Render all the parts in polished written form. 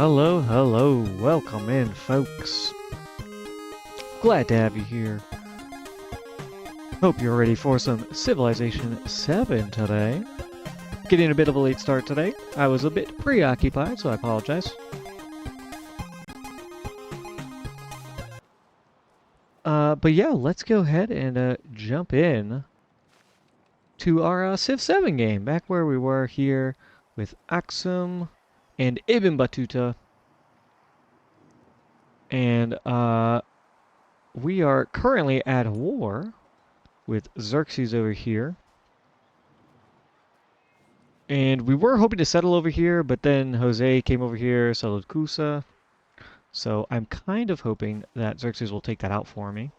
Hello, hello, welcome in, folks. Glad to have you here. Hope you're ready for some Civilization VII today. Getting a bit of a late start today. I was a bit preoccupied, so I apologize. But yeah, let's go ahead and jump in to our Civ 7 game. Back where we were here with Aksum and Ibn Battuta. And we are currently at war with Xerxes over here. And we were hoping to settle over here, but then Jose came over here, settled Kusa. So I'm kind of hoping that Xerxes will take that out for me.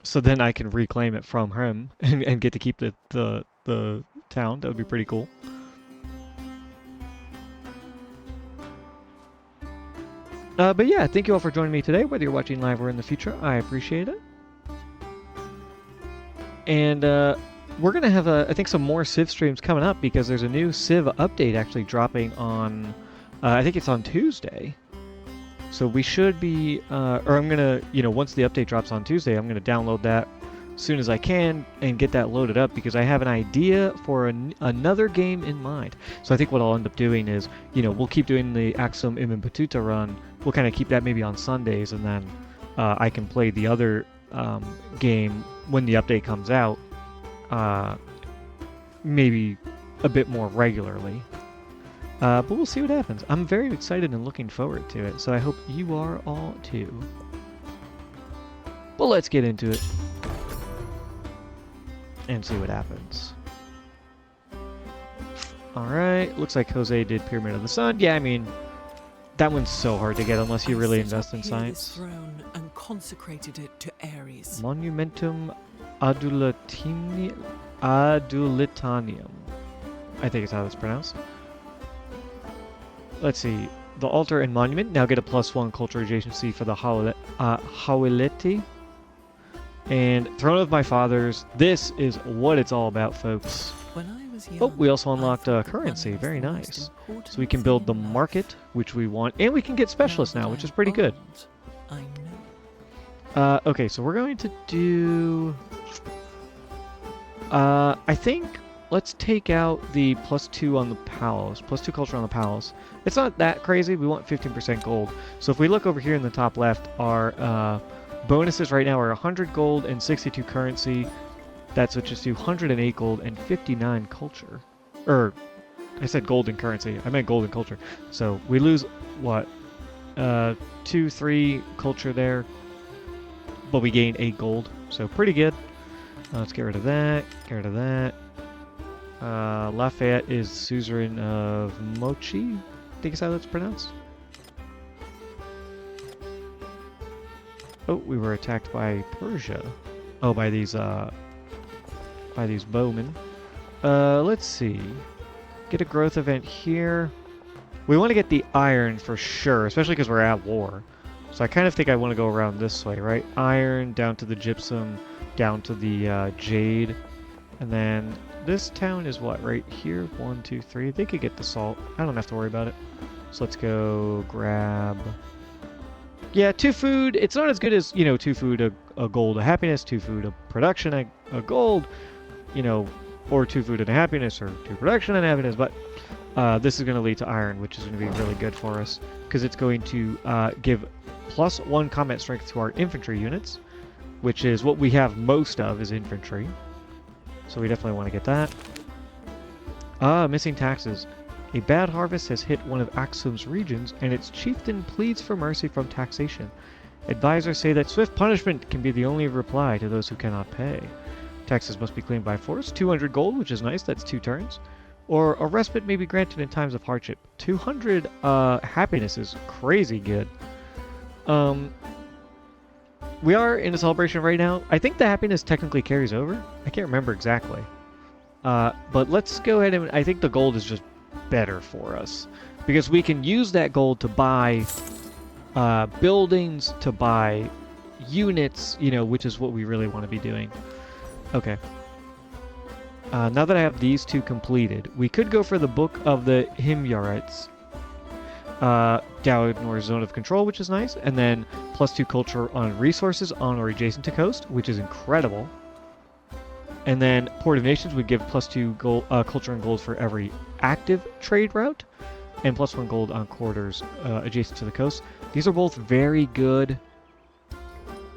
So then I can reclaim it from him and get to keep the town. That would be pretty cool. But yeah, thank you all for joining me today, whether you're watching live or in the future. I appreciate it. And we're going to have, I think, some more Civ streams coming up because there's a new Civ update actually dropping on, I think it's on Tuesday. So we should be, or I'm going to, once the update drops on Tuesday, I'm going to download that as soon as I can and get that loaded up because I have an idea for another game in mind. So I think what I'll end up doing is, we'll keep doing the Aksum Ibn Battuta run. We'll kind of keep that maybe on Sundays, and then I can play the other game when the update comes out, maybe a bit more regularly. But we'll see what happens. I'm very excited and looking forward to it, so I hope you are all too. Well, let's get into it and see what happens. Alright, looks like Jose did Pyramid of the Sun. Yeah, I mean, that one's so hard to get unless you really invest in science. Throne and consecrated it to Ares. Monumentum Adulitanium. I think it's how it's pronounced. Let's see. The altar and monument now get a +1 culture adjacency for the Hawileti. And Throne of My Fathers. This is what it's all about, folks. When I was young, Oh, we also unlocked currency. Very nice. So we can build the market, which we want, and we can get specialists now, which is pretty good. I know. Okay, so we're going to do... I think let's take out the +2 on the palace. +2 culture on the palace. It's not that crazy. We want 15% gold. So if we look over here in the top left, our bonuses right now are 100 gold and 62 currency. That switches to 108 gold and 59 culture. I said gold and currency. I meant gold and culture. So we lose, what, 2, 3 culture there, but we gain 8 gold. So pretty good. Let's get rid of that. Get rid of that. Lafayette is suzerain of Mochi. I think is how that's pronounced. Oh, we were attacked by Persia. Oh, by these bowmen. Let's see. Get a growth event here. We want to get the iron for sure, especially because we're at war. So I kind of think I want to go around this way, right? Iron, down to the gypsum, down to the jade. And then this town is what, right here? 1, 2, 3. They could get the salt. I don't have to worry about it. So let's go grab... Yeah, 2 food. It's not as good as, 2 food, a gold, a happiness, 2 food, a production, a gold, or 2 food and a happiness, or 2 production and happiness. But this is going to lead to iron, which is going to be really good for us because it's going to give +1 combat strength to our infantry units, which is what we have most of is infantry. So we definitely want to get that. Missing taxes. A bad harvest has hit one of Aksum's regions, and its chieftain pleads for mercy from taxation. Advisors say that swift punishment can be the only reply to those who cannot pay. Taxes must be claimed by force. 200 gold, which is nice. That's 2 turns. Or a respite may be granted in times of hardship. 200 happiness is crazy good. We are in a celebration right now. I think the happiness technically carries over. I can't remember exactly. But let's go ahead and... I think the gold is just better for us because we can use that gold to buy buildings, to buy units, which is what we really want to be doing. Okay. Now that I have these 2 completed, we could go for the Book of the Himyarites. down or zone of control, which is nice, and then +2 culture on resources on or adjacent to coast, which is incredible. And then Port of Nations would give +2 gold, culture and gold for every active trade route, and +1 gold on corridors adjacent to the coast. These are both very good.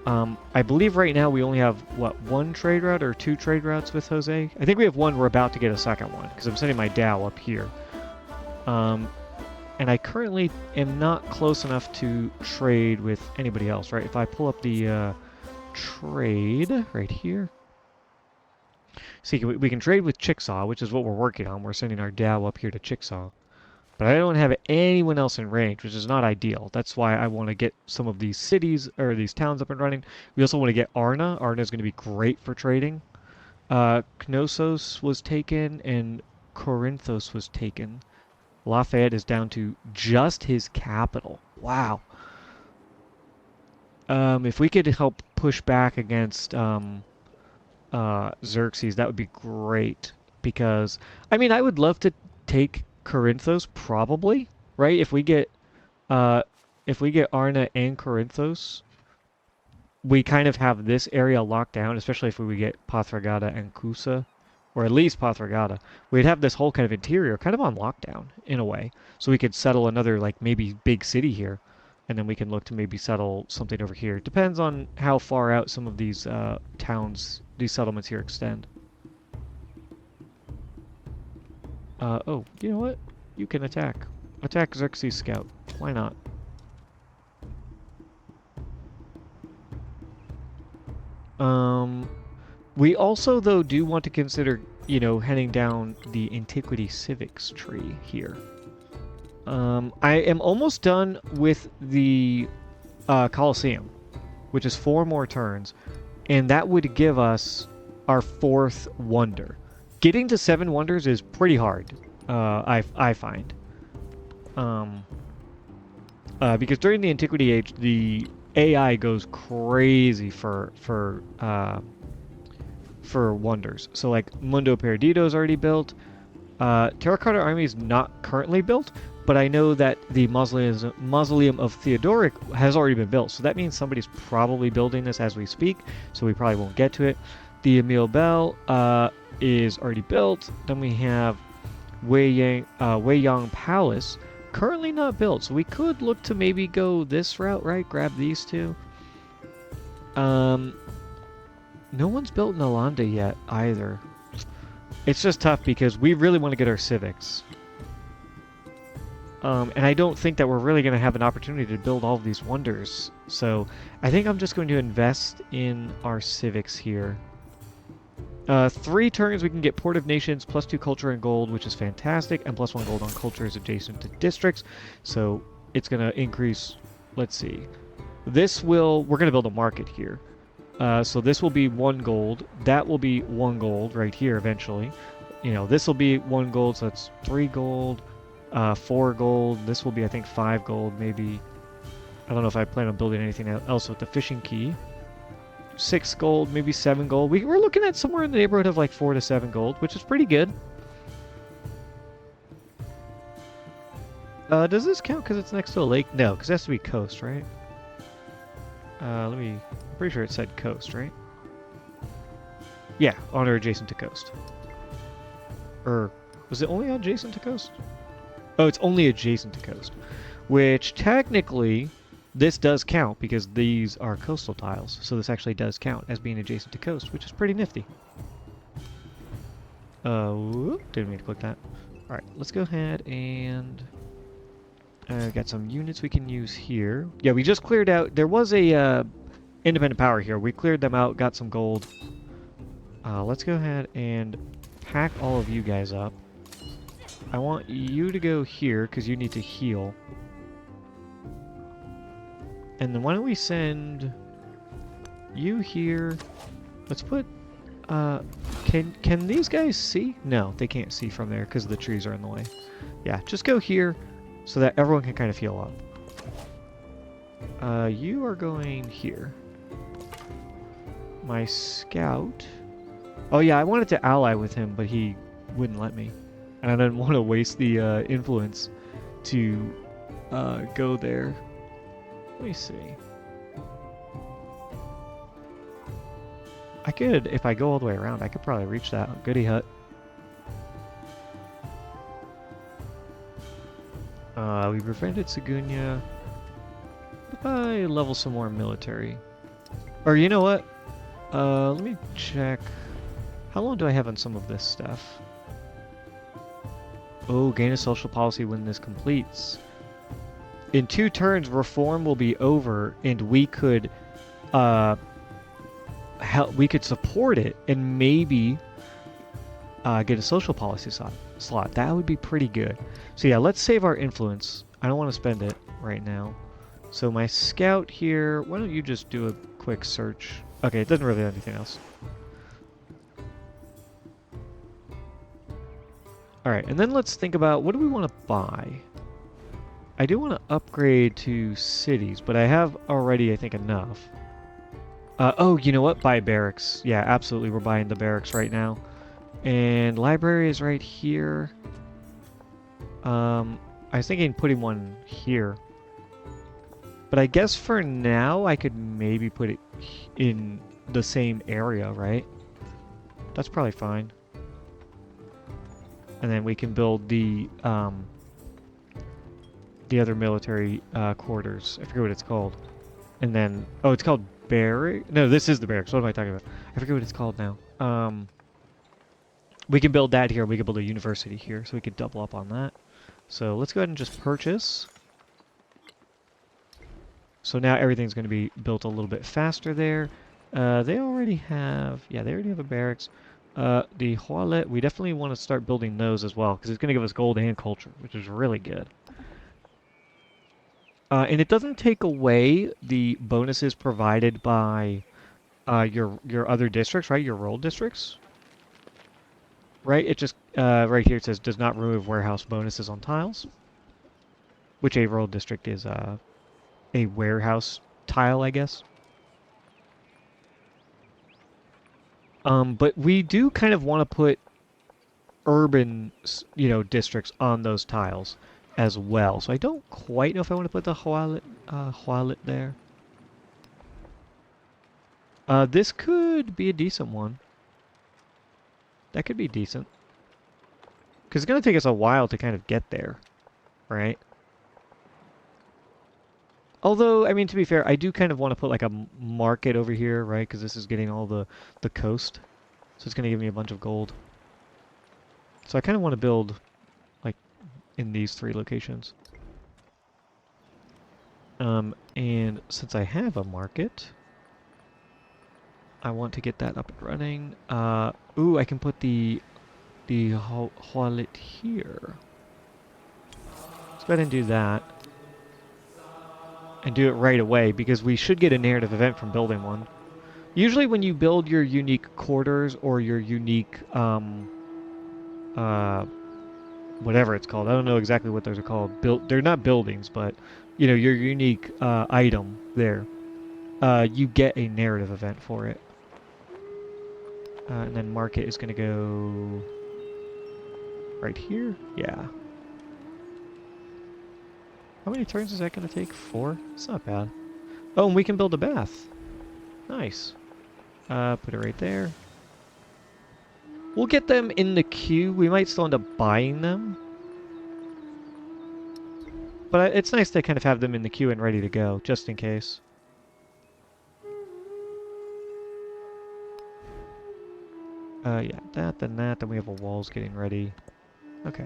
I believe right now we only have, what, 1 trade route or 2 trade routes with Jose? I think we have 1. We're about to get a second one, because I'm sending my Dow up here. And I currently am not close enough to trade with anybody else, right? If I pull up the trade right here. See, we can trade with Chickasaw, which is what we're working on. We're sending our Dow up here to Chickasaw. But I don't have anyone else in range, which is not ideal. That's why I want to get some of these cities, or these towns up and running. We also want to get Arna. Arna is going to be great for trading. Knossos was taken, and Corinthos was taken. Lafayette is down to just his capital. Wow. If we could help push back against Xerxes, that would be great. Because, I mean, I would love to take Corinthos, probably, right? If we get Arna and Corinthos, we kind of have this area locked down, especially if we get Pathragada and Kusa. Or at least Pathragada, we'd have this whole kind of interior kind of on lockdown, in a way. So we could settle another, like, maybe big city here, and then we can look to maybe settle something over here. Depends on how far out some of these towns, these settlements here extend. Oh, you know what? You can attack. Attack Xerxes' scout. Why not? We also, though, do want to consider, you know, heading down the Antiquity Civics tree here. I am almost done with the Colosseum, which is 4 more turns, and that would give us our 4th wonder. Getting to 7 wonders is pretty hard, I find. Because during the Antiquity Age, the AI goes crazy for wonders. So like Mundo Perdido is already built. Terracotta Army is not currently built, but I know that the Mausoleum of Theodoric has already been built. So that means somebody's probably building this as we speak, so we probably won't get to it. The Emile Bell is already built. Then we have Weiyang Palace, currently not built. So we could look to maybe go this route, right? Grab these two. No one's built Nalanda yet either. It's just tough because we really want to get our civics. And I don't think that we're really going to have an opportunity to build all of these wonders. So I think I'm just going to invest in our civics here. 3 turns we can get Port of Nations, +2 culture and gold, which is fantastic, and +1 gold on cultures adjacent to districts. So it's going to increase, let's see. We're going to build a market here. So this will be 1 gold. That will be 1 gold right here eventually. You know, this will be 1 gold, so that's 3 gold, 4 gold. This will be, I think, 5 gold, maybe. I don't know if I plan on building anything else with the fishing key. 6 gold, maybe 7 gold. We're looking at somewhere in the neighborhood of like 4 to 7 gold, which is pretty good. Does this count because it's next to a lake? No, because it has to be coast, right? I'm pretty sure it said coast, right? Yeah, on or adjacent to coast. Or, was it only adjacent to coast? Oh, it's only adjacent to coast. Which, technically, this does count because these are coastal tiles. So this actually does count as being adjacent to coast, which is pretty nifty. Didn't mean to click that. Alright, let's go ahead and... got some units we can use here. Yeah, we just cleared out... There was a independent power here. We cleared them out, got some gold. Let's go ahead and pack all of you guys up. I want you to go here because you need to heal. And then why don't we send you here? Let's put... Can these guys see? No, they can't see from there because the trees are in the way. Yeah, just go here so that everyone can kind of heal up. You are going here. My scout... Oh yeah, I wanted to ally with him, but he wouldn't let me. And I didn't want to waste the influence to go there. Let me see. I could, if I go all the way around, I could probably reach that Goody Hut. We prevented Segunya. If I level some more military. Or you know what? Let me check. How long do I have on some of this stuff? Oh, gain a social policy when this completes. In 2 turns, reform will be over, and we could, we could support it and maybe get a social policy slot. That would be pretty good. So yeah, let's save our influence. I don't want to spend it right now. So my scout here, why don't you just do a quick search? Okay, it doesn't really have anything else. Alright, and then let's think about what do we want to buy? I do want to upgrade to cities, but I have already, I think, enough. Oh, you know what? Buy barracks. Yeah, absolutely, we're buying the barracks right now. And library is right here. I was thinking putting one here. But I guess for now, I could maybe put it in the same area, right? That's probably fine. And then we can build the other military quarters. I forget what it's called. And then, oh, it's called barrack. No, this is the barracks. What am I talking about? I forget what it's called now. We can build that here. We can build a university here, so we could double up on that. So let's go ahead and just purchase. So now everything's going to be built a little bit faster there. They already have, yeah, they already have a barracks. The Hualet, we definitely want to start building those as well, because it's going to give us gold and culture, which is really good. And it doesn't take away the bonuses provided by your other districts, right? Your rural districts. Right? It just, right here it says, does not remove warehouse bonuses on tiles. Which a rural district is a warehouse tile, I guess. But we do kind of want to put urban, districts on those tiles as well. So I don't quite know if I want to put the Hualet there. This could be a decent one. That could be decent. Because it's going to take us a while to kind of get there, right? Although, I mean, to be fair, I do kind of want to put like a market over here, right? Because this is getting all the coast. So it's going to give me a bunch of gold. So I kind of want to build like in these 3 locations. And since I have a market, I want to get that up and running. Ooh, I can put the Hualet here. Let's go ahead and do that. And do it right away, because we should get a narrative event from building one. Usually when you build your unique quarters or your unique, whatever it's called, I don't know exactly what those are called. They're not buildings, but, your unique item there. You get a narrative event for it. And then market is going to go right here. Yeah. How many turns is that going to take? 4? It's not bad. Oh, and we can build a bath. Nice. Put it right there. We'll get them in the queue. We might still end up buying them. But it's nice to kind of have them in the queue and ready to go, just in case. Yeah, that, then that, then we have a walls getting ready. Okay.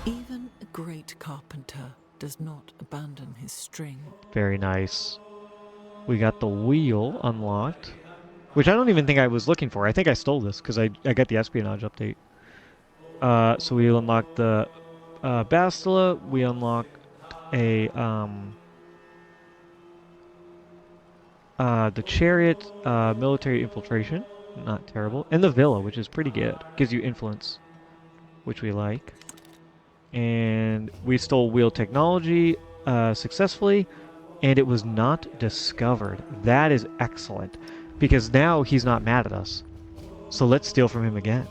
Even a great carpenter does not abandon his string. Very nice. We got the wheel unlocked, which I don't even think I was looking for. I think I stole this because I got the espionage update. So we unlocked the Bastila. We unlocked a the chariot, military infiltration, not terrible, and the villa, which is pretty good. Gives you influence, which we like. And we stole wheel technology successfully. and it was not discovered. That is excellent, because now he's not mad at us. So let's steal from him again.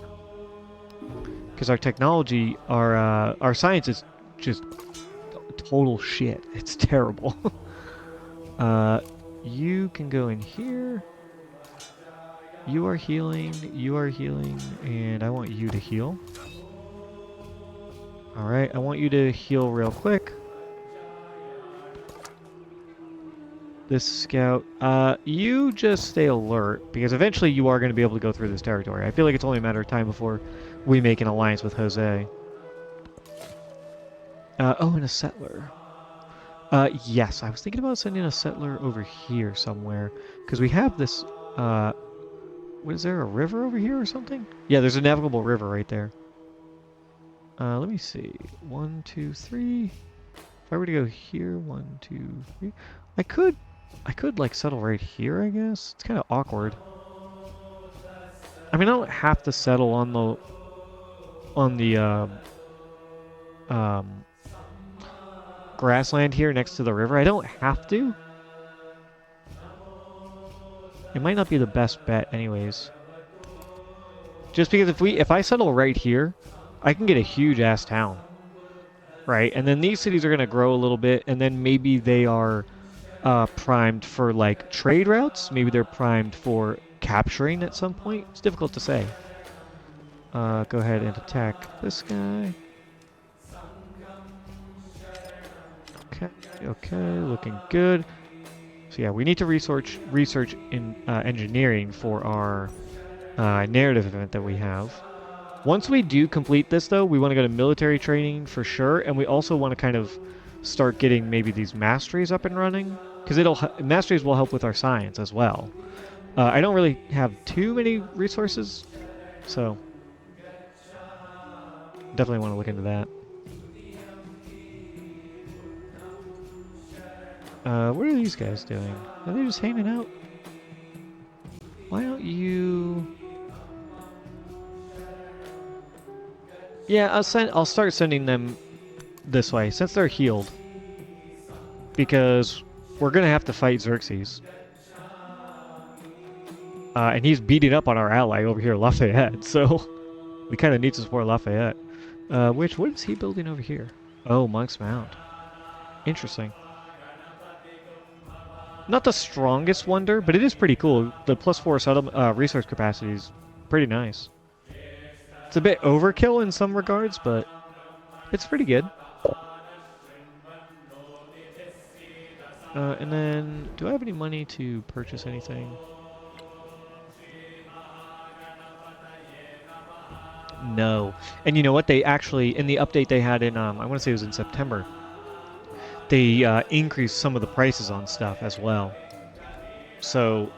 Because our technology, our science is just total shit. It's terrible. You can go in here. You are healing, and I want you to heal. Alright, I want you to heal real quick. This scout, you just stay alert, because eventually you are going to be able to go through this territory. I feel like it's only a matter of time before we make an alliance with Jose. Oh, and a settler. Yes, I was thinking about sending a settler over here somewhere, because we have this, what is there, a river over here or something? Yeah, there's a navigable river right there. Let me see. 1, 2, 3. If I were to go here, 1, 2, 3. I could like settle right here, I guess. It's kind of awkward. I mean, I don't have to settle on the grassland here next to the river. I don't have to. It might not be the best bet anyways. Just because if I settle right here, I can get a huge ass town. Right? And then these cities are going to grow a little bit, and then maybe they are primed for like trade routes. Maybe they're primed for capturing at some point. It's difficult to say. Go ahead and attack this guy. Okay, looking good. So yeah, we need to research in engineering for our narrative event that we have. Once we do complete this, though, we want to go to military training for sure, and we also want to kind of start getting maybe these masteries up and running, because masteries will help with our science as well. I don't really have too many resources, so definitely want to look into that. What are these guys doing? Are they just hanging out? Why don't you... Yeah, I'll start sending them this way, since they're healed. Because we're going to have to fight Xerxes. And he's beating up on our ally over here, Lafayette, so we kind of need to support Lafayette. What is he building over here? Oh, Monk's Mount. Interesting. Not the strongest wonder, but it is pretty cool. The +4 resource capacity is pretty nice. It's a bit overkill in some regards, but it's pretty good. And then, do I have any money to purchase anything? No. And you know what? They actually, in the update they had in, I want to say it was in September, they increased some of the prices on stuff as well. So,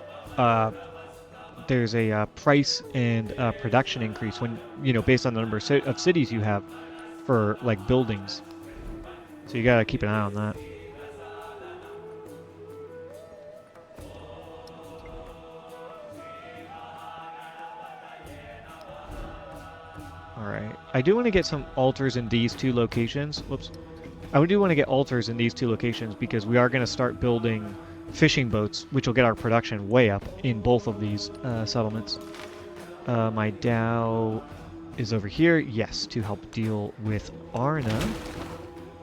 there's a price and production increase when, based on the number of cities you have for, like, buildings. So you gotta keep an eye on that. Alright. I do want to get some altars in these two locations. Whoops. I do want to get altars in these two locations because we are going to start building fishing boats, which will get our production way up in both of these settlements. My Dow is over here, yes, to help deal with Arna.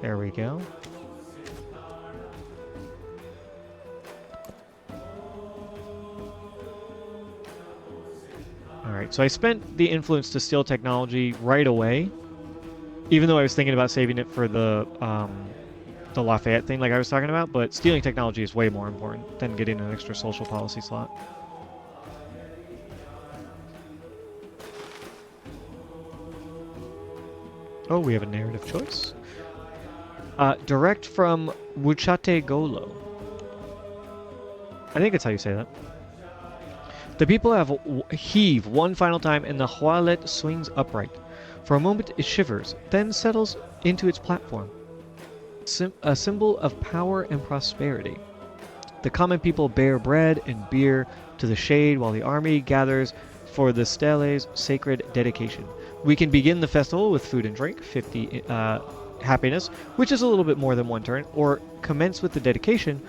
There we go. Alright, so I spent the influence to steal technology right away, even though I was thinking about saving it for the Lafayette thing like I was talking about, but stealing technology is way more important than getting an extra social policy slot. Oh, we have a narrative choice. Direct from Wuchate Golo. I think that's how you say that. The people heave one final time and the Hualet swings upright. For a moment it shivers, then settles into its platform. A symbol of power and prosperity. The common people bear bread and beer to the shade while the army gathers for the Steles' sacred dedication. We can begin the festival with food and drink. 50 happiness, which is a little bit more than 1 turn, or commence with the dedication.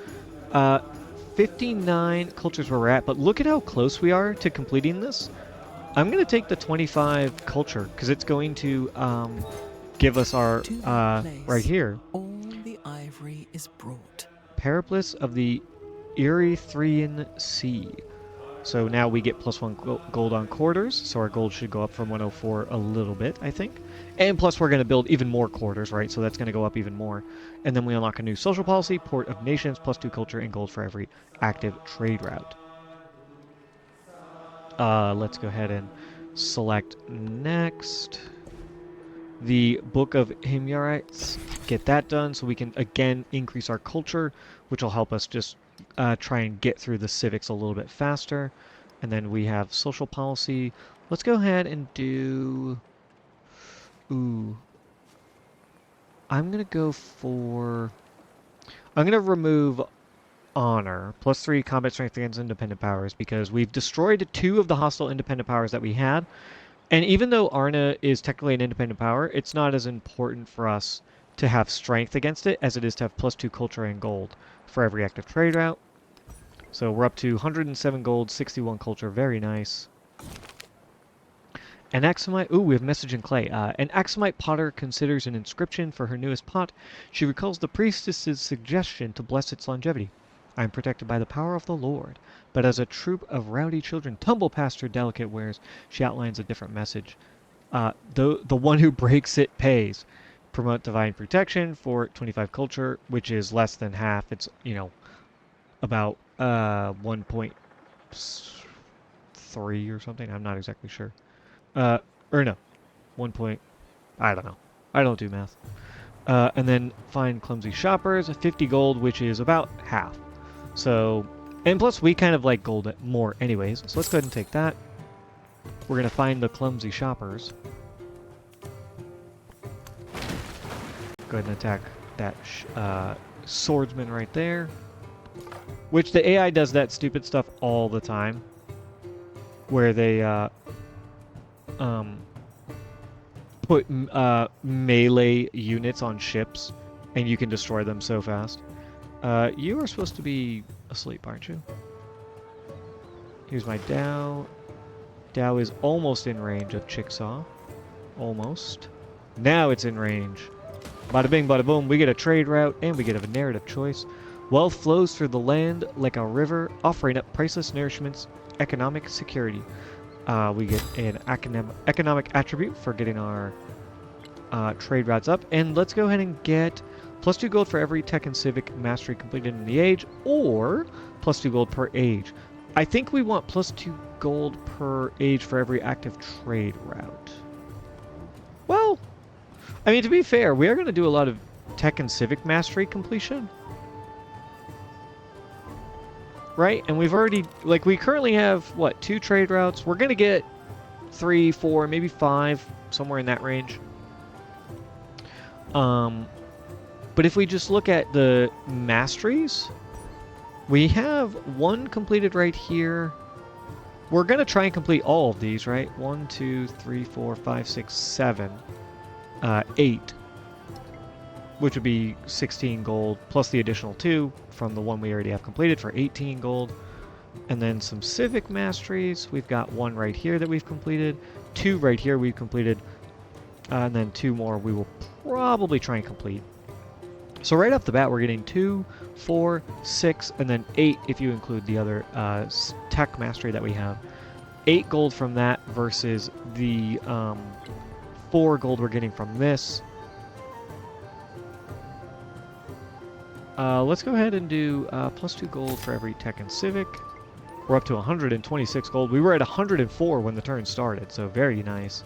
59 cultures where we're at, but look at how close we are to completing this. I'm going to take the 25 culture, because it's going to give us our, To that right place, here, all the ivory is brought. Periplus of the Erythraean Sea. So now we get +1 gold on quarters, so our gold should go up from 104 a little bit, I think. And plus we're going to build even more quarters, right? So that's going to go up even more. And then we unlock a new social policy, Port of Nations, +2 culture and gold for every active trade route. Let's go ahead and select next. The Book of Himyarites, get that done so we can again increase our culture, which will help us just try and get through the civics a little bit faster. And then we have social policy. Let's go ahead and do... Ooh. I'm going to go for... I'm going to remove honor, +3 combat strength against independent powers, because we've destroyed 2 of the hostile independent powers that we had. And even though Arna is technically an independent power, it's not as important for us to have strength against it as it is to have +2 culture and gold for every active trade route. So we're up to 107 gold, 61 culture, very nice. An Axumite, ooh, we have message in clay. An Axumite potter considers an inscription for her newest pot. She recalls the priestess's suggestion to bless its longevity. I am protected by the power of the Lord, but as a troop of rowdy children tumble past her delicate wares, she outlines a different message. The one who breaks it pays. Promote divine protection for 25 culture, which is less than half. It's, you know, about 1.3 or something. I'm not exactly sure. Or no, 1 point. I don't know. I don't do math. And then find clumsy shoppers, 50 gold, which is about half. So, and plus we kind of like gold more anyways. So let's go ahead and take that. We're gonna find the clumsy shoppers. Go ahead and attack that swordsman right there. Which the AI does that stupid stuff all the time. Where they put melee units on ships and you can destroy them so fast. You are supposed to be asleep, aren't you? Here's my Dow. Dow is almost in range of Chickasaw. Almost. Now it's in range. Bada bing, bada boom. We get a trade route and we get a narrative choice. Wealth flows through the land like a river, offering up priceless nourishments, economic security. We get an economic attribute for getting our trade routes up. And let's go ahead and get +2 gold for every tech and civic mastery completed in the age, or +2 gold per age. I think we want +2 gold per age for every active trade route. Well, I mean, to be fair, we are going to do a lot of tech and civic mastery completion. Right? And we've already, like, we currently have, what, 2 trade routes? We're going to get 3, 4, maybe 5, somewhere in that range. But if we just look at the masteries, we have 1 completed right here. We're going to try and complete all of these, right? 1, 2, 3, 4, 5, 6, 7, 8. Which would be 16 gold, plus the additional 2 from the one we already have completed for 18 gold. And then some civic masteries. We've got 1 right here that we've completed, 2 right here we've completed, and then 2 more we will probably try and complete. So right off the bat, we're getting 2, 4, 6, and then 8 if you include the other tech mastery that we have. 8 gold from that versus the 4 gold we're getting from this. Let's go ahead and do +2 gold for every tech and civic. We're up to 126 gold. We were at 104 when the turn started, so very nice.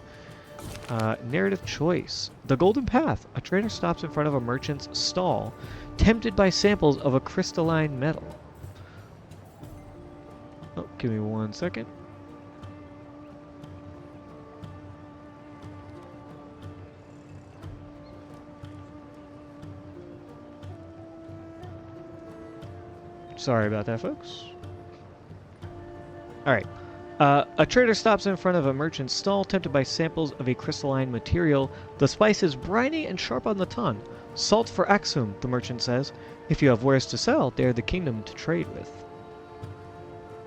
Narrative choice. The Golden Path. A trader stops in front of a merchant's stall, tempted by samples of a crystalline metal. Oh, give me 1 second. Sorry about that, folks. Alright. A trader stops in front of a merchant's stall, tempted by samples of a crystalline material. The spice is briny and sharp on the tongue. Salt for Axum, the merchant says. If you have wares to sell, dare the kingdom to trade with.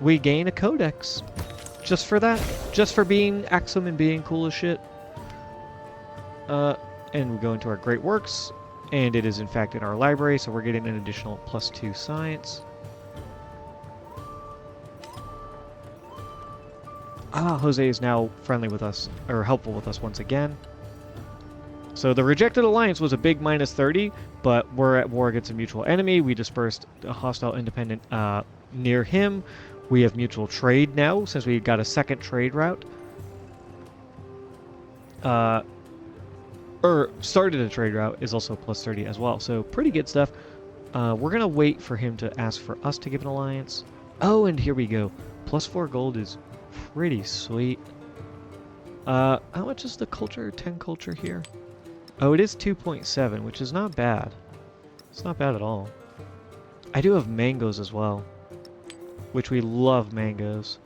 We gain a codex. Just for that. Just for being Axum and being cool as shit. And we go into our great works. And it is in fact in our library, so we're getting an additional +2 science. Jose is now friendly with us, or helpful with us once again. So the rejected alliance was a big -30, but we're at war against a mutual enemy. We dispersed a hostile independent near him. We have mutual trade now, since we got a second trade route. Or started a trade route is also +30 as well, so pretty good stuff. We're going to wait for him to ask for us to give an alliance. Oh, and here we go. +4 gold is pretty sweet. How much is the culture? 10 culture here? Oh, it is 2.7, which is not bad. It's not bad at all. I do have mangoes as well, which we love mangoes.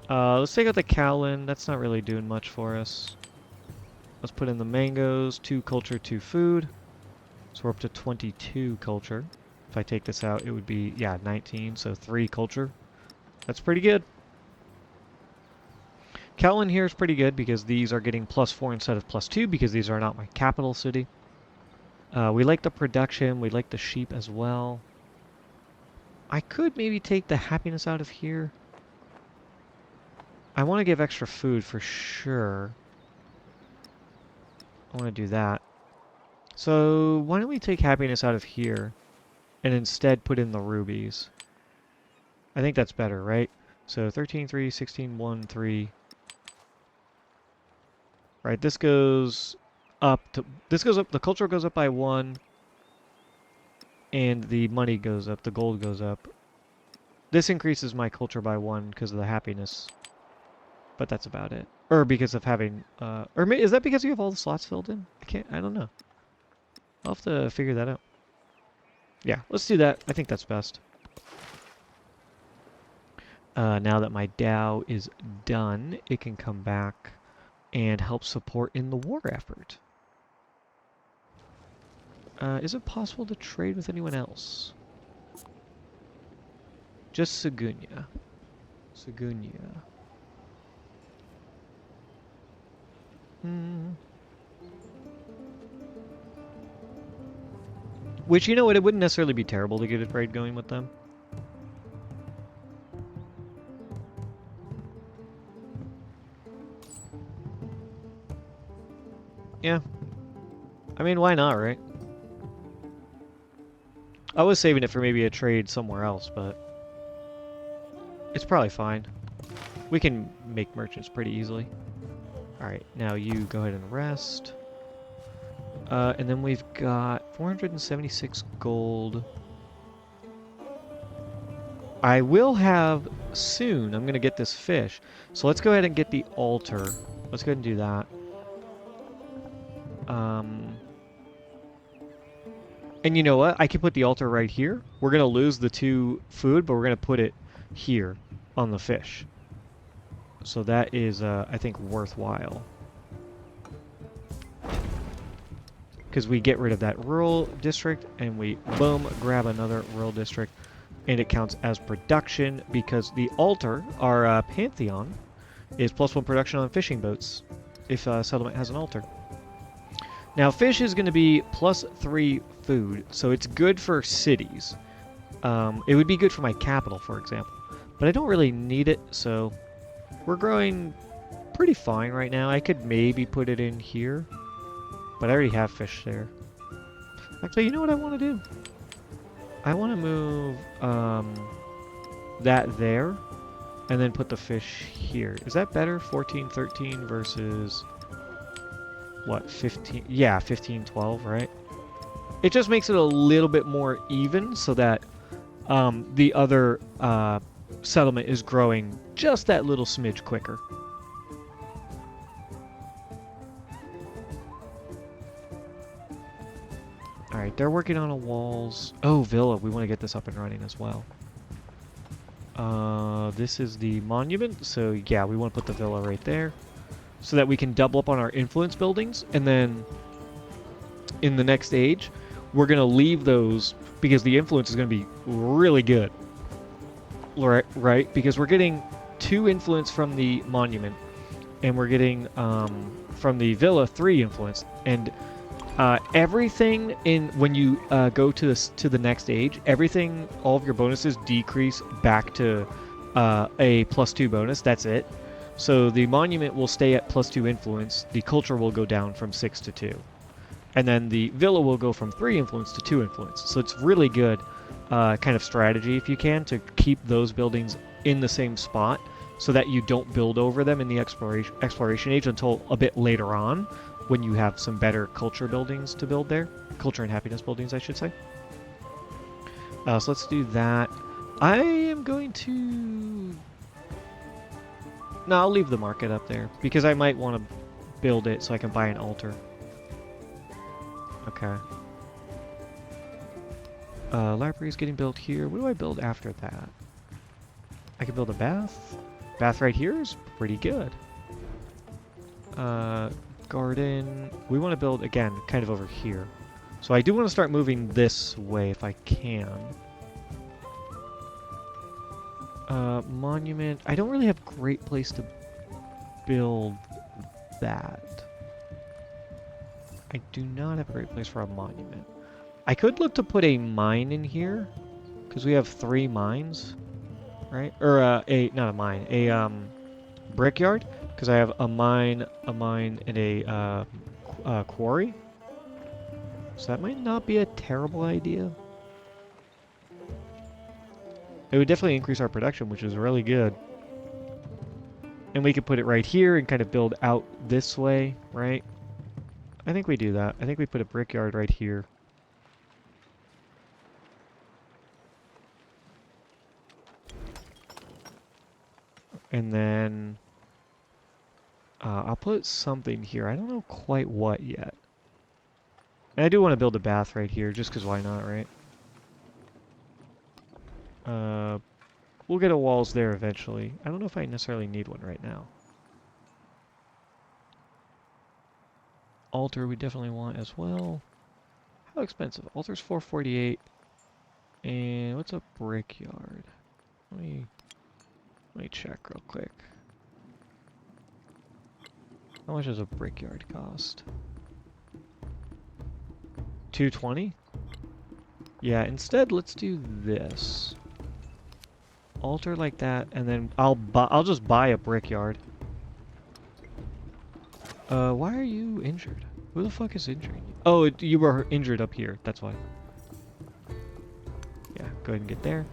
Let's take out the Cowlin. That's not really doing much for us. Let's put in the mangoes. 2 culture, 2 food. So we're up to 22 culture. If I take this out, it would be, yeah, 19, so 3 culture. That's pretty good. Cowlin here is pretty good because these are getting +4 instead of +2 because these are not my capital city. We like the production. We like the sheep as well. I could maybe take the happiness out of here. I want to give extra food for sure. I want to do that. So why don't we take happiness out of here and instead put in the rubies? I think that's better, right? So 13.3, 16.1, 3. Right, this goes up to, this goes up, the culture goes up by 1, and the money goes up, the gold goes up. This increases my culture by 1 because of the happiness, but that's about it. Or because of having, or is that because you have all the slots filled in? I don't know. I'll have to figure that out. Yeah, let's do that. I think that's best. Now that my Dow is done, it can come back and help support in the war effort. Is it possible to trade with anyone else? Just Segunya. Segunya. Which, you know what, it wouldn't necessarily be terrible to get a trade going with them. Yeah. I mean, why not, right? I was saving it for maybe a trade somewhere else, but it's probably fine. We can make merchants pretty easily. Alright, now you go ahead and rest. And then we've got 476 gold. I will have soon, I'm going to get this fish. So let's go ahead and get the altar. Let's go ahead and do that. And you know what? I can put the altar right here. We're going to lose the 2 food, but we're going to put it here on the fish. So that is, I think, worthwhile. Because we get rid of that rural district, and we, boom, grab another rural district. And it counts as production, because the altar, our pantheon, is +1 production on fishing boats, if settlement has an altar. Now, fish is going to be +3 food, so it's good for cities. It would be good for my capital, for example. But I don't really need it, so we're growing pretty fine right now. I could maybe put it in here, but I already have fish there. Actually, you know what I want to do? I want to move that there, and then put the fish here. Is that better? 14, 13 versus... what, 15? Yeah, 15, 12, right? It just makes it a little bit more even so that the other settlement is growing just that little smidge quicker. Alright, they're working on a walls. Oh, Villa, we want to get this up and running as well. This is the monument, so yeah, we want to put the villa right there so that we can double up on our influence buildings, and then in the next age, we're going to leave those because the influence is going to be really good. Right? Because we're getting 2 influence from the monument, and we're getting from the villa 3 influence, and everything in when you go to the next age, everything, all of your bonuses decrease back to a +2 bonus. That's it. So the monument will stay at +2 influence. The culture will go down from 6 to 2, and then the villa will go from 3 influence to 2 influence. So it's really good kind of strategy, if you can, to keep those buildings in the same spot so that you don't build over them in the exploration age until a bit later on, when you have some better culture buildings to build there. Culture and happiness buildings, I should say. So let's do that. I am going to... No, I'll leave the market up there, because I might want to build it so I can buy an altar. Okay. Library is getting built here. What do I build after that? I can build a bath. Bath right here is pretty good. Garden. We want to build, again, kind of over here. So I do want to start moving this way if I can. Monument. I don't really have a great place to build that. I do not have a great place for a monument. I could look to put a mine in here, because we have 3 mines, right? Or not a mine, a brickyard, because I have a mine, and a quarry. So that might not be a terrible idea. It would definitely increase our production, which is really good. And we could put it right here and kind of build out this way, right? I think we do that. I think we put a brickyard right here. And then I'll put something here. I don't know quite what yet. And I do want to build a bath right here, just because why not, right? We'll get a walls there eventually. I don't know if I necessarily need one right now. Altar we definitely want as well. How expensive? Altar's $448. And what's a brickyard? Let me check real quick. How much does a brickyard cost? $220? Yeah, instead let's do this. Altar like that, and then I'll just buy a brickyard. Why are you injured? Who the fuck is injuring you? Oh, you were injured up here. That's why. Yeah, go ahead and get there.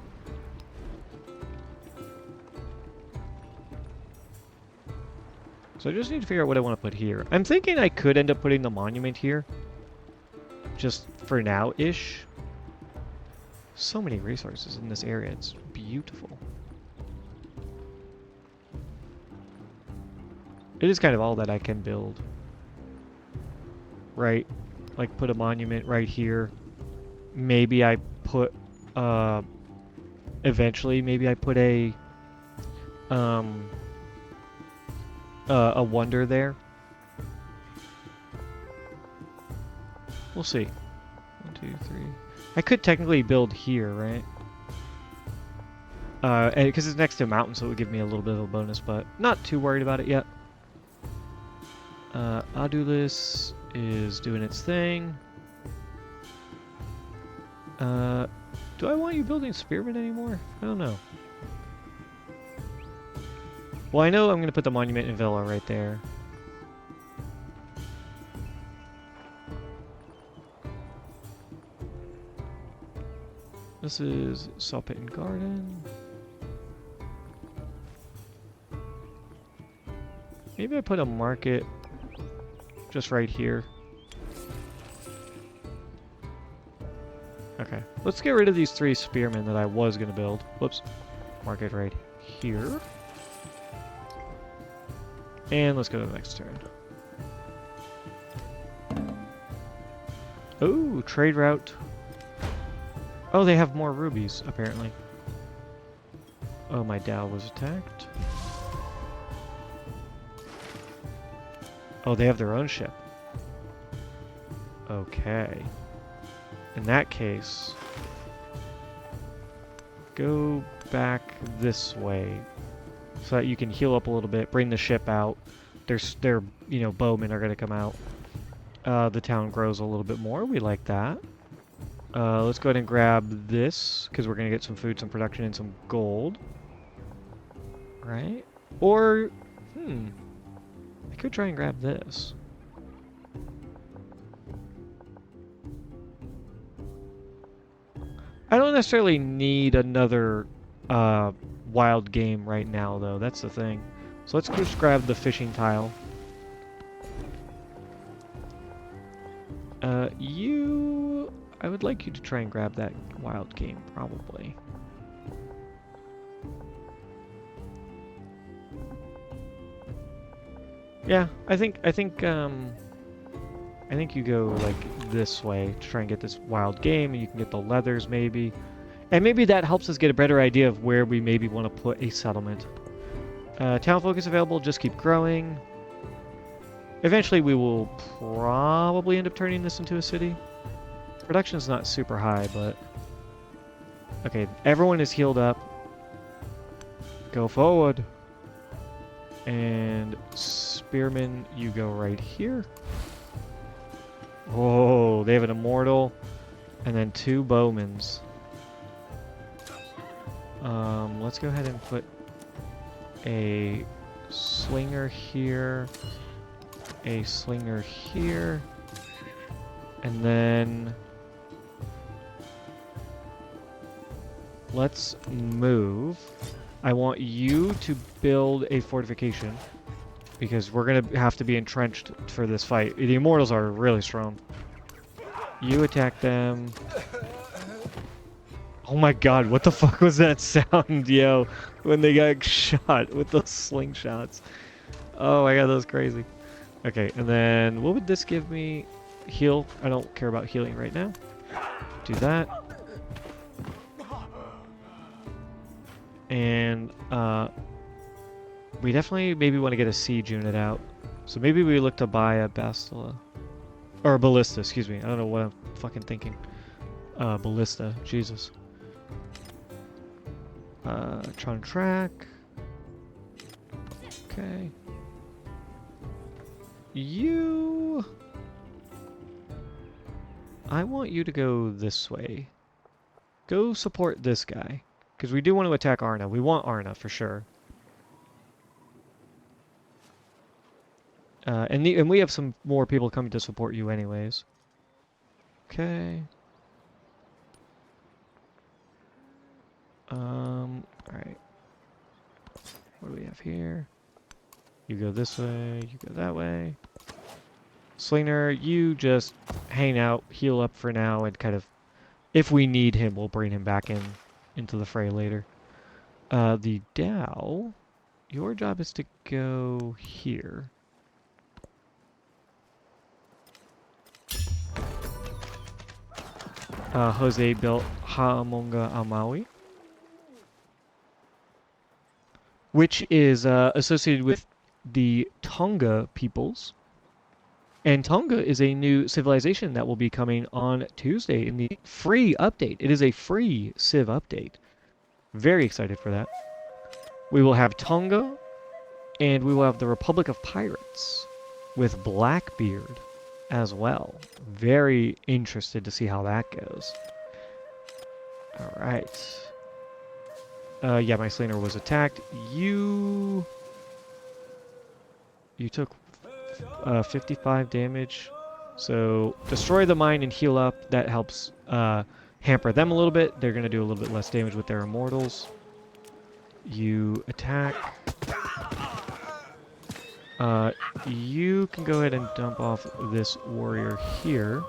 So I just need to figure out what I want to put here. I'm thinking I could end up putting the monument here. Just for now-ish. So many resources in this area. It's beautiful. It is kind of all that I can build. Right? Like put a monument right here. Maybe I put eventually maybe I put a wonder there. We'll see. 1, 2, 3. I could technically build here, right? Because it's next to a mountain, so it would give me a little bit of a bonus, but not too worried about it yet. Adulis is doing its thing. Do I want you building spearmen anymore? I don't know. Well, I know I'm going to put the monument and villa right there. This is saw pit and garden. Maybe I put a market just right here. Okay, let's get rid of these 3 spearmen that I was going to build. Whoops. Market right here. And let's go to the next turn. Oh, trade route. Oh, they have more rubies, apparently. Oh, my Dow was attacked. Oh, they have their own ship. Okay. In that case, go back this way so that you can heal up a little bit, bring the ship out. Their bowmen are going to come out. The town grows a little bit more. We like that. Let's go ahead and grab this, because we're going to get some food, some production, and some gold. Right? Or, I could try and grab this. I don't necessarily need another wild game right now, though. That's the thing. So let's just grab the fishing tile. I would like you to try and grab that wild game, probably. Yeah, I think you go like this way to try and get this wild game, and you can get the leathers maybe. And maybe that helps us get a better idea of where we maybe want to put a settlement. Town focus available, just keep growing. Eventually we will probably end up turning this into a city. Production's not super high, but... Okay, everyone is healed up. Go forward. And Spearman, you go right here. Oh, they have an immortal. And then 2 bowmans. Let's go ahead and put a slinger here. A slinger here. And then... let's move. I want you to build a fortification, because we're going to have to be entrenched for this fight. The Immortals are really strong. You attack them. Oh my god, what the fuck was that sound, yo, when they got shot with those slingshots? Oh my god, that was crazy. Okay, and then what would this give me? Heal. I don't care about healing right now. Do that. And we definitely maybe want to get a siege unit out. So maybe we look to buy a Bastila. Or a Ballista, excuse me. I don't know what I'm fucking thinking. Ballista, Jesus. Tron track. Okay. I want you to go this way. Go support this guy. Because we do want to attack Arna. We want Arna for sure. And we have some more people coming to support you anyways. Okay. Alright. What do we have here? You go this way, you go that way. Slinger, you just hang out, heal up for now, and kind of, if we need him, we'll bring him back into the fray later. The Dow, your job is to go here. Jose built Haamonga Amawi, which is associated with the Tonga peoples. And Tonga is a new civilization that will be coming on Tuesday in the free update. It is a free Civ update. Very excited for that. We will have Tonga, and we will have the Republic of Pirates with Blackbeard as well. Very interested to see how that goes. Alright. Yeah, my Slinger was attacked. You took 55 damage. So destroy the mine and heal up. That helps hamper them a little bit. They're going to do a little bit less damage with their immortals. You attack. You can go ahead and dump off this warrior here.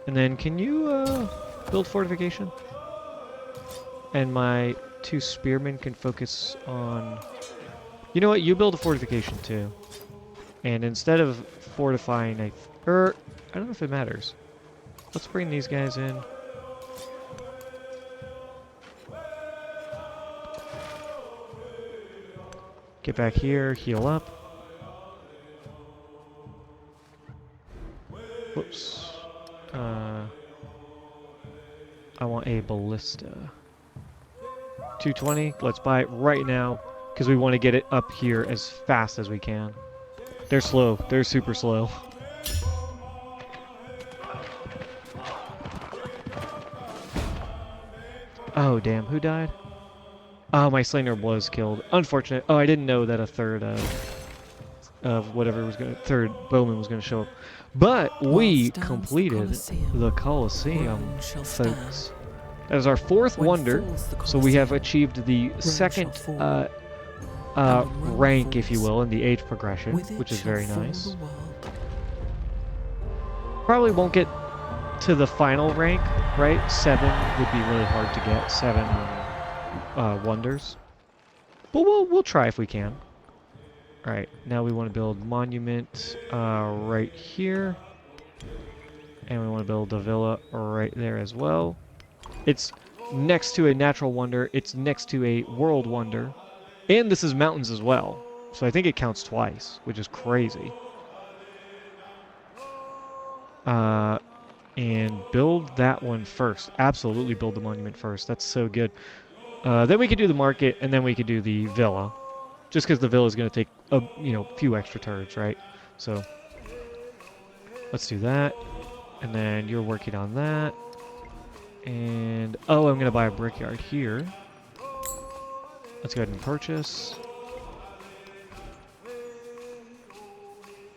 And then can you build fortification? And my 2 spearmen can focus on... You know what? You build a fortification too. And instead of fortifying I don't know if it matters. Let's bring these guys in. Get back here, heal up. Whoops. I want a ballista. 220, let's buy it right now, because we want to get it up here as fast as we can. They're slow. They're super slow. Oh, damn. Who died? Oh, my Slinger was killed. Unfortunate. Oh, I didn't know that a third of whatever was going to... Third bowman was going to show up. But we completed the Colosseum, folks. That is our fourth wonder. So we have achieved the second rank, if you will, in the age progression, which is very nice. Probably won't get to the final rank, right? 7 would be really hard to get. 7 wonders. But we'll try if we can. Alright, now we want to build monument right here. And we want to build a villa right there as well. It's next to a natural wonder. It's next to a world wonder. And this is mountains as well. So I think it counts twice, which is crazy. And build that one first. Absolutely build the monument first. That's so good. Then we could do the market, and then we could do the villa. Just because the villa is going to take a few extra turns, right? So let's do that. And then you're working on that. And oh, I'm going to buy a brickyard here. Let's go ahead and purchase.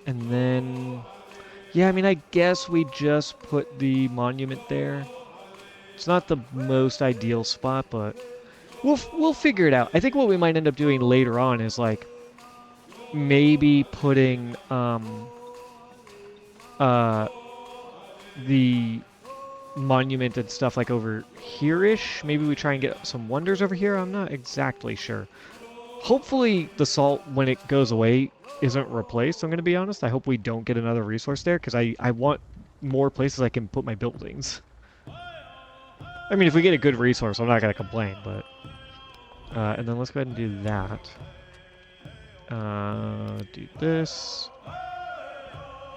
And then, yeah, I mean, I guess we just put the monument there. It's not the most ideal spot, but we'll figure it out. I think what we might end up doing later on is like maybe putting the monument and stuff like over here-ish. Maybe we try and get some wonders over here. I'm not exactly sure. Hopefully the salt, when it goes away, isn't replaced, I'm going to be honest. I hope we don't get another resource there, because I want more places I can put my buildings. I mean, if we get a good resource, I'm not going to complain, but... and then let's go ahead and do that. Do this.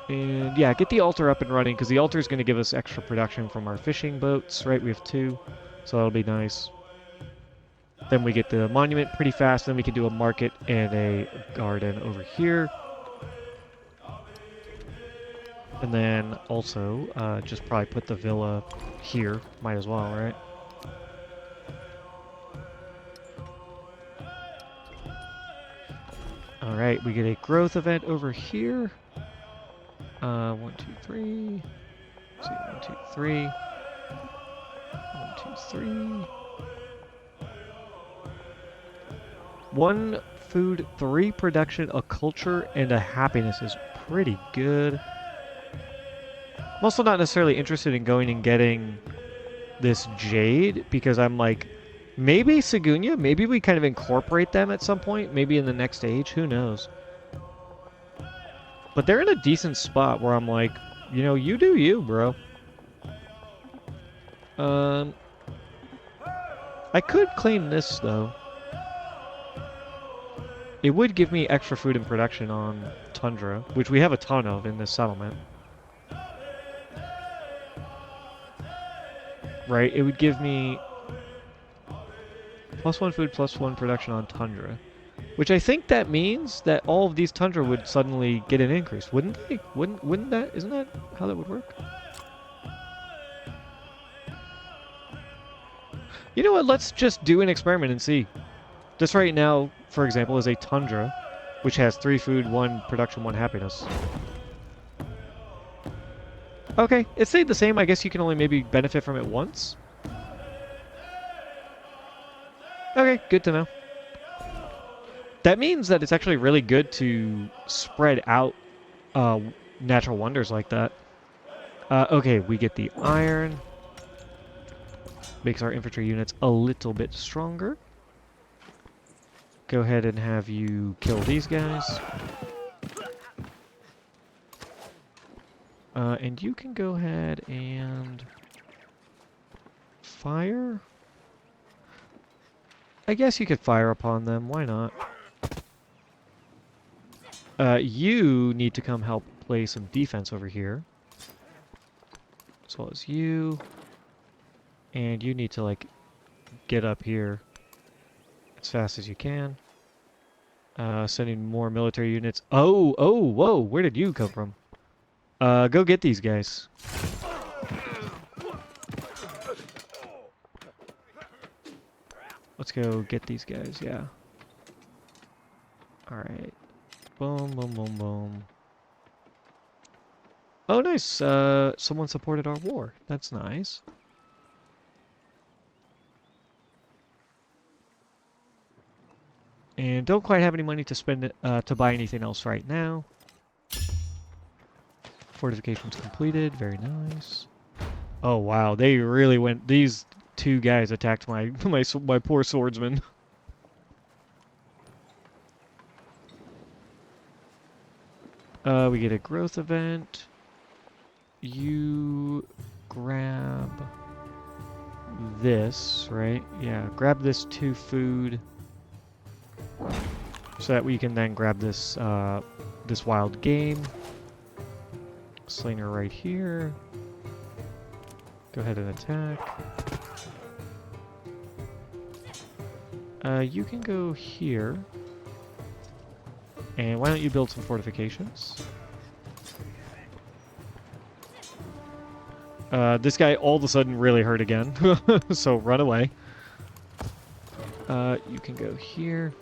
And yeah, get the altar up and running, because the altar is going to give us extra production from our fishing boats, right? We have 2, so that'll be nice. Then we get the monument pretty fast, then we can do a market and a garden over here. And then also, just probably put the villa here. Might as well, right? Alright, we get a growth event over here. 1, 2, 3. Let's see, 1, 2, 3. 1, 2, 3. 1 food, 3 production, a culture, and a happiness is pretty good. I'm also not necessarily interested in going and getting this jade, because I'm like, maybe Segunya, maybe we kind of incorporate them at some point, maybe in the next age, who knows. But they're in a decent spot where I'm like, you do you, bro. I could claim this, though. It would give me extra food and production on Tundra, which we have a ton of in this settlement. Right? It would give me +1 food, +1 production on Tundra. Which I think that means that all of these Tundra would suddenly get an increase, wouldn't they? Wouldn't that? Isn't that how that would work? You know what? Let's just do an experiment and see. This right now, for example, is a Tundra, which has 3 food, 1 production, 1 happiness. Okay, it stayed the same. I guess you can only maybe benefit from it once. Okay, good to know. That means that it's actually really good to spread out natural wonders like that. Okay, we get the iron. Makes our infantry units a little bit stronger. Go ahead and have you kill these guys. And you can go ahead and fire. I guess you could fire upon them. Why not? You need to come help play some defense over here. As well as you. And you need to, like, get up here as fast as you can. Sending more military units. Oh, whoa, where did you come from? Go get these guys. Let's go get these guys, yeah. Alright. Boom, boom, boom, boom. Oh, nice. Someone supported our war. That's nice. And don't quite have any money to spend to buy anything else right now. Fortifications completed. Very nice. Oh wow, they really went. These two guys attacked my my poor swordsman. We get a growth event. You grab this, right? Yeah, grab this 2 food. So that we can then grab this this wild game. Slinger right here. Go ahead and attack. You can go here. And why don't you build some fortifications? This guy all of a sudden really hurt again. So run away. You can go here.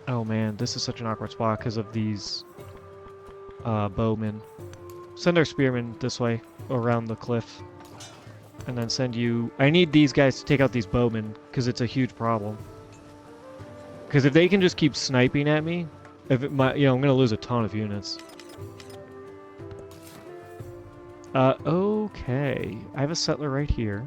Oh man, this is such an awkward spot because of these bowmen. Send our spearmen this way, around the cliff. And then send you... I need these guys to take out these bowmen, because it's a huge problem. Because if they can just keep sniping at me, I'm going to lose a ton of units. Okay. I have a settler right here.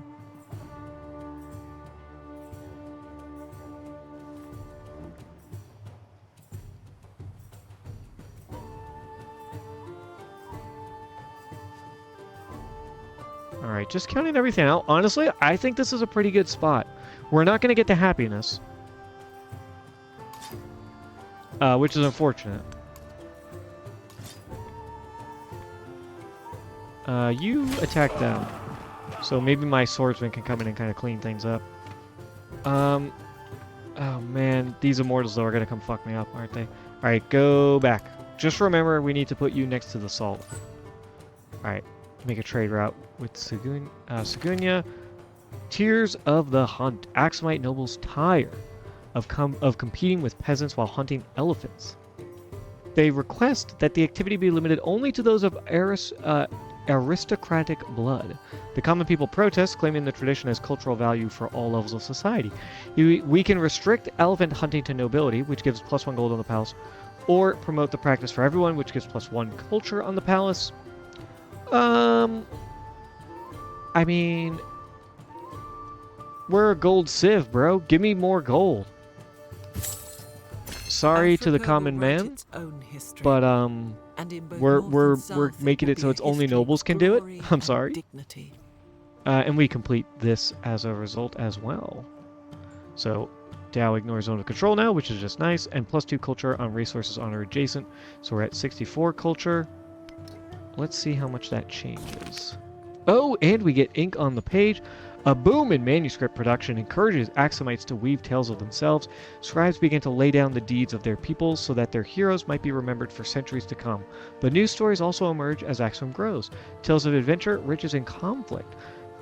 Alright, just counting everything out. Honestly, I think this is a pretty good spot. We're not going to get to happiness. Which is unfortunate. You attack them. So maybe my swordsman can come in and kind of clean things up. Oh man, these immortals though are going to come fuck me up, aren't they? Alright, go back. Just remember, we need to put you next to the salt. Alright. Make a trade route with Segunya. Tears of the Hunt. Axumite nobles tire of competing with peasants while hunting elephants. They request that the activity be limited only to those of aristocratic blood. The common people protest, claiming the tradition has cultural value for all levels of society. We can restrict elephant hunting to nobility, which gives +1 gold on the palace, or promote the practice for everyone, which gives +1 culture on the palace. I mean, we're a gold civ, bro. Give me more gold. Sorry to the common man, but we're making it so it's only nobles can do it. I'm sorry. And we complete this as a result as well. So Dao ignores zone of control now, which is just nice, and +2 culture on resources honor adjacent. So we're at 64 culture. Let's see how much that changes. Oh, and we get ink on the page. A boom in manuscript production encourages Axumites to weave tales of themselves. Scribes begin to lay down the deeds of their peoples so that their heroes might be remembered for centuries to come. But new stories also emerge as Axum grows. Tales of adventure, riches, and conflict.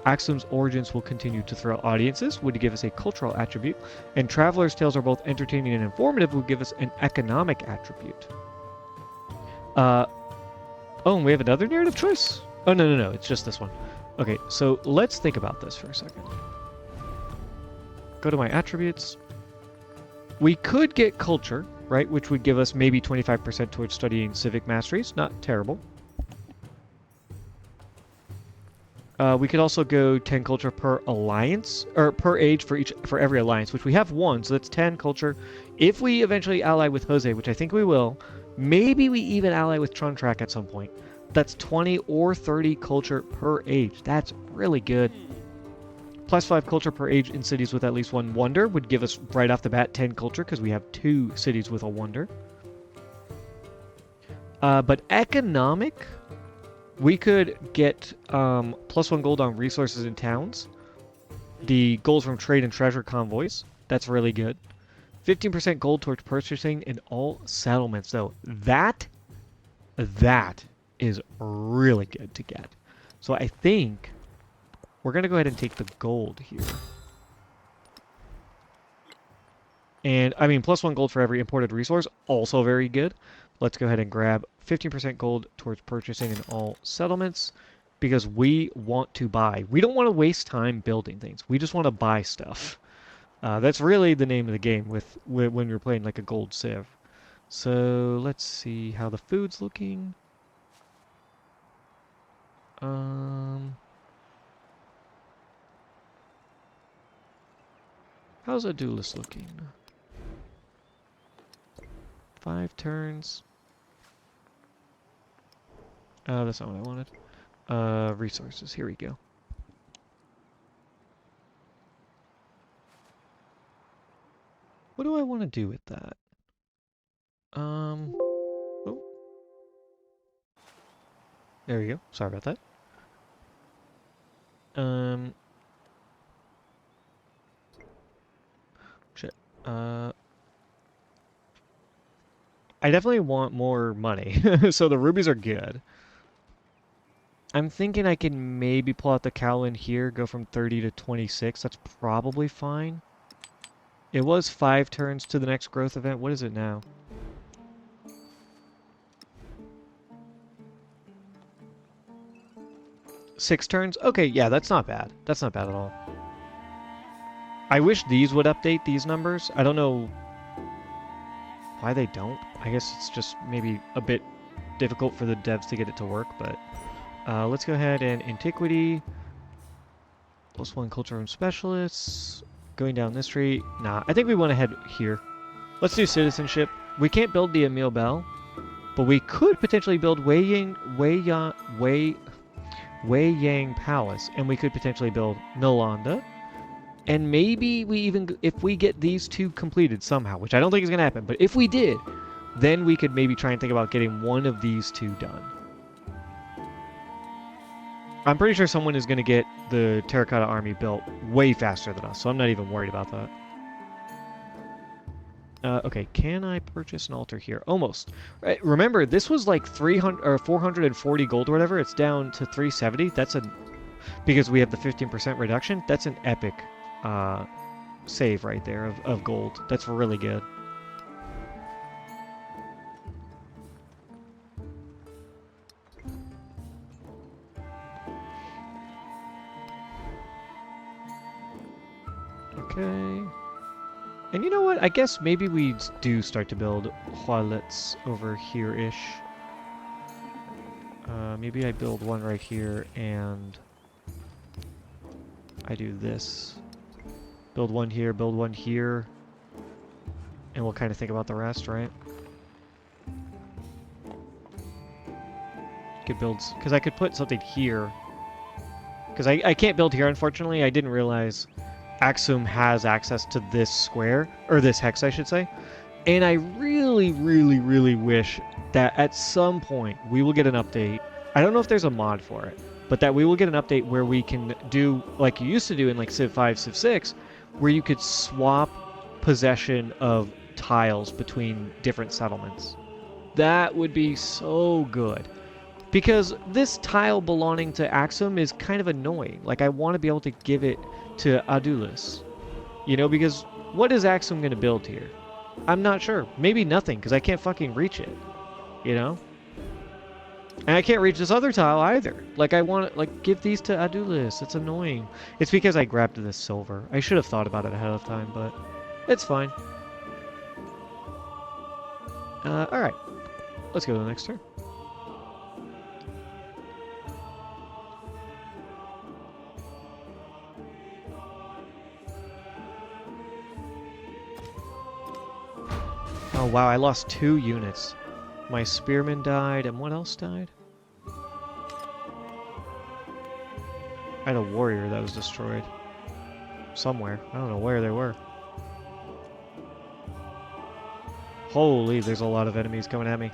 Axum's origins will continue to thrill audiences, would give us a cultural attribute, and Traveler's Tales are both entertaining and informative, would give us an economic attribute. Oh, and we have another narrative choice? Oh, no, it's just this one. Okay, so let's think about this for a second. Go to my attributes. We could get culture, right, which would give us maybe 25% towards studying civic masteries. Not terrible. We could also go 10 culture per alliance, or per age for every alliance, which we have 1, so that's 10 culture. If we eventually ally with Jose, which I think we will, maybe we even ally with Trontrak at some point. That's 20 or 30 culture per age. That's really good. +5 culture per age in cities with at least 1 wonder would give us right off the bat 10 culture because we have 2 cities with a wonder. But economic, we could get +1 gold on resources in towns. The goals from trade and treasure convoys. That's really good. 15% gold towards purchasing in all settlements, though. That is really good to get. So I think we're going to go ahead and take the gold here. And, I mean, +1 gold for every imported resource, also very good. Let's go ahead and grab 15% gold towards purchasing in all settlements because we want to buy. We don't want to waste time building things. We just want to buy stuff. That's really the name of the game when you're playing like a gold civ. So let's see how the food's looking. How's a duelist looking? 5 turns. That's not what I wanted. Resources. Here we go. What do I want to do with that? Oh. There we go. Sorry about that. Shit. I definitely want more money, so the rubies are good. I'm thinking I can maybe pull out the cowl in here, go from 30 to 26. That's probably fine. It was 5 turns to the next growth event. What is it now? Six turns? Okay, yeah, that's not bad. That's not bad at all. I wish these would update these numbers. I don't know why they don't. I guess it's just maybe a bit difficult for the devs to get it to work, but let's go ahead and antiquity. +1 culture room specialists. Going down this street. Nah, I think we want to head here. Let's do citizenship. We can't build the Emil Bell, but we could potentially build Wei Yang Palace, and we could potentially build Nalanda. And maybe we even, if we get these 2 completed somehow, which I don't think is going to happen, but if we did, then we could maybe try and think about getting one of these 2 done. I'm pretty sure someone is going to get the terracotta army built way faster than us, so I'm not even worried about that. Okay, can I purchase an altar here? Almost. Right, remember, this was like 300 or 440 gold or whatever. It's down to 370. That's a, because we have the 15% reduction. That's an epic save right there of gold. That's really good. Okay. And you know what? I guess maybe we do start to build Hualets over here-ish. Maybe I build one right here and I do this. Build one here, and we'll kind of think about the rest, right? Could build, because I could put something here. Because I can't build here, unfortunately. I didn't realize Axum has access to this square, or this hex, I should say. And I really, really, really wish that at some point we will get an update. I don't know if there's a mod for it, but that we will get an update where we can do, like you used to do in like Civ 5, Civ 6, where you could swap possession of tiles between different settlements. That would be so good. Because this tile belonging to Axum is kind of annoying. Like, I want to be able to give it to Adulis. You know, because what is Axum going to build here? I'm not sure. Maybe nothing, because I can't fucking reach it. You know? And I can't reach this other tile either. Like, I want to, like, give these to Adulis. It's annoying. It's because I grabbed this silver. I should have thought about it ahead of time, but it's fine. Alright. Let's go to the next turn. Oh wow, I lost 2 units. My spearman died, and what else died? I had a warrior that was destroyed. somewhere. I don't know where they were. Holy, there's a lot of enemies coming at me.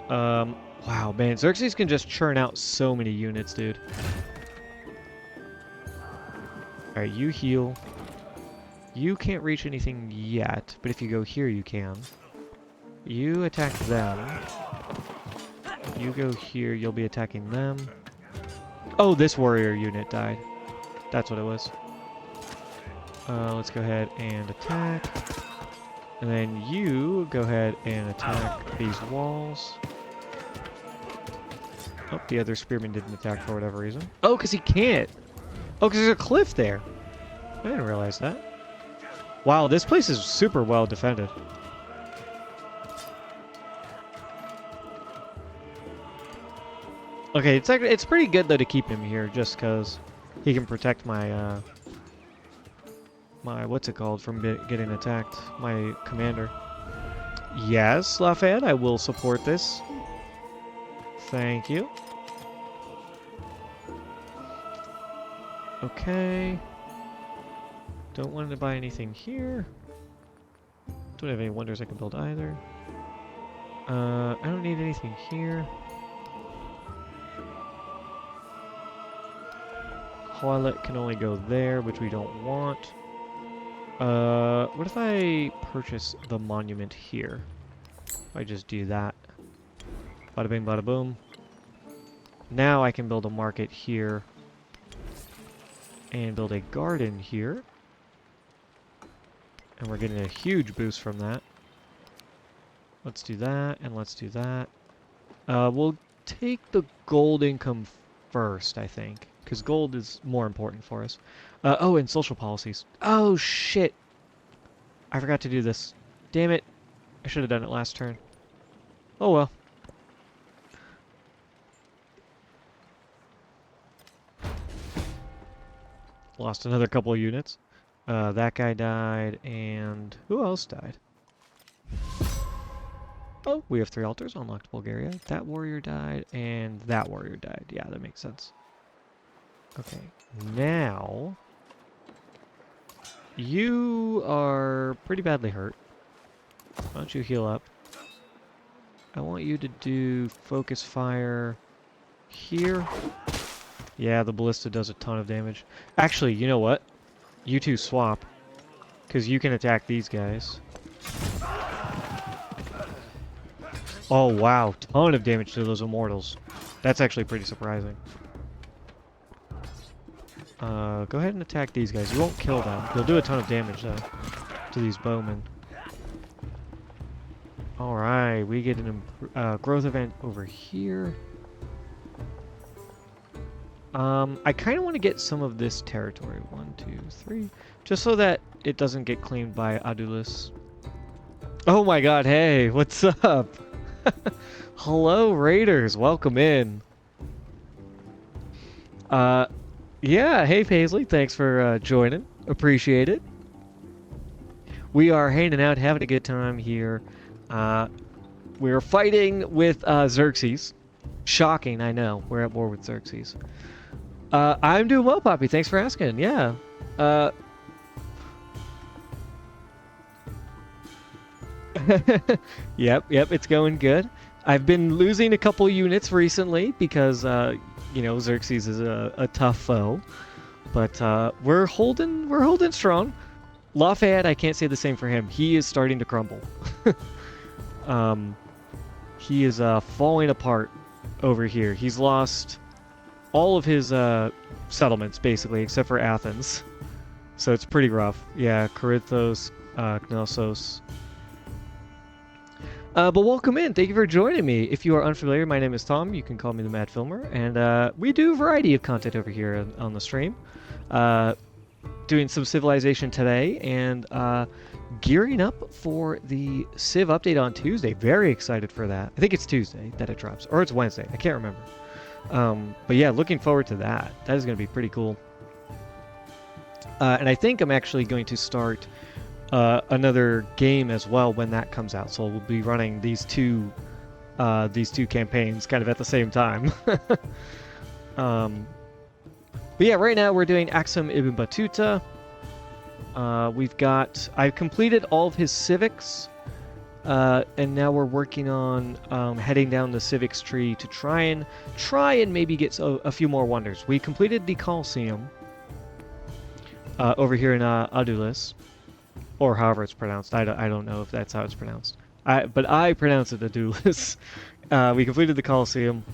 Wow, man. Xerxes can just churn out so many units, dude. Alright, you heal. You can't reach anything yet, but if you go here, you can. You attack them. You go here, you'll be attacking them. Oh, this warrior unit died. That's what it was. Let's go ahead and attack. And then you go ahead and attack these walls. Oh, the other spearman didn't attack for whatever reason. Oh, because he can't. Oh, because there's a cliff there. I didn't realize that. Wow, this place is super well defended. Okay, it's pretty good though to keep him here, just because he can protect my what's it called from getting attacked. My commander. Yes, Lafayette, I will support this. Thank you. Okay. Don't want to buy anything here. Don't have any wonders I can build either. I don't need anything here. Harlot can only go there, which we don't want. What if I purchase the monument here? If I just do that. Bada bing, bada boom. Now I can build a market here. And build a garden here. And we're getting a huge boost from that. Let's do that, and let's do that. We'll take the gold income first, I think. Because gold is more important for us. Oh, and social policies. Oh, shit. I forgot to do this. Damn it. I should have done it last turn. Oh, well. Lost another couple of units. That guy died, and who else died? Oh, we have 3 altars unlocked Bulgaria. That warrior died, and that warrior died. Yeah, that makes sense. Okay, now you are pretty badly hurt. Why don't you heal up? I want you to do focus fire here. Yeah, the ballista does a ton of damage. Actually, you know what? You two swap, because you can attack these guys. Oh, wow. Ton of damage to those immortals. That's actually pretty surprising. Go ahead and attack these guys. You won't kill them. You'll do a ton of damage, though, to these bowmen. Alright, we get an growth event over here. I kind of want to get some of this territory. 1, 2, 3. Just so that it doesn't get claimed by Adulis. Oh my god, hey, what's up? Hello, Raiders. Welcome in. Yeah, hey, Paisley. Thanks for joining. Appreciate it. We are hanging out, having a good time here. We're fighting with Xerxes. Shocking, I know. We're at war with Xerxes. I'm doing well, Poppy. Thanks for asking. Yeah. Yep, it's going good. I've been losing a couple units recently because, you know, Xerxes is a tough foe. But we're holding strong. Lafayette, I can't say the same for him. He is starting to crumble. He is falling apart over here. He's lost all of his settlements, basically, except for Athens. So it's pretty rough. Yeah, Corinthos, Knossos. But welcome in. Thank you for joining me. If you are unfamiliar, my name is Tom. You can call me the Mad Filmer. And we do a variety of content over here on the stream. Doing some Civilization today and gearing up for the Civ update on Tuesday. Very excited for that. I think it's Tuesday that it drops. Or it's Wednesday. I can't remember. But yeah, looking forward to that. That is going to be pretty cool. And I think I'm actually going to start another game as well when that comes out. So we'll be running these two campaigns kind of at the same time. But yeah, right now we're doing Axum Ibn Battuta. I've completed all of his civics, and now we're working on heading down the civics tree to try and maybe get a few more wonders. We completed the Colosseum over here in Adulis, or however it's pronounced. I don't know if that's how it's pronounced. But I pronounce it Adulis. We completed the Colosseum,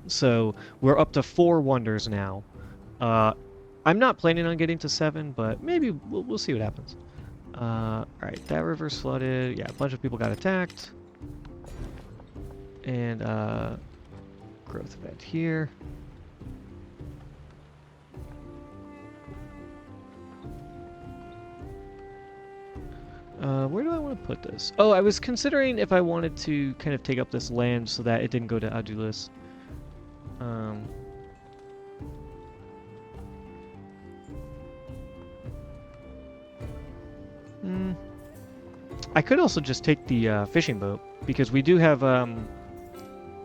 so we're up to 4 wonders now. I'm not planning on getting to 7, but maybe we'll see what happens. Alright, that river's flooded. Yeah, a bunch of people got attacked. And, growth event here. Where do I want to put this? Oh, I was considering if I wanted to kind of take up this land so that it didn't go to Adulis. I could also just take the fishing boat, because we do have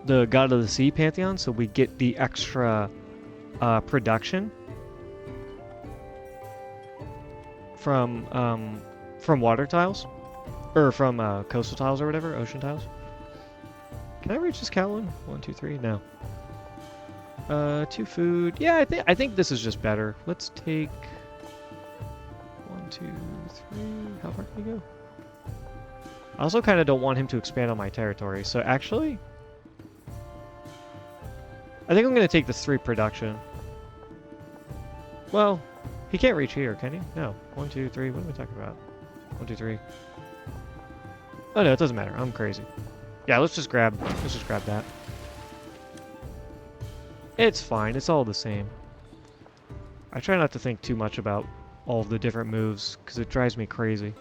the God of the Sea Pantheon, so we get the extra production from water tiles, or from coastal tiles or whatever, ocean tiles. Can I reach this Callan? 1, 2, 3. No. 2 food. Yeah, I think this is just better. Let's take 1, 2, 3. How far can we go? I also kind of don't want him to expand on my territory, so actually, I think I'm going to take this 3 production. Well, he can't reach here, can he? No. 1, 2, 3. What am I talking about? 1, 2, 3. Oh no, it doesn't matter. I'm crazy. Yeah, let's just grab that. It's fine. It's all the same. I try not to think too much about all of the different moves, because it drives me crazy.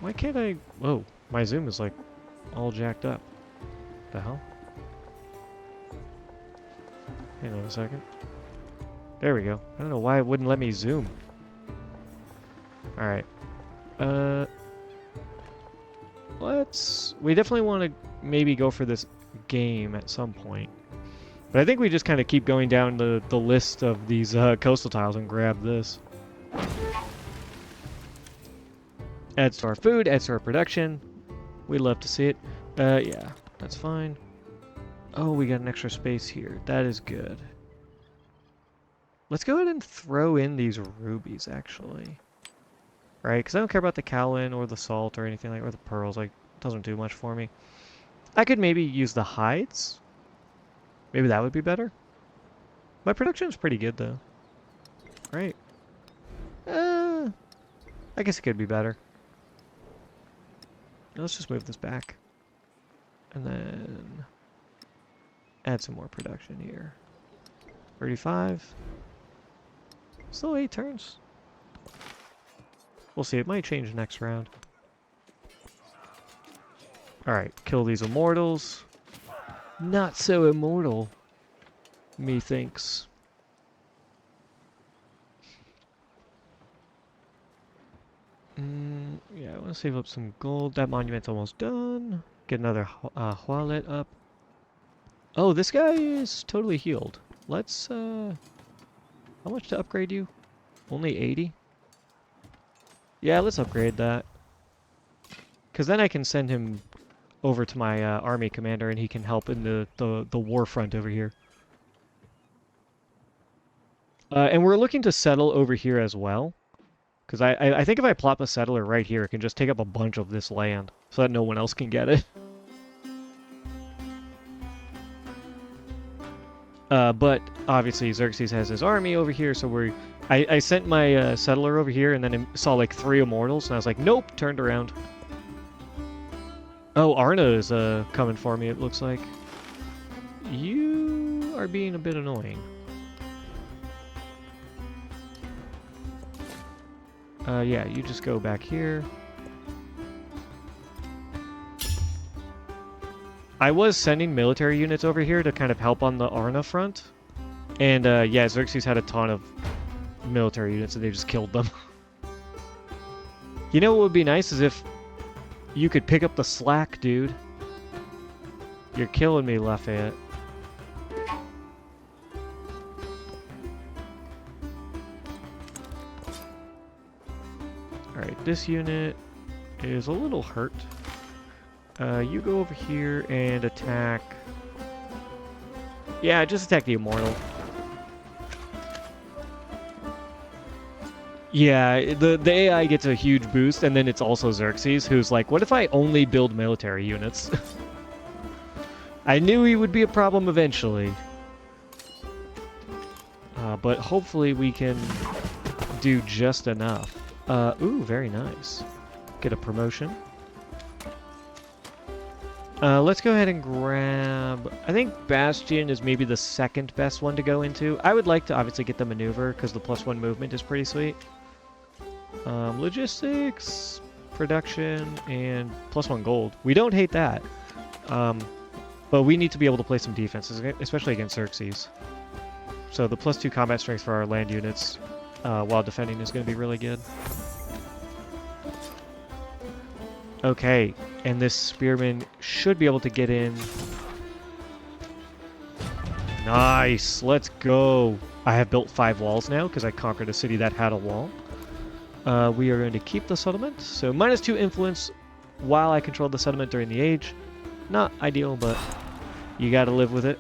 Why can't I... Whoa, my zoom is like all jacked up. The hell? Hang on a second. There we go. I don't know why it wouldn't let me zoom. Alright. We definitely want to maybe go for this game at some point. But I think we just kind of keep going down the list of these coastal tiles and grab this. Adds to our food, adds to our production. We'd love to see it. Yeah, that's fine. Oh, we got an extra space here. That is good. Let's go ahead and throw in these rubies, actually. Right, because I don't care about the Callan or the salt or anything like, or the pearls. Like, it doesn't do much for me. I could maybe use the hides. Maybe that would be better. My production is pretty good, though. Right. I guess it could be better. Let's just move this back. And then add some more production here. 35. Still 8 turns. We'll see. It might change next round. Alright, kill these immortals. Not so immortal, methinks. Yeah, I want to save up some gold. That monument's almost done. Get another Hualet up. Oh, this guy is totally healed. Let's, how much to upgrade you? Only 80? Yeah, let's upgrade that. Because then I can send him over to my army commander and he can help in the war front over here. And we're looking to settle over here as well. Because I think if I plop a settler right here, it can just take up a bunch of this land so that no one else can get it. But obviously Xerxes has his army over here, so I sent my settler over here and then I saw like 3 immortals and I was like, nope, turned around. Oh, Arna is coming for me, it looks like. You are being a bit annoying. Yeah, you just go back here. I was sending military units over here to kind of help on the Arna front. And yeah, Xerxes had a ton of military units and they just killed them. You know what would be nice is if You could pick up the slack, dude. You're killing me, Lafayette. Alright, this unit is a little hurt. You go over here and attack... Yeah, just attack the Immortal. Yeah, the AI gets a huge boost, and then it's also Xerxes, who's like, what if I only build military units? I knew he would be a problem eventually. But hopefully we can do just enough. Ooh, very nice. Get a promotion. Let's go ahead and grab... I think Bastion is maybe the second best one to go into. I would like to obviously get the maneuver, because the +1 movement is pretty sweet. Logistics, production, and +1 gold. We don't hate that. But we need to be able to play some defenses, especially against Xerxes. So the +2 combat strength for our land units while defending is going to be really good. Okay, and this spearman should be able to get in. Nice, let's go. I have built 5 walls now because I conquered a city that had a wall. We are going to keep the settlement. So -2 influence while I control the settlement during the age. Not ideal, but you gotta live with it.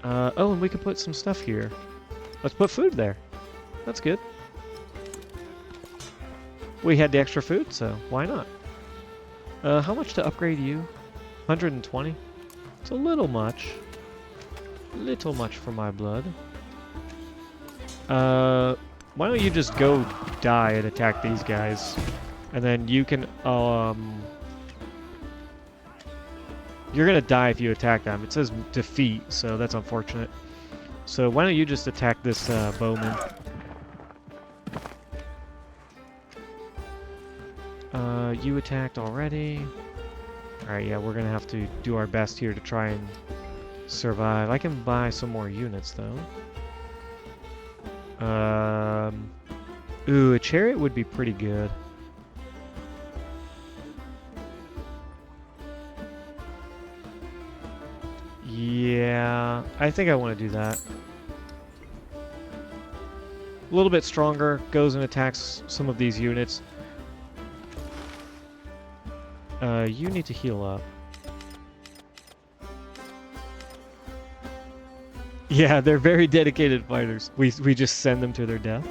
Oh, and we can put some stuff here. Let's put food there. That's good. We had the extra food, so why not? How much to upgrade you? 120? It's a little much. Little much for my blood. Why don't you just go die and attack these guys? And then you can, you're gonna die if you attack them. It says defeat, so that's unfortunate. So why don't you just attack this bowman? You attacked already. Alright, yeah, we're gonna have to do our best here to try and survive. I can buy some more units, though. Ooh, a chariot would be pretty good. Yeah, I think I want to do that. A little bit stronger, goes and attacks some of these units. You need to heal up. Yeah, they're very dedicated fighters. We just send them to their death.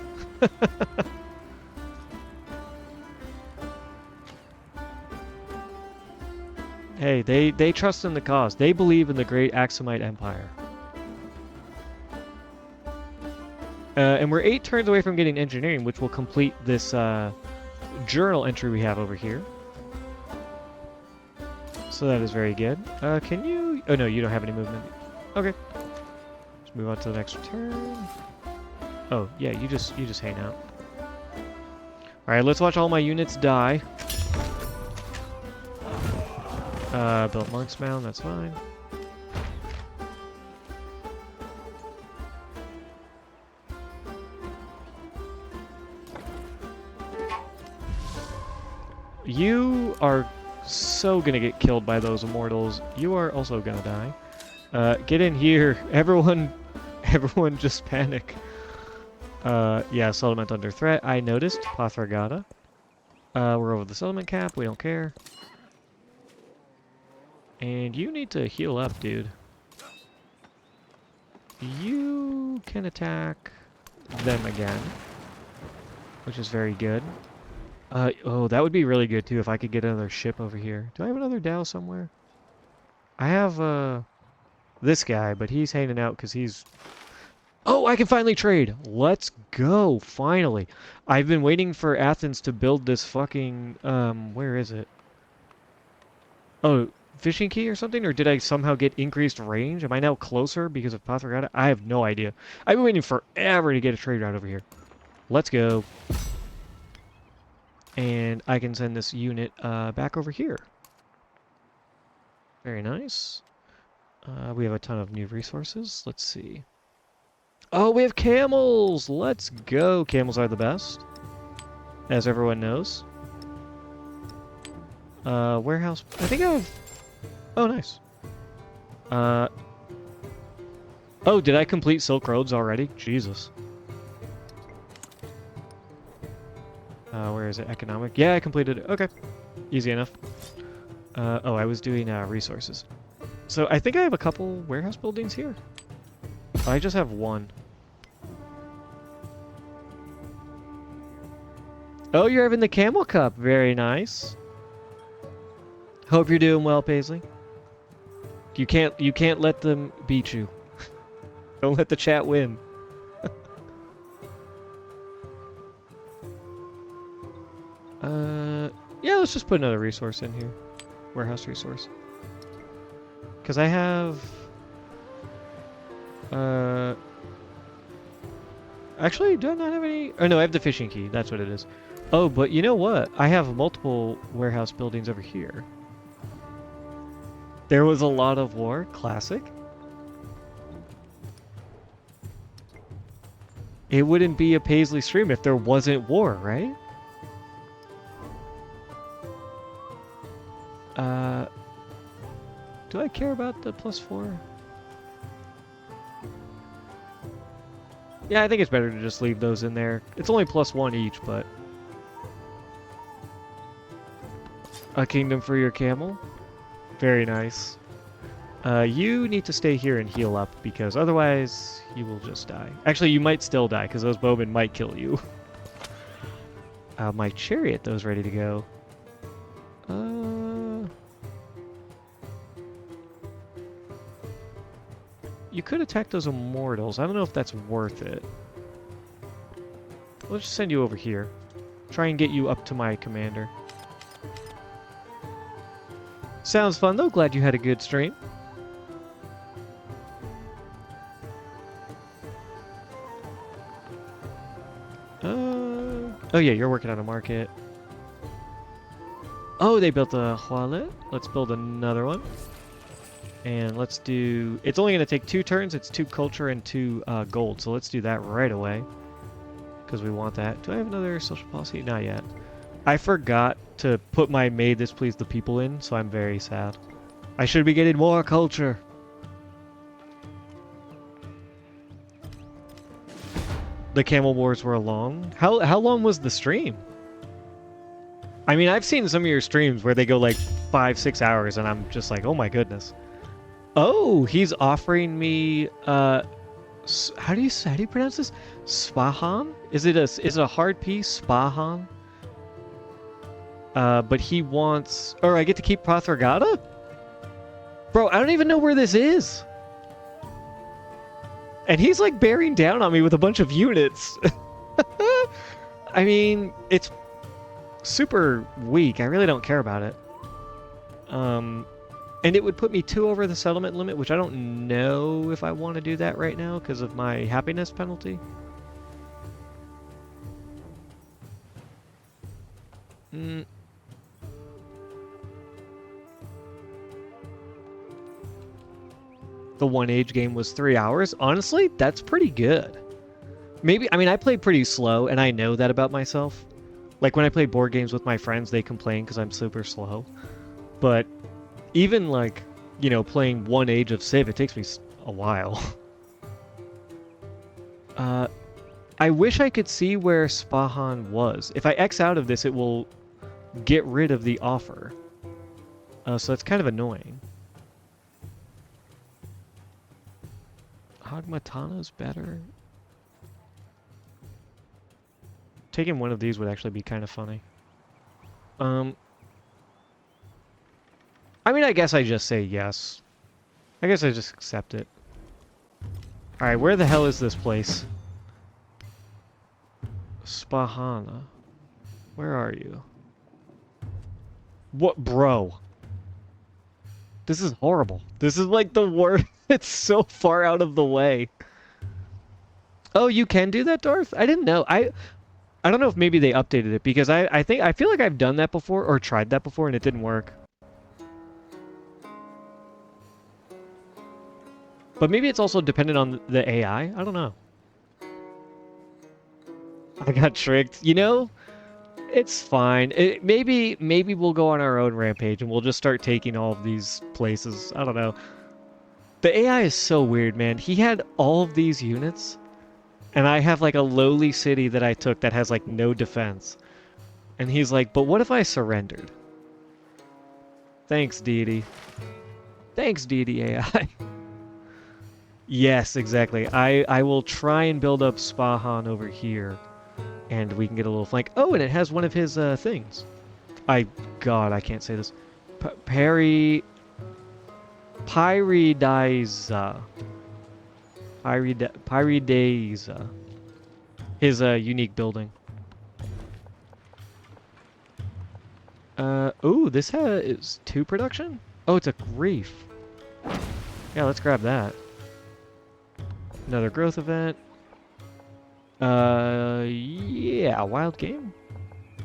Hey, they trust in the cause. They believe in the great Aksumite Empire. And we're 8 turns away from getting engineering, which will complete this journal entry we have over here. So that is very good. Can you... Oh no, you don't have any movement. Okay. Let's move on to the next turn. Oh, yeah, you just hang out. Alright, let's watch all my units die. Built Monk's Mound, that's fine. You are so gonna get killed by those immortals. You are also gonna die. Get in here. Everyone just panic. Yeah, settlement under threat. I noticed. Pathragata. We're over the settlement cap. We don't care. And you need to heal up, dude. You can attack them again, which is very good. Oh, that would be really good, too, if I could get another ship over here. Do I have another Dow somewhere? I have, this guy, but he's hanging out because he's... Oh, I can finally trade! Let's go, finally! I've been waiting for Athens to build this fucking, where is it? Oh, fishing key or something? Or did I somehow get increased range? Am I now closer because of Pathragata? I have no idea. I've been waiting forever to get a trade route over here. Let's go. And I can send this unit back over here. Very nice. We have a ton of new resources. Let's see. Oh, we have camels! Let's go! Camels are the best, as everyone knows. Warehouse. I think I have... Oh, nice. Oh, did I complete Silk Roads already? Jesus. Where is it? Economic? Yeah, I completed it. Okay. Easy enough. Oh, I was doing resources. So I think I have a couple warehouse buildings here. I just have one. Oh, you're having the Camel Cup. Very nice. Hope you're doing well, Paisley. You can't let them beat you. Don't let the chat win. Yeah, let's just put another resource in here. Warehouse resource. Because I have... Actually, do I not have any... Oh, no, I have the fishing key. That's what it is. Oh, but you know what? I have multiple warehouse buildings over here. There was a lot of war. Classic. It wouldn't be a Paisley stream if there wasn't war, right? Do I care about the +4? Yeah, I think it's better to just leave those in there. It's only +1 each, but... A kingdom for your camel? Very nice. You need to stay here and heal up, because otherwise you will just die. Actually, you might still die, because those bowmen might kill you. My chariot, though, is ready to go. You could attack those immortals. I don't know if that's worth it. Let's just send you over here. Try and get you up to my commander. Sounds fun, though. Glad you had a good stream. Oh yeah, you're working on a market. Oh, they built a Hualet. Let's build another one. And let's do... It's only going to take 2 turns. It's 2 culture and 2 gold. So let's do that right away. Because we want that. Do I have another social policy? Not yet. I forgot to put my May This Please the People in, so I'm very sad. I should be getting more culture. The Camel Wars were long. How long was the stream? I mean, I've seen some of your streams where they go like 5-6 hours, and I'm just like, oh my goodness. Oh, he's offering me how do you pronounce this? Spahan? Is it a hard P? Spahan? But he wants... Or I get to keep Pathragata? Bro, I don't even know where this is. And he's like bearing down on me with a bunch of units. I mean, it's super weak. I really don't care about it. And it would put me 2 over the settlement limit, which I don't know if I want to do that right now because of my happiness penalty. The one age game was 3 hours. Honestly, that's pretty good. Maybe, I mean, I played pretty slow, and I know that about myself. Like, when I play board games with my friends, they complain because I'm super slow. But even, like, you know, playing one age of Civ, it takes me a while. I wish I could see where Spahan was. If I X out of this, it will get rid of the offer. So that's kind of annoying. Hagmatana's better. Taking one of these would actually be kind of funny. I mean, I guess I just say yes. I guess I just accept it. Alright, where the hell is this place? Spahana. Where are you? What, bro? This is horrible. This is like the worst. It's so far out of the way. Oh, you can do that, Darth? I didn't know. I don't know if maybe they updated it because I feel like I've done that before or tried that before and it didn't work. But maybe it's also dependent on the AI. I don't know. I got tricked. You know, It's fine. Maybe we'll go on our own rampage and we'll just start taking all of these places. I don't know. The AI is so weird, man. He had all of these units, and I have like a lowly city that I took that has like no defense. And he's like, but what if I surrendered? Thanks, deity. Thanks, deity AI. Yes, exactly. I will try and build up Spahan over here, and we can get a little flank. Oh, and it has one of his things. God, I can't say this. Pyridiza. Pyridiza. His unique building. Ooh, this is 2 production? Oh, it's a reef. Yeah, let's grab that. Another growth event. Yeah, wild game?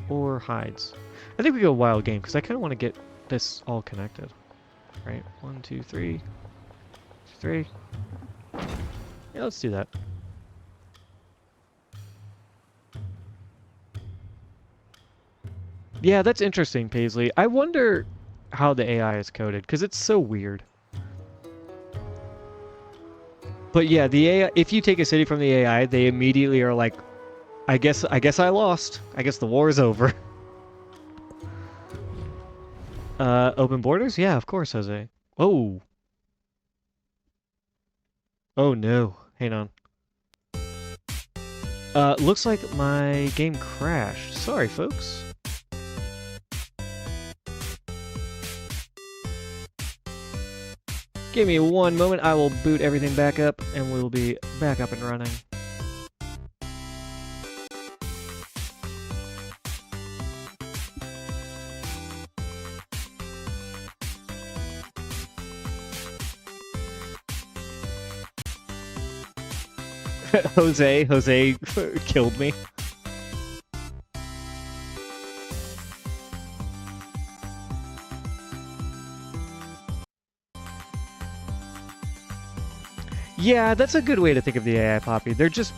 Or hides? I think we go wild game, because I kind of want to get this all connected. Right, 1, 2, 3. 3. Yeah, let's do that. Yeah, that's interesting, Paisley. I wonder how the AI is coded, because it's so weird. But yeah, the AI, if you take a city from the AI, they immediately are like, I guess I lost. I guess the war is over. Open borders? Yeah, of course, Jose. Oh. Oh no. Hang on. Looks like my game crashed. Sorry, folks. Give me one moment. I will boot everything back up, and we'll be back up and running. Jose killed me. Yeah, that's a good way to think of the AI Poppy. They're just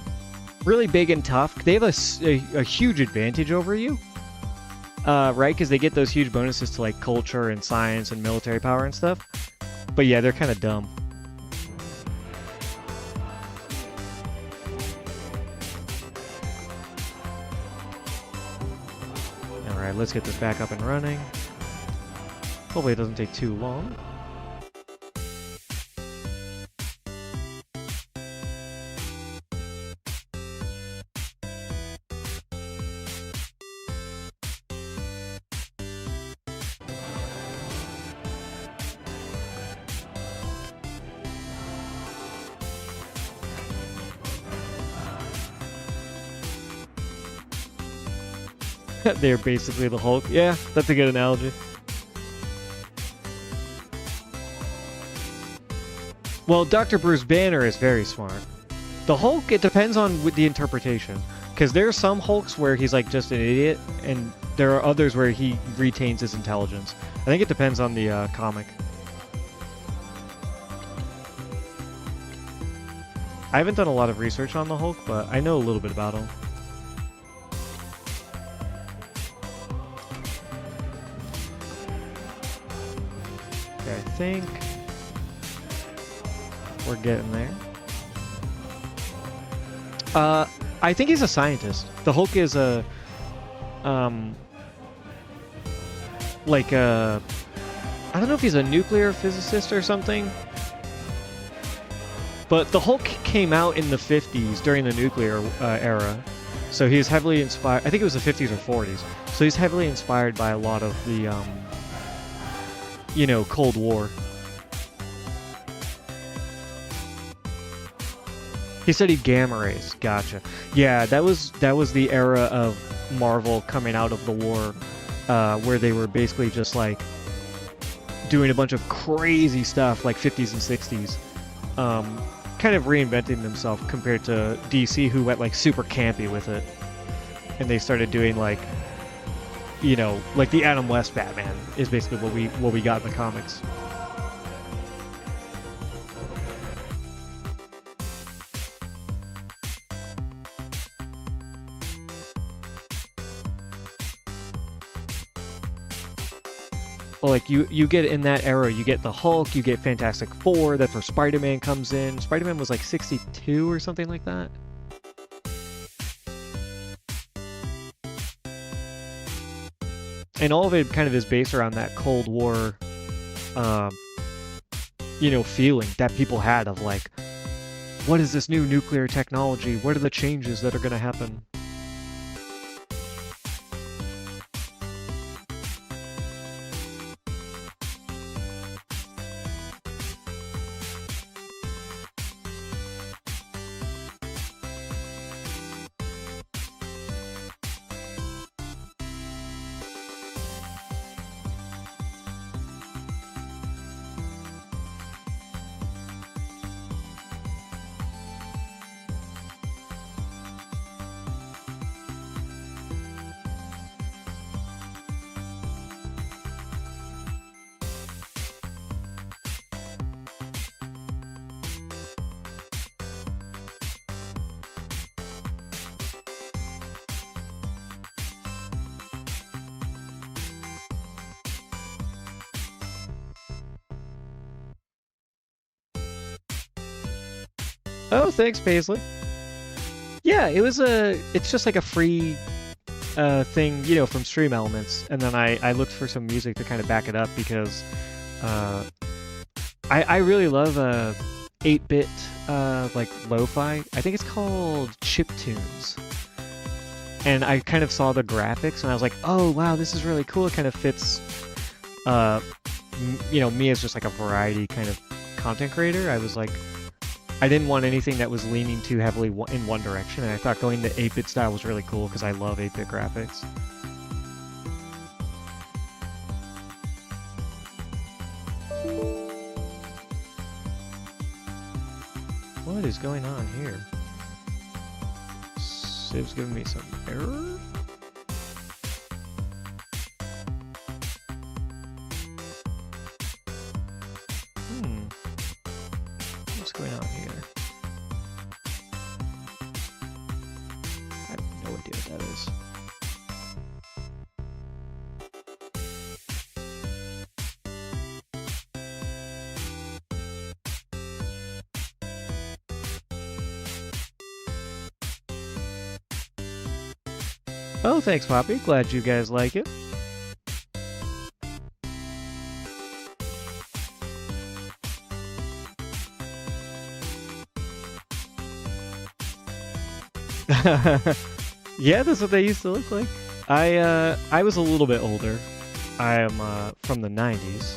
really big and tough. They have a huge advantage over you, right? Because they get those huge bonuses to like culture and science and military power and stuff. But yeah, they're kind of dumb. Alright, let's get this back up and running. Hopefully it doesn't take too long. They're basically the Hulk. Yeah, that's a good analogy. Well, Dr. Bruce Banner is very smart. The Hulk, it depends on the interpretation. Because there are some Hulks where he's like just an idiot, and there are others where he retains his intelligence. I think it depends on the comic. I haven't done a lot of research on the Hulk, but I know a little bit about him. Okay, I think we're getting there. I think he's a scientist. The Hulk is a, like a, I don't know if he's a nuclear physicist or something. But the Hulk came out in the 50s during the nuclear era. So he's heavily inspired, I think it was the 50s or 40s. So he's heavily inspired by a lot of the, you know, Cold War. He studied gamma rays. Gotcha. Yeah, that was the era of Marvel coming out of the war, where they were basically just like doing a bunch of crazy stuff like 50s and 60s, kind of reinventing themselves compared to DC, who went like super campy with it, and they started doing like, you know, like the Adam West Batman is basically what we got in the comics. like you get in that era, you get the Hulk, you get Fantastic Four. That's where Spider-Man comes in. Spider-Man was like 62 or something like that. And all of it kind of is based around that Cold War, you know, feeling that people had of like, what is this new nuclear technology? What are the changes that are going to happen? Oh, thanks, Paisley. Yeah, it's just like a free thing, you know, from Stream Elements, and then I looked for some music to kind of back it up because uh, I really love 8-bit like lo-fi. I think it's called chiptunes. And I kind of saw the graphics and I was like, oh wow, this is really cool. It kind of fits, you know, me as just like a variety kind of content creator. I was like, I didn't want anything that was leaning too heavily in one direction, and I thought going the 8-bit style was really cool because I love 8-bit graphics. What is going on here? Civ's giving me some error? What's going on here? I have no idea what that is. Oh, thanks, Poppy. Glad you guys like it. Yeah, that's what they used to look like. I was a little bit older. I am from the 90s.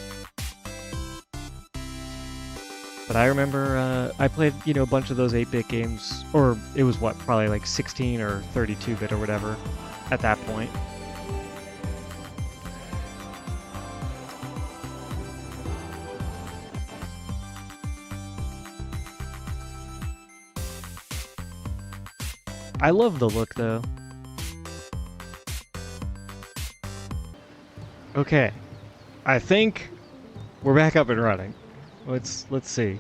But I remember I played, you know, a bunch of those 8-bit games, or it was what, probably like 16 or 32-bit or whatever at that point. I love the look though. Okay, I think we're back up and running. Let's see.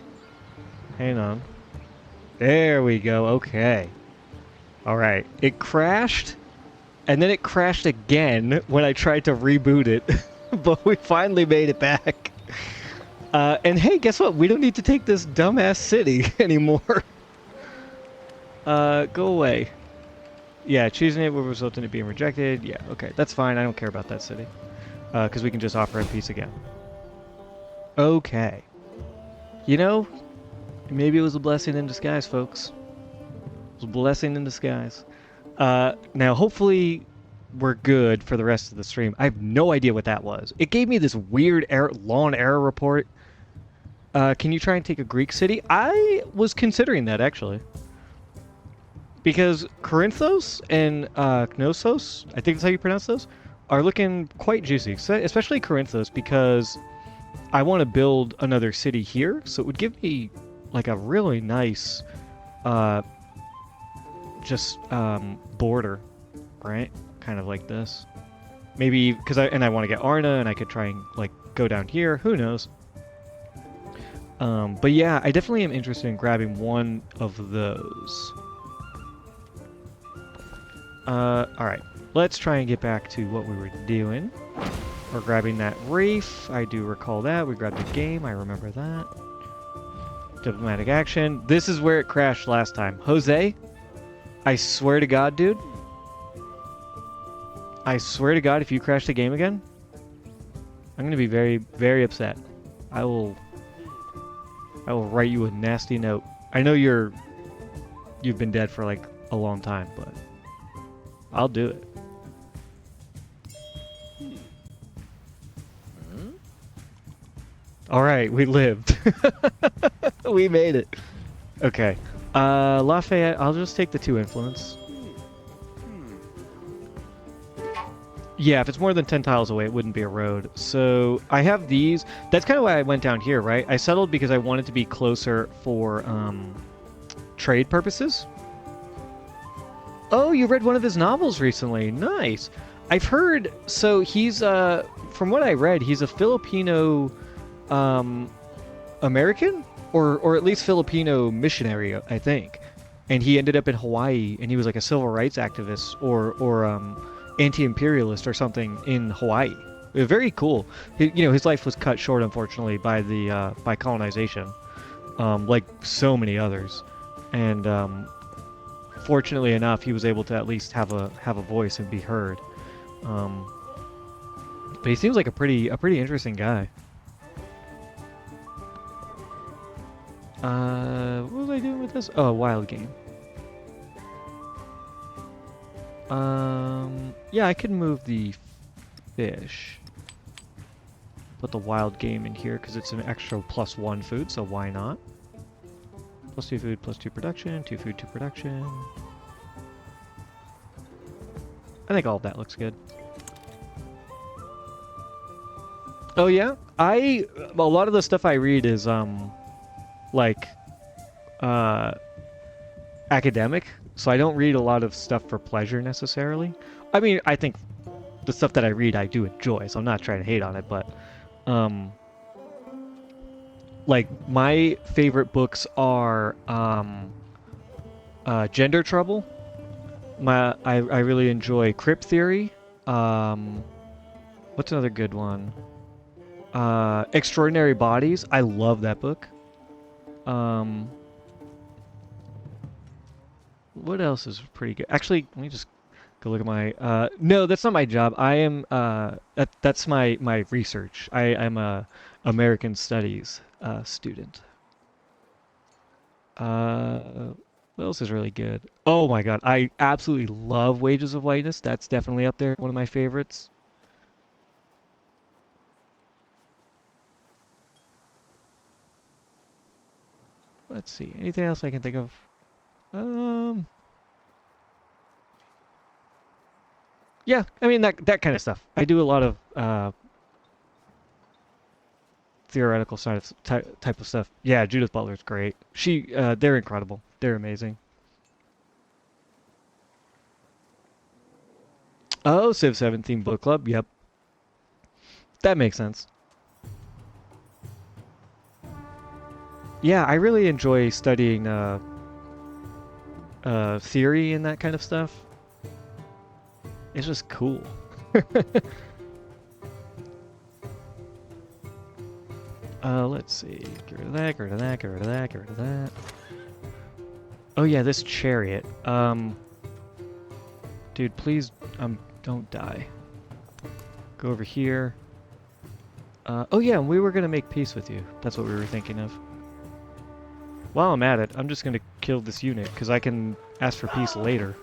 Hang on. There we go. Okay. All right. It crashed, and then it crashed again when I tried to reboot it, but we finally made it back. And hey, guess what? We don't need to take this dumbass city anymore. Go away. Yeah, choosing it will result in it being rejected. Yeah, okay, that's fine. I don't care about that city. Because we can just offer a peace again. Okay. You know, maybe it was a blessing in disguise, folks. It was a blessing in disguise. Now, hopefully, we're good for the rest of the stream. I have no idea what that was. It gave me this weird lawn error report. Can you try and take a Greek city? I was considering that, actually. Because Corinthos and Knossos, I think that's how you pronounce those, are looking quite juicy. Especially Corinthos, because I want to build another city here, so it would give me like a really nice border, right? Kind of like this. Maybe because I want to get Arna, and I could try and like go down here. Who knows? But yeah, I definitely am interested in grabbing one of those. Alright, let's try and get back to what we were doing. We're grabbing that reef. I do recall that. We grabbed the game. I remember that. Diplomatic action. This is where it crashed last time. Jose, I swear to God, dude. I swear to God, if you crash the game again, I'm going to be very, very upset. I will write you a nasty note. I know you've been dead for like a long time, but I'll do it. All right, we lived. We made it. Okay. Lafayette, I'll just take the 2 influence. Yeah, if it's more than 10 tiles away, it wouldn't be a road. So I have these. That's kind of why I went down here, right? I settled because I wanted to be closer for trade purposes. Oh, you read one of his novels recently. Nice. I've heard, so he's, from what I read, he's a Filipino American? Or at least Filipino missionary, I think. And he ended up in Hawaii, and he was like a civil rights activist or anti-imperialist or something in Hawaii. It was very cool. His life was cut short, unfortunately, by colonization, like so many others. And fortunately enough, he was able to at least have a voice and be heard. But he seems like a pretty interesting guy. What was I doing with this? Oh, wild game. Yeah, I could move the fish. Put the wild game in here because it's an extra +1 food, so why not? +2 food, +2 production, 2 food, 2 production. I think all of that looks good. Oh yeah? A lot of the stuff I read is, like academic, so I don't read a lot of stuff for pleasure necessarily. I mean, I think the stuff that I read I do enjoy, so I'm not trying to hate on it, but like my favorite books are Gender Trouble. I really enjoy Crypt Theory. What's another good one? Extraordinary Bodies. I love that book. What else is pretty good? Actually, let me just go look at my. No, that's not my job. I am. That's my research. I'm a American Studies student. What else is really good? Oh my God, I absolutely love Wages of Whiteness. That's definitely up there. One of my favorites. Let's see. Anything else I can think of? Yeah, I mean that kind of stuff. I do a lot of theoretical side of type of stuff. Yeah, Judith Butler's great. They're incredible. They're amazing. Oh, Civ 17 book club. Yep, that makes sense. Yeah, I really enjoy studying theory and that kind of stuff. It's just cool. Let's see. Get rid of that, get rid of that, get rid of that, get rid of that. Oh yeah, this chariot. Dude, please, don't die. Go over here. Oh yeah, we were gonna make peace with you. That's what we were thinking of. While I'm at it, I'm just gonna kill this unit, because I can ask for peace later.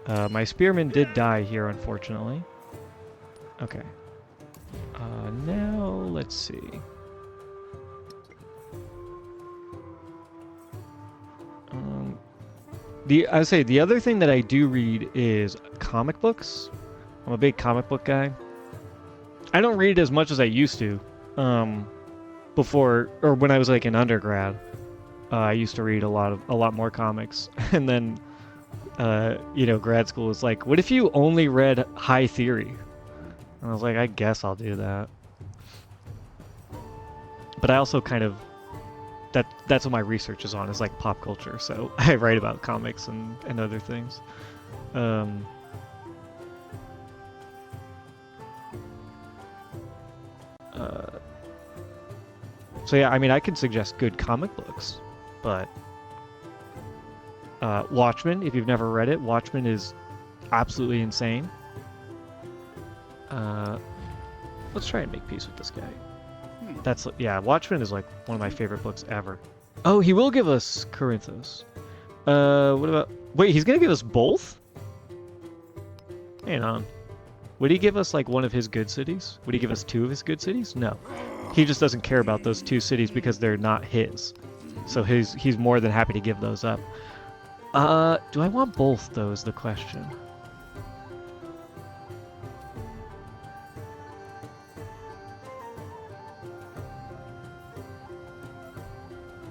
My spearman did die here, unfortunately. Okay. Now, let's see. I would say the other thing that I do read is comic books. I'm a big comic book guy. I don't read as much as I used to. Before, or when I was like an undergrad, I used to read a lot more comics. And then, grad school was like, what if you only read high theory? And I was like, I guess I'll do that. But I also kind of, that's what my research is on, is like pop culture. So I write about comics and other things. So yeah, I mean, I can suggest good comic books, but Watchmen, if you've never read it, Watchmen is absolutely insane. Let's try and make peace with this guy. That's, yeah, Watchmen is like one of my favorite books ever. Oh, he will give us Corinthos. What about... Wait, he's gonna give us both? Hang on. Would he give us like one of his good cities? Would he give us two of his good cities? No. He just doesn't care about those two cities because they're not his. So he's more than happy to give those up. Do I want both, though, is the question.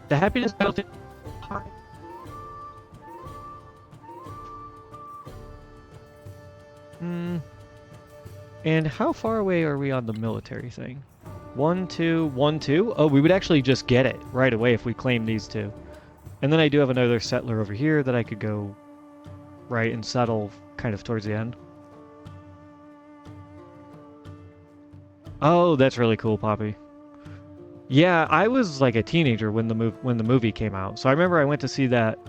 The happiness built in. And how far away are we on the military thing? 1, 2, 1, 2? Oh, we would actually just get it right away if we claim these two. And then I do have another settler over here that I could go right and settle kind of towards the end. Oh, that's really cool, Poppy. Yeah, I was like a teenager when the movie came out. So I remember I went to see that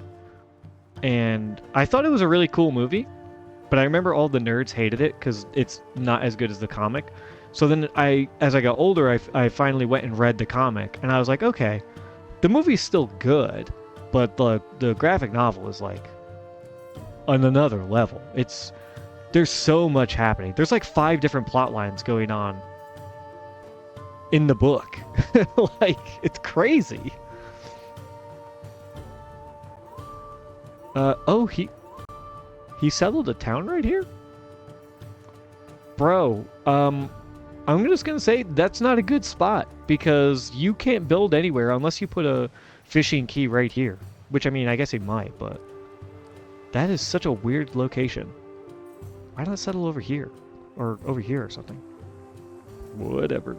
and I thought it was a really cool movie, but I remember all the nerds hated it because it's not as good as the comic. So then as I got older, I finally went and read the comic and I was like, okay, the movie's still good, but the graphic novel is like on another level. There's so much happening. There's like 5 different plot lines going on in the book. Like, it's crazy. Oh, he settled a town right here? Bro, I'm just gonna say that's not a good spot because you can't build anywhere unless you put a fishing key right here. Which, I mean, I guess he might, but that is such a weird location. Why not settle over here? Or over here or something? Whatever.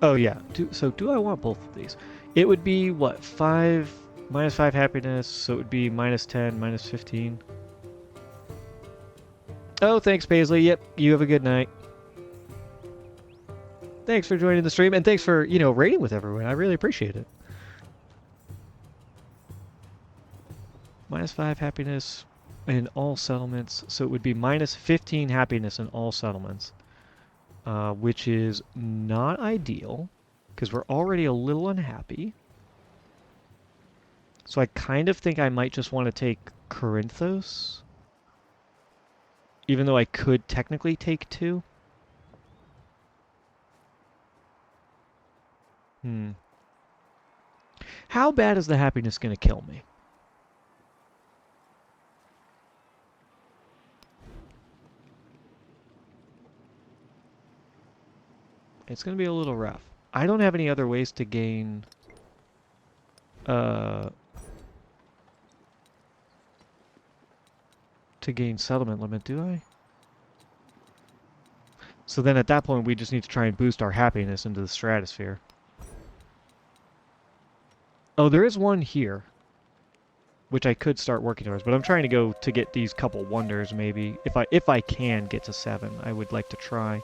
Oh yeah, so do I want both of these? It would be, what, minus 5 happiness, so it would be minus 10, minus 15. Oh, thanks, Paisley. Yep, you have a good night. Thanks for joining the stream, and thanks for, raiding with everyone. I really appreciate it. Minus 5 happiness in all settlements, so it would be minus 15 happiness in all settlements. Which is not ideal, because we're already a little unhappy. So I kind of think I might just want to take Corinthos. Even though I could technically take 2. How bad is the happiness going to kill me? It's going to be a little rough. I don't have any other ways to gain... settlement limit, do I? So then at that point, we just need to try and boost our happiness into the stratosphere. Oh, there is one here, which I could start working towards, but I'm trying to go to get these couple wonders, maybe. If I can get to 7, I would like to try.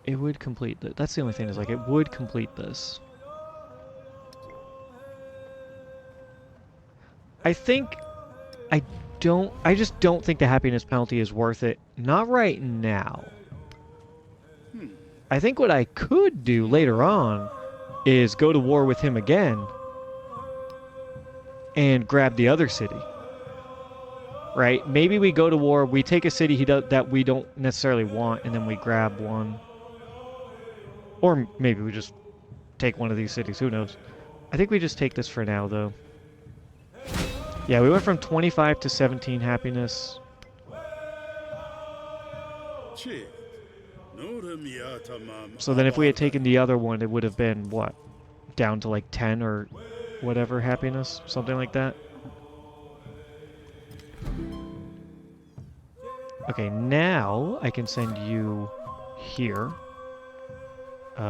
It would complete that's the only thing, is like, it would complete this. I just don't think the happiness penalty is worth it. Not right now. I think what I could do later on is go to war with him again and grab the other city. Right? Maybe we go to war, we take a city that we don't necessarily want, and then we grab one. Or maybe we just take one of these cities, who knows. I think we just take this for now, though. Yeah, we went from 25 to 17 happiness. So then if we had taken the other one, it would have been, what? Down to like 10 or whatever happiness? Something like that. Okay, now I can send you here.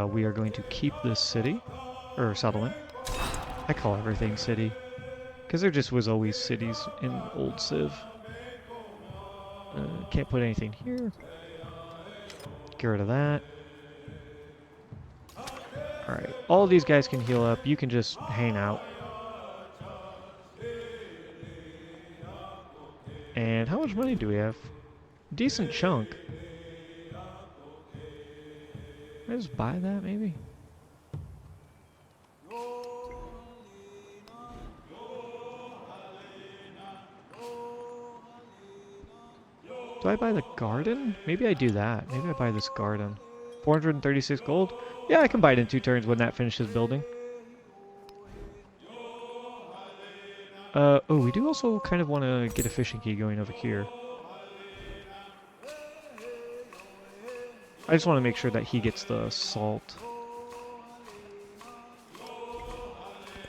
We are going to keep this city, or settlement. I call everything city, because there just was always cities in old Civ. Can't put anything here. Get rid of that. Alright, all these guys can heal up. You can just hang out. And how much money do we have? Decent chunk. Can I just buy that, maybe? Do I buy the garden? Maybe I do that. Maybe I buy this garden. 436 gold? Yeah, I can buy it in 2 turns when that finishes building. Oh, we do also kind of want to get a fishing key going over here. I just want to make sure that he gets the salt.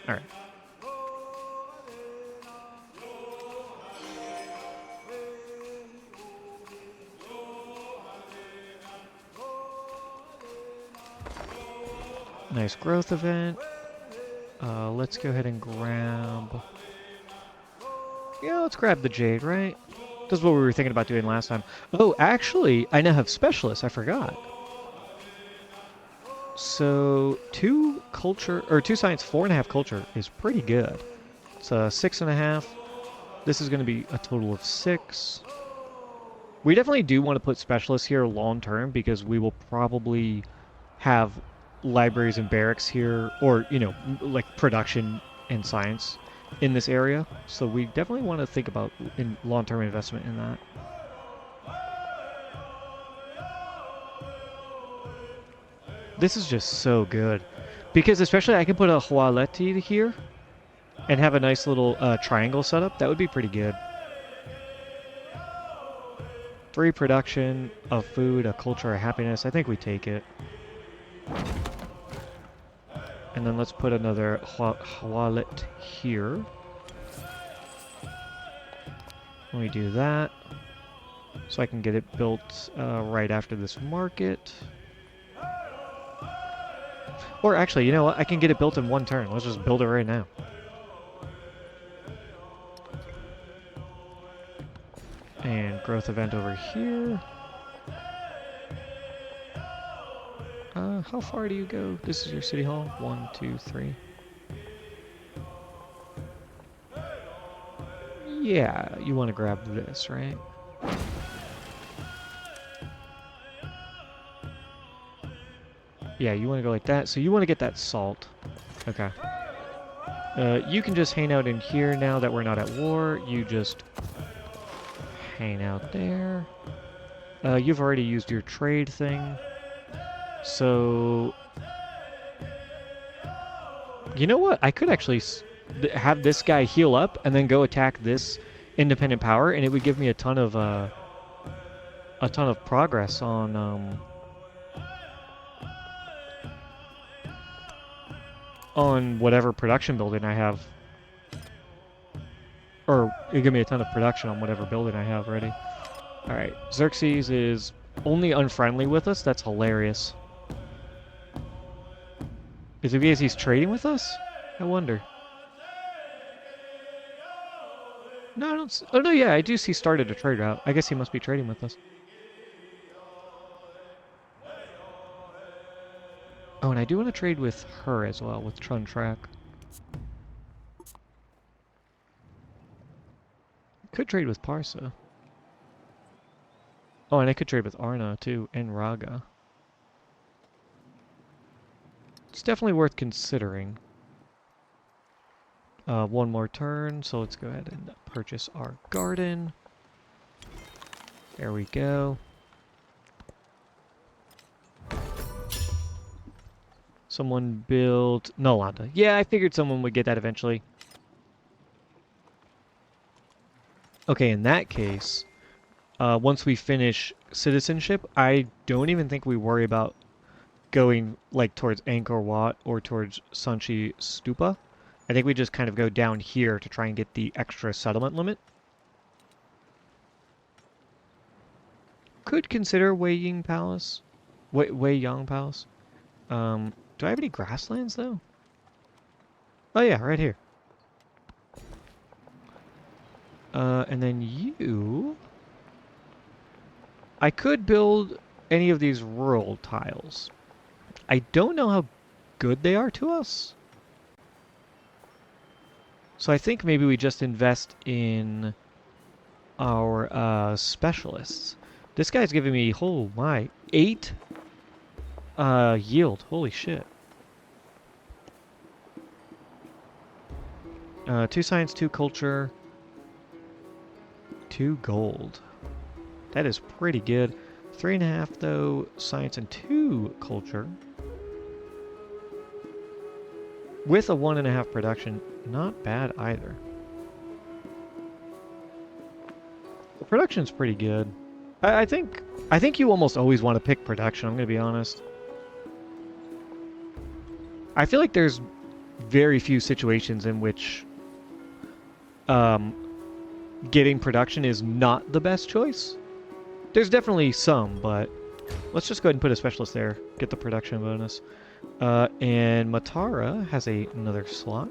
Alright. Nice growth event. Let's go ahead and grab... Yeah, let's grab the jade, right? This is what we were thinking about doing last time. Oh, actually, I now have specialists. I forgot. So, 2 culture, or 2 science, 4.5 culture is pretty good. It's 6.5. This is going to be a total of 6. We definitely do want to put specialists here long term because we will probably have libraries and barracks here, or, you know, like production and science in this area. So we definitely want to think about long-term investment in that. This is just so good. Because especially I can put a Hualeti here and have a nice little triangle setup. That would be pretty good. 3 production of food, a culture of happiness. I think we take it. And then let's put another Hualet here. Let me do that. So I can get it built right after this market. Or actually, you know what? I can get it built in 1 turn. Let's just build it right now. And growth event over here. How far do you go? This is your city hall. 1, 2, 3. Yeah, you want to grab this, right? Yeah, you want to go like that. So you want to get that salt. Okay. You can just hang out in here now that we're not at war. You just hang out there. You've already used your trade thing. So... You know what? I could actually have this guy heal up and then go attack this independent power, and it would give me a ton of progress on whatever production building I have. Or it give me a ton of production on whatever building I have ready. Alright, Xerxes is only unfriendly with us? That's hilarious. Is it because he's trading with us? I wonder. No, I don't... Oh, no, yeah, I do see started a trade route. I guess he must be trading with us. Oh, and I do want to trade with her as well, with Trun Track. Could trade with Parsa. Oh, and I could trade with Arna, too, and Raga. It's definitely worth considering. 1 more turn, so let's go ahead and purchase our garden. There we go. Someone built Nolanda. Yeah, I figured someone would get that eventually. Okay, in that case, once we finish citizenship, I don't even think we worry about going like towards Angkor Wat or towards Sanchi Stupa. I think we just kind of go down here to try and get the extra settlement limit. could consider Wei Ying Palace. Wei Yang Palace. Do I have any grasslands though? Oh yeah, right here. And then you... I could build any of these rural tiles. I don't know how good they are to us. So I think maybe we just invest in our specialists. This guy's giving me, oh my, 8 yield. Holy shit. 2 science, 2 culture, 2 gold. That is pretty good. 3.5 though, science and 2 culture. With a 1.5 production, not bad either. The production's pretty good. I think you almost always want to pick production, I'm gonna be honest. I feel like there's very few situations in which getting production is not the best choice. There's definitely some, but let's just go ahead and put a specialist there. Get the production bonus. And Matara has another slot.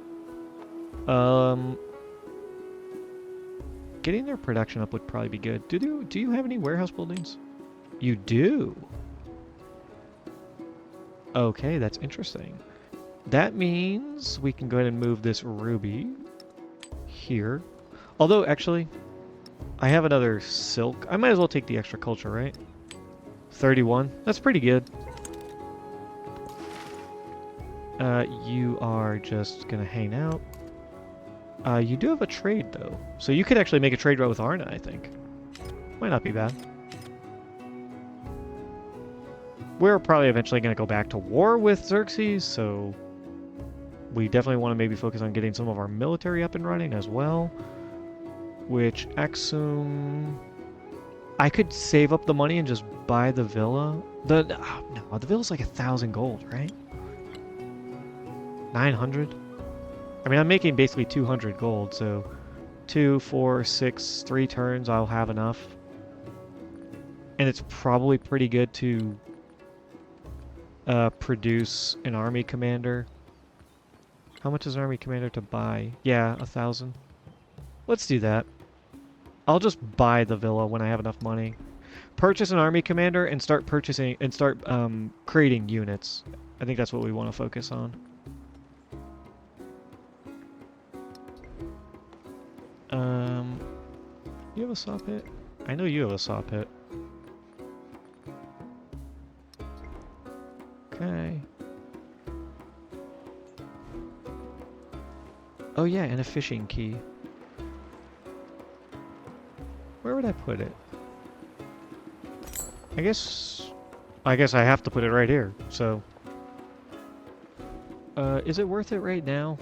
Getting their production up would probably be good. Do you have any warehouse buildings? You do. Okay, that's interesting. That means we can go ahead and move this ruby here. Although, actually, I have another silk. I might as well take the extra culture, right? 31. That's pretty good. You are just gonna hang out. You do have a trade, though. So you could actually make a trade route with Arna, I think. Might not be bad. We're probably eventually going to go back to war with Xerxes, so we definitely want to maybe focus on getting some of our military up and running as well. Which, Axum... I could save up the money and just buy the villa. No, the villa's like 1,000 gold, right? 900? I mean, I'm making basically 200 gold, so 2, 4, 6, 3 turns, I'll have enough. And it's probably pretty good to produce an army commander. How much is an army commander to buy? Yeah, 1,000. Let's do that. I'll just buy the villa when I have enough money. Purchase an army commander and start purchasing and start creating units. I think that's what we want to focus on. You have a saw pit? I know you have a saw pit. Okay. Oh yeah, and a fishing key. Where would I put it? I guess I have to put it right here, so... is it worth it right now?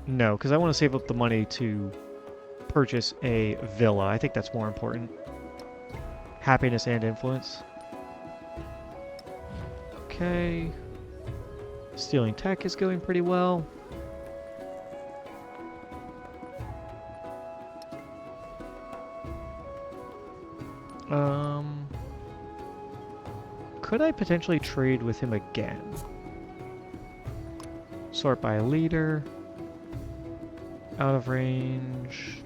No, because I want to save up the money to purchase a villa. I think that's more important. Happiness and influence. Okay. Stealing tech is going pretty well. Could I potentially trade with him again? Sort by leader. Out of range.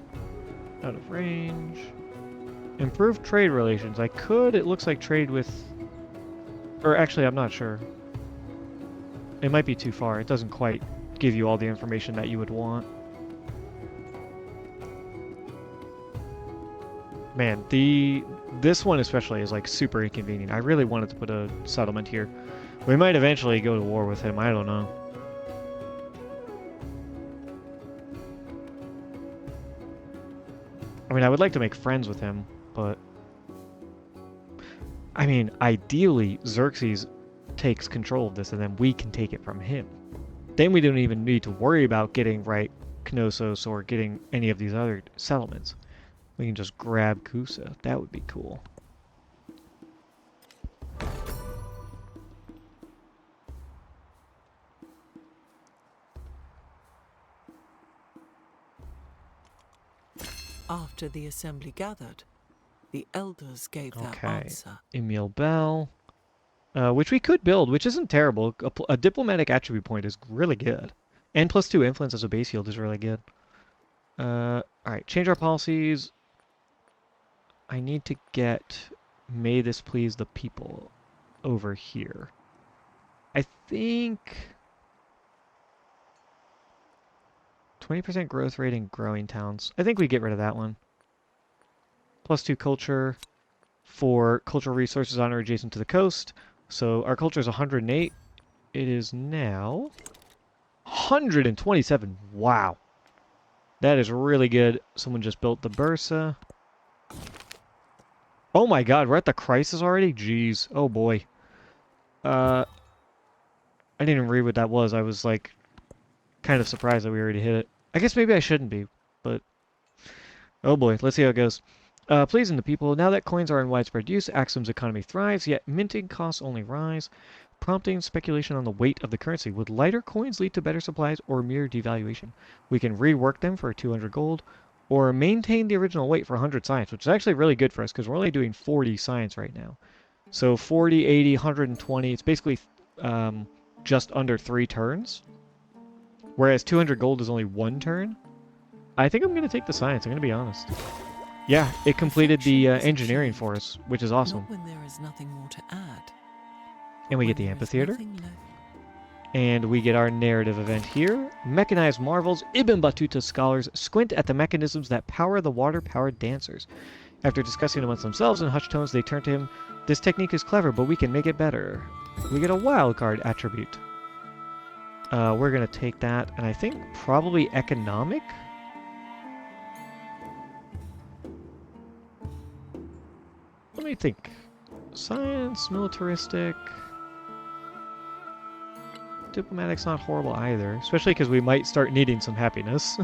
Out of range. Improve trade relations. I could, it looks like, trade with... Or actually, I'm not sure. It might be too far. It doesn't quite give you all the information that you would want. Man, this one especially is like super inconvenient. I really wanted to put a settlement here. We might eventually go to war with him. I don't know. I mean, I would like to make friends with him, but... I mean, ideally, Xerxes takes control of this, and then we can take it from him. Then we don't even need to worry about getting, right, Knossos or getting any of these other settlements. We can just grab Kusa. That would be cool. After the assembly gathered, The elders gave their Okay. answer. Emil Bell. Which we could build, which isn't terrible. A diplomatic attribute point is really good. And +2 influence as a base yield is really good. Alright, change our policies. I need to get may this please the people over here. I think 20% growth rate in growing towns. I think we get rid of that one. +2 culture for cultural resources on or adjacent to the coast. So our culture is 108. It is now 127. Wow. That is really good. Someone just built the Bursa. Oh my god, we're at the crisis already? Jeez. Oh boy. I didn't even read what that was. I was like kind of surprised that we already hit it. I guess maybe I shouldn't be, but oh boy, let's see how it goes. Pleasing the people, now that coins are in widespread use, Axum's economy thrives, yet minting costs only rise, prompting speculation on the weight of the currency. Would lighter coins lead to better supplies or mere devaluation? We can rework them for 200 gold, or maintain the original weight for 100 science, which is actually really good for us because we're only doing 40 science right now. So 40, 80, 120, it's basically just under 3 turns, whereas 200 gold is only 1 turn. I think I'm going to take the science, I'm going to be honest. Yeah, it completed the engineering for us, which is awesome. Not when there is nothing more to add. And we get the amphitheater. And we get our narrative event here. Mechanized marvels, Ibn Battuta's scholars squint at the mechanisms that power the water-powered dancers. After discussing amongst themselves in hushed tones, they turn to him. This technique is clever, but we can make it better. We get a wildcard attribute. We're going to take that, and I think probably economic? Let me think. Science, militaristic. Diplomatic's not horrible either, especially because we might start needing some happiness.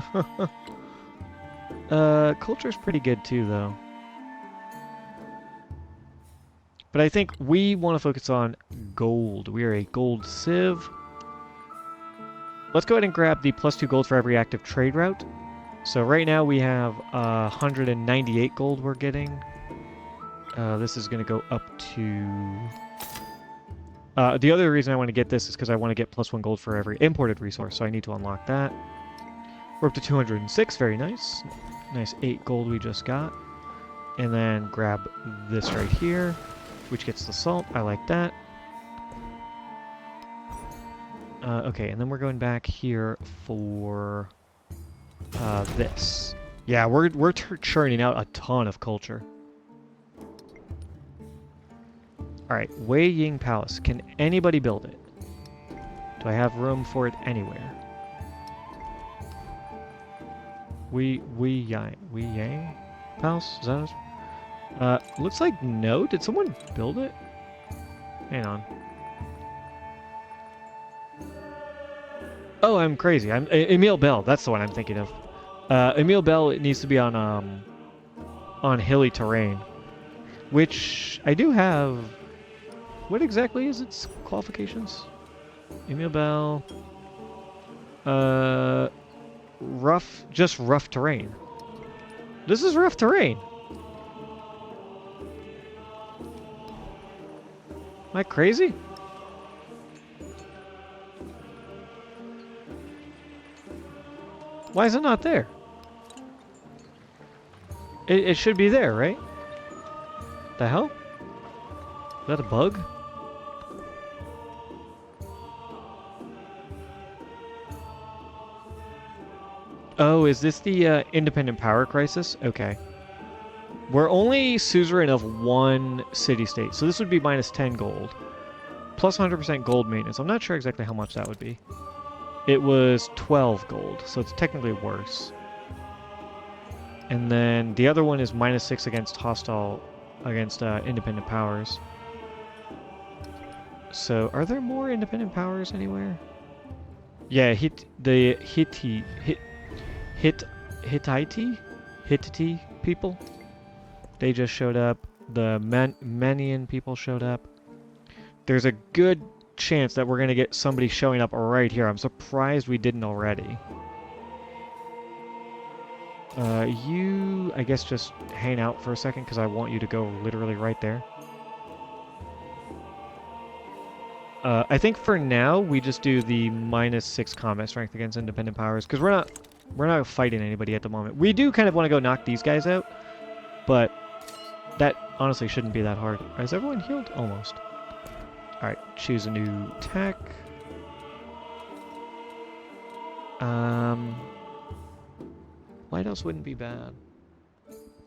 Culture's pretty good too, though. But I think we want to focus on gold. We are a gold civ. Let's go ahead and grab the +2 gold for every active trade route. So right now we have 198 gold we're getting. This is going to go up to... the other reason I want to get this is because I want to get +1 gold for every imported resource, so I need to unlock that. We're up to 206, very nice. Nice 8 gold we just got. And then grab this right here, which gets the salt. I like that. Okay, and then we're going back here for this. Yeah, we're churning out a ton of culture. Alright, Wei Ying Palace. Can anybody build it? Do I have room for it anywhere? Wei Yang Palace? Is that it? Looks like no. Did someone build it? Hang on. Oh, I'm crazy. I'm Emil Bell. That's the one I'm thinking of. Emil Bell, it needs to be on hilly terrain, which I do have. What exactly is its qualifications? Emil Bell. Just rough terrain. This is rough terrain. Am I crazy? Why is it not there? It should be there, right? The hell? Is that a bug? Oh, is this the independent power crisis? Okay. We're only suzerain of 1 city-state, so this would be -10 gold. Plus 100% gold maintenance. I'm not sure exactly how much that would be. It was 12 gold, so it's technically worse. And then the other one is -6 against independent powers. So, are there more independent powers anywhere? Yeah, Hittite people. They just showed up. The Manian people showed up. There's a good chance that we're going to get somebody showing up right here. I'm surprised we didn't already. You, I guess, just hang out for a second because I want you to go literally right there. I think for now we just do the -6 combat strength against independent powers because we're not fighting anybody at the moment. We do kind of want to go knock these guys out, but that honestly shouldn't be that hard. Is everyone healed? Almost. All right, choose a new tech. Lighthouse wouldn't be bad.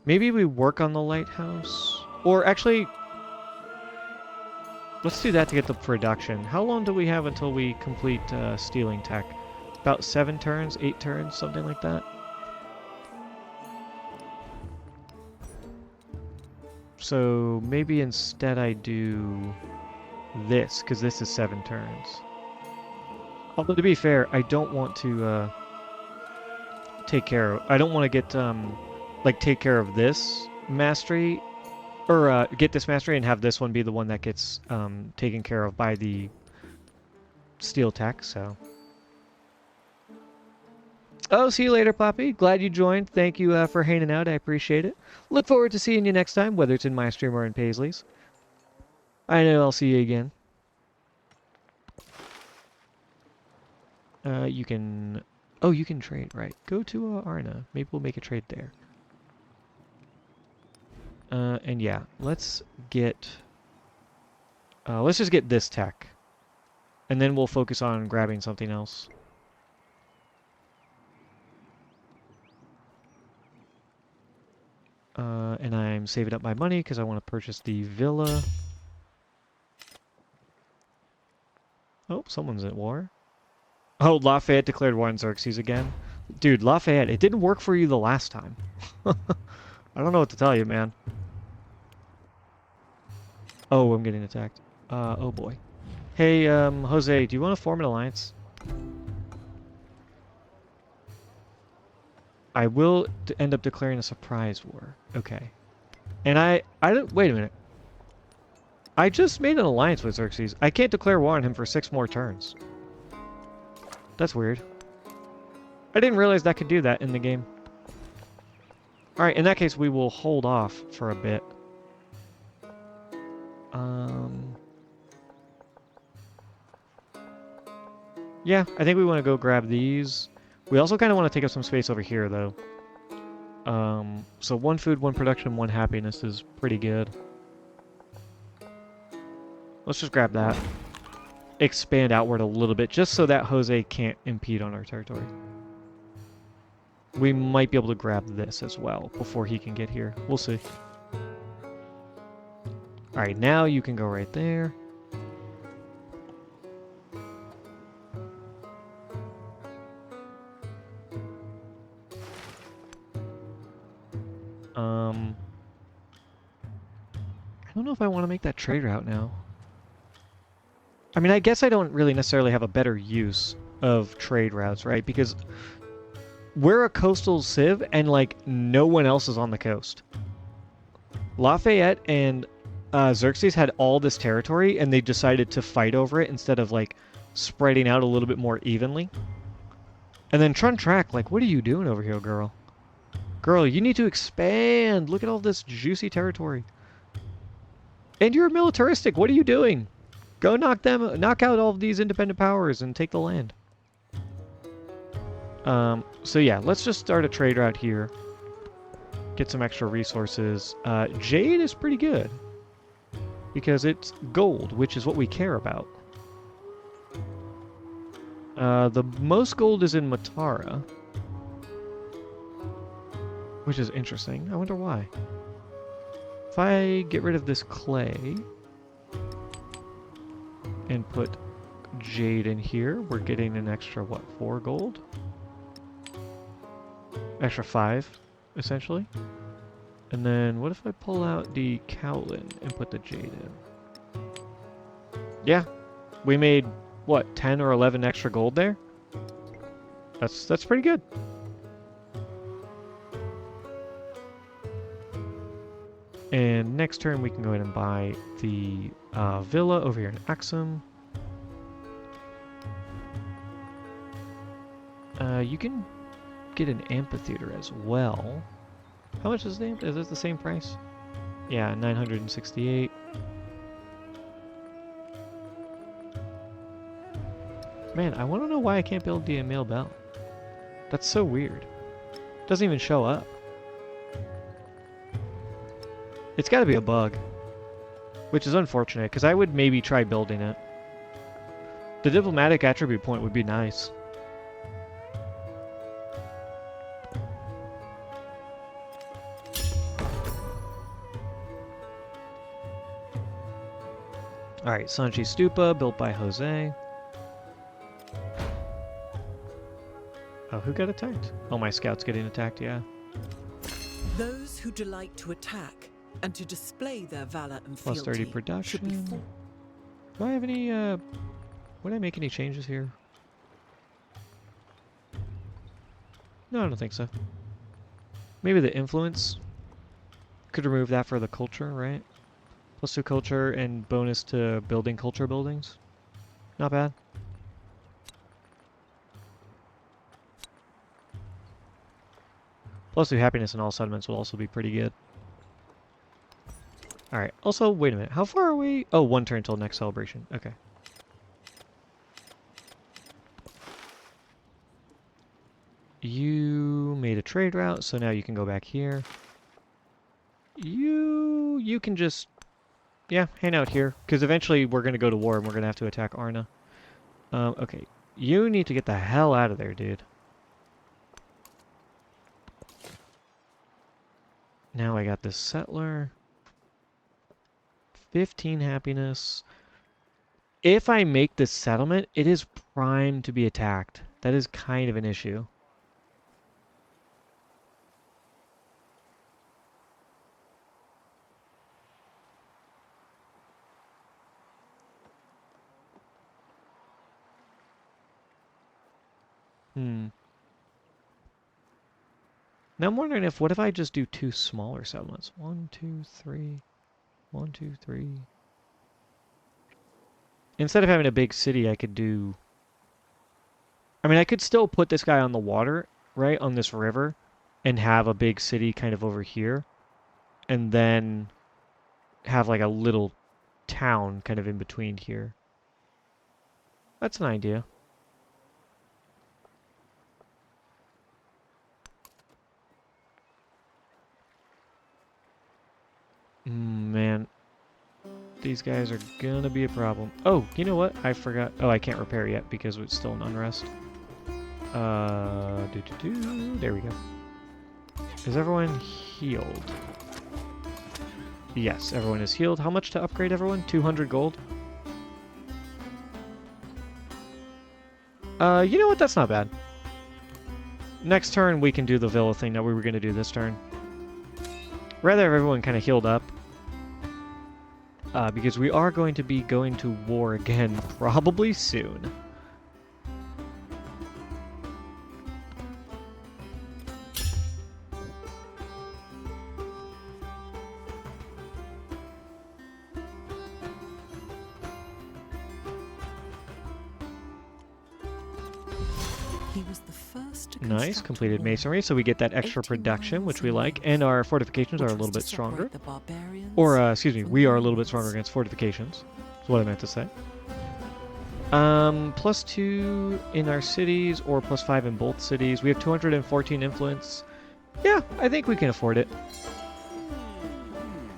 Maybe we work on the lighthouse, or actually. Let's do that to get the production. How long do we have until we complete stealing tech? About 7 turns, 8 turns, something like that. So maybe instead I do this, because this is 7 turns. Although to be fair, I don't want to take care of... I don't want to get, like, take care of this mastery or get this mastery and have this one be the one that gets taken care of by the steel tech, so. Oh, see you later, Poppy. Glad you joined. Thank you for hanging out. I appreciate it. Look forward to seeing you next time, whether it's in my stream or in Paisley's. I know I'll see you again. You can... Oh, you can trade, right. Go to Arna. Maybe we'll make a trade there. And yeah, let's just get this tech. And then we'll focus on grabbing something else. And I'm saving up my money because I want to purchase the villa. Oh, someone's at war. Oh, Lafayette declared war on Xerxes again. Dude, Lafayette, it didn't work for you the last time. I don't know what to tell you, man. Oh, I'm getting attacked. Oh boy. Hey, Jose, do you want to form an alliance? I will end up declaring a surprise war. Okay. And I don't... Wait a minute. I just made an alliance with Xerxes. I can't declare war on him for 6 more turns. That's weird. I didn't realize that could do that in the game. Alright, in that case, we will hold off for a bit. Yeah, I think we want to go grab these. We also kind of want to take up some space over here, though. So 1 food, 1 production, 1 happiness is pretty good. Let's just grab that. Expand outward a little bit, just so that Jose can't impede on our territory. We might be able to grab this as well before he can get here. We'll see. Alright, now you can go right there. I don't know if I want to make that trade route now. I mean, I guess I don't really necessarily have a better use of trade routes, right? Because we're a coastal civ, and, like, no one else is on the coast. Lafayette and Xerxes had all this territory, and they decided to fight over it instead of, like, spreading out a little bit more evenly. And then Truntrack, like, what are you doing over here, girl? Girl, you need to expand! Look at all this juicy territory. And you're militaristic. What are you doing? Go knock out all of these independent powers and take the land. So yeah, let's just start a trade route here. Get some extra resources. Jade is pretty good. Because it's gold, which is what we care about. The most gold is in Matara. Which is interesting. I wonder why. If I get rid of this clay and put jade in here, we're getting an extra, what, 4 gold? Extra 5, essentially. And then what if I pull out the Cowlin and put the jade in? Yeah, we made, what, 10 or 11 extra gold there? That's pretty good. And next turn we can go ahead and buy the villa over here in Axum. You can get an amphitheater as well. How much is the is it the same price? Yeah, 968. Man, I want to know why I can't build the male bell. That's so weird. Doesn't even show up. It's got to be a bug, which is unfortunate because I would maybe try building it. The diplomatic attribute point would be nice. Alright, Sanchi Stupa, built by Jose. Oh, who got attacked? Oh, my scout's getting attacked, yeah. Those who delight to attack and to display their valor and Plus fealty 30 production. should be fought. Do I have any, would I make any changes here? No, I don't think so. Maybe the influence. Could remove that for the culture, right? Plus 2 culture and bonus to building culture buildings. Not bad. Plus 2 happiness in all settlements will also be pretty good. Alright, also, wait a minute. How far are we? Oh, 1 turn until next celebration. Okay. You made a trade route, so now you can go back here. You can just, yeah, hang out here. Because eventually we're going to go to war and we're going to have to attack Arna. Okay. You need to get the hell out of there, dude. Now I got this settler. 15 happiness. If I make this settlement, it is primed to be attacked. That is kind of an issue. Now I'm wondering if, what if I just do 2 smaller settlements? 1, 2, 3. 1, 2, 3. Instead of having a big city, I could do... I mean, I could still put this guy on the water, right, on this river, and have a big city kind of over here, and then have like a little town kind of in between here. That's an idea. Man. These guys are gonna be a problem. Oh, you know what? I forgot. Oh, I can't repair yet because it's still in unrest. There we go. Is everyone healed? Yes, everyone is healed. How much to upgrade everyone? 200 gold? You know what? That's not bad. Next turn, we can do the villa thing that we were going to do this turn. Rather have everyone kind of healed up. Because we are going to be going to war again probably soon. He was the first to Nice, construct completed a wall, masonry, so we get that extra 18 production, which we miles like, in and length, our fortifications are a which was little bit to stronger. separate the barbarians Or, excuse me, from we the are a little bit Romans. stronger against fortifications. That's what I meant to say. Plus 2 in our cities, or plus 5 in both cities. We have 214 influence. Yeah, I think we can afford it.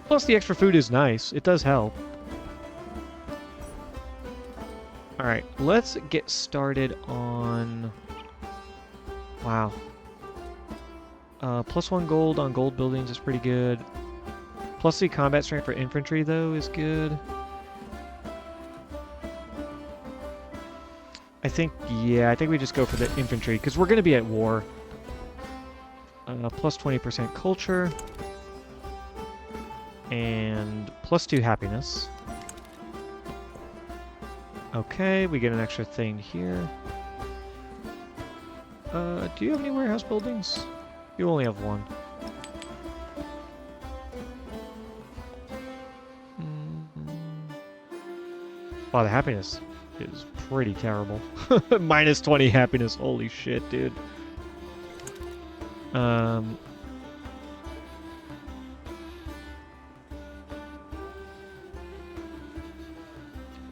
Plus the extra food is nice. It does help. Alright, let's get started on... Wow. Plus 1 gold on gold buildings is pretty good. Plus the combat strength for infantry, though, is good. I think we just go for the infantry, because we're going to be at war. Plus 20% culture. And plus 2 happiness. Okay, we get an extra thing here. Do you have any warehouse buildings? You only have 1. Wow, the happiness is pretty terrible. Minus 20 happiness. Holy shit, dude. Um,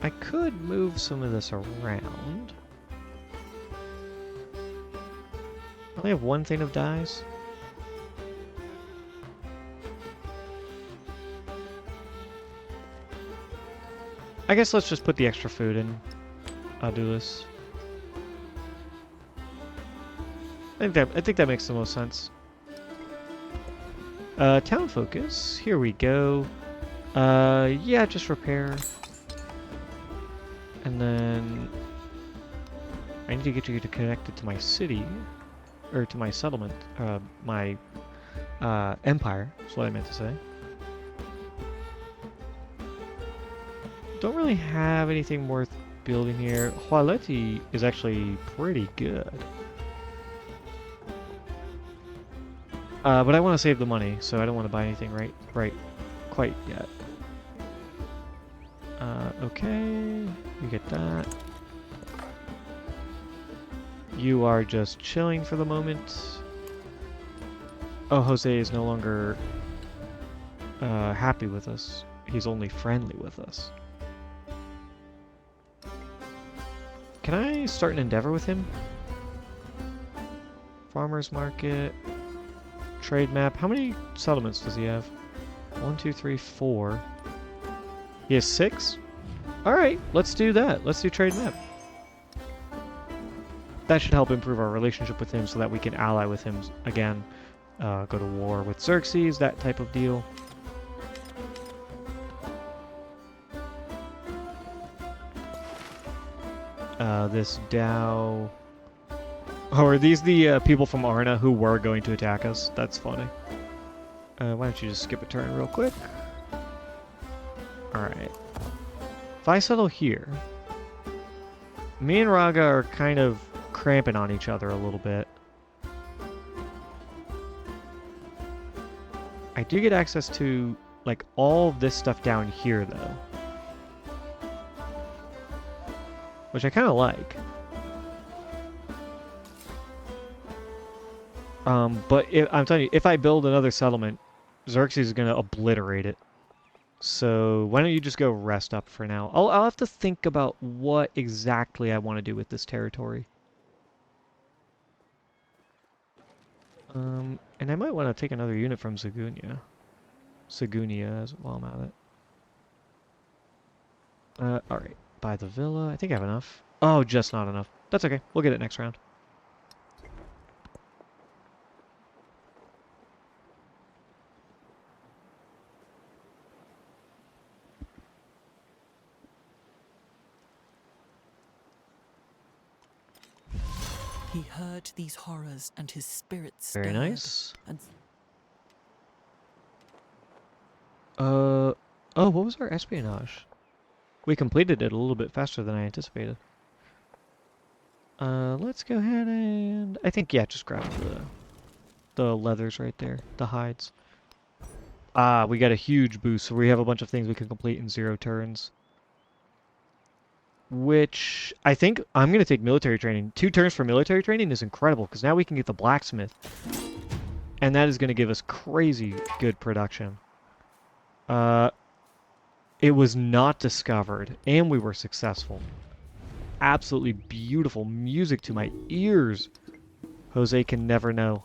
I could move some of this around. I only have one thing of dyes. I guess let's just put the extra food in. I'll do this. I think that makes the most sense. Town focus. Here we go. Yeah, just repair. And then I need to get you to connect it to my city, or to my settlement, my empire. That's what I meant to say. Don't really have anything worth building here. Hualeti is actually pretty good. But I want to save the money, so I don't want to buy anything right quite yet. Okay, you get that. You are just chilling for the moment. Oh, Jose is no longer happy with us. He's only friendly with us. Can I start an endeavor with him? Farmer's market. Trade map. How many settlements does he have? 1, 2, 3, 4. He has 6? Alright, let's do that. Let's do trade map. That should help improve our relationship with him so that we can ally with him again. Go to war with Xerxes, that type of deal. This Dow... Oh, are these the people from Arna who were going to attack us? That's funny. Why don't you just skip a turn real quick? Alright. If I settle here, me and Raga are kind of cramping on each other a little bit. I do get access to, like, all of this stuff down here, though. Which I kind of like. But I'm telling you, if I build another settlement, Xerxes is going to obliterate it. So why don't you just go rest up for now? I'll have to think about what exactly I want to do with this territory. And I might want to take another unit from Zagunia. While I'm at it. Alright. Buy the villa. I think I have enough. Oh, just not enough. That's okay. We'll get it next round. He heard these horrors and his spirits Very stirred, nice. And Oh, what was our espionage? We completed it a little bit faster than I anticipated. Let's go ahead and... I think, yeah, just grab the leathers right there. The hides. Ah, we got a huge boost, so we have a bunch of things we can complete in 0 turns. Which, I think I'm going to take military training. 2 turns for military training is incredible, because now we can get the blacksmith. And that is going to give us crazy good production. It was not discovered, and we were successful. Absolutely beautiful music to my ears. Jose can never know.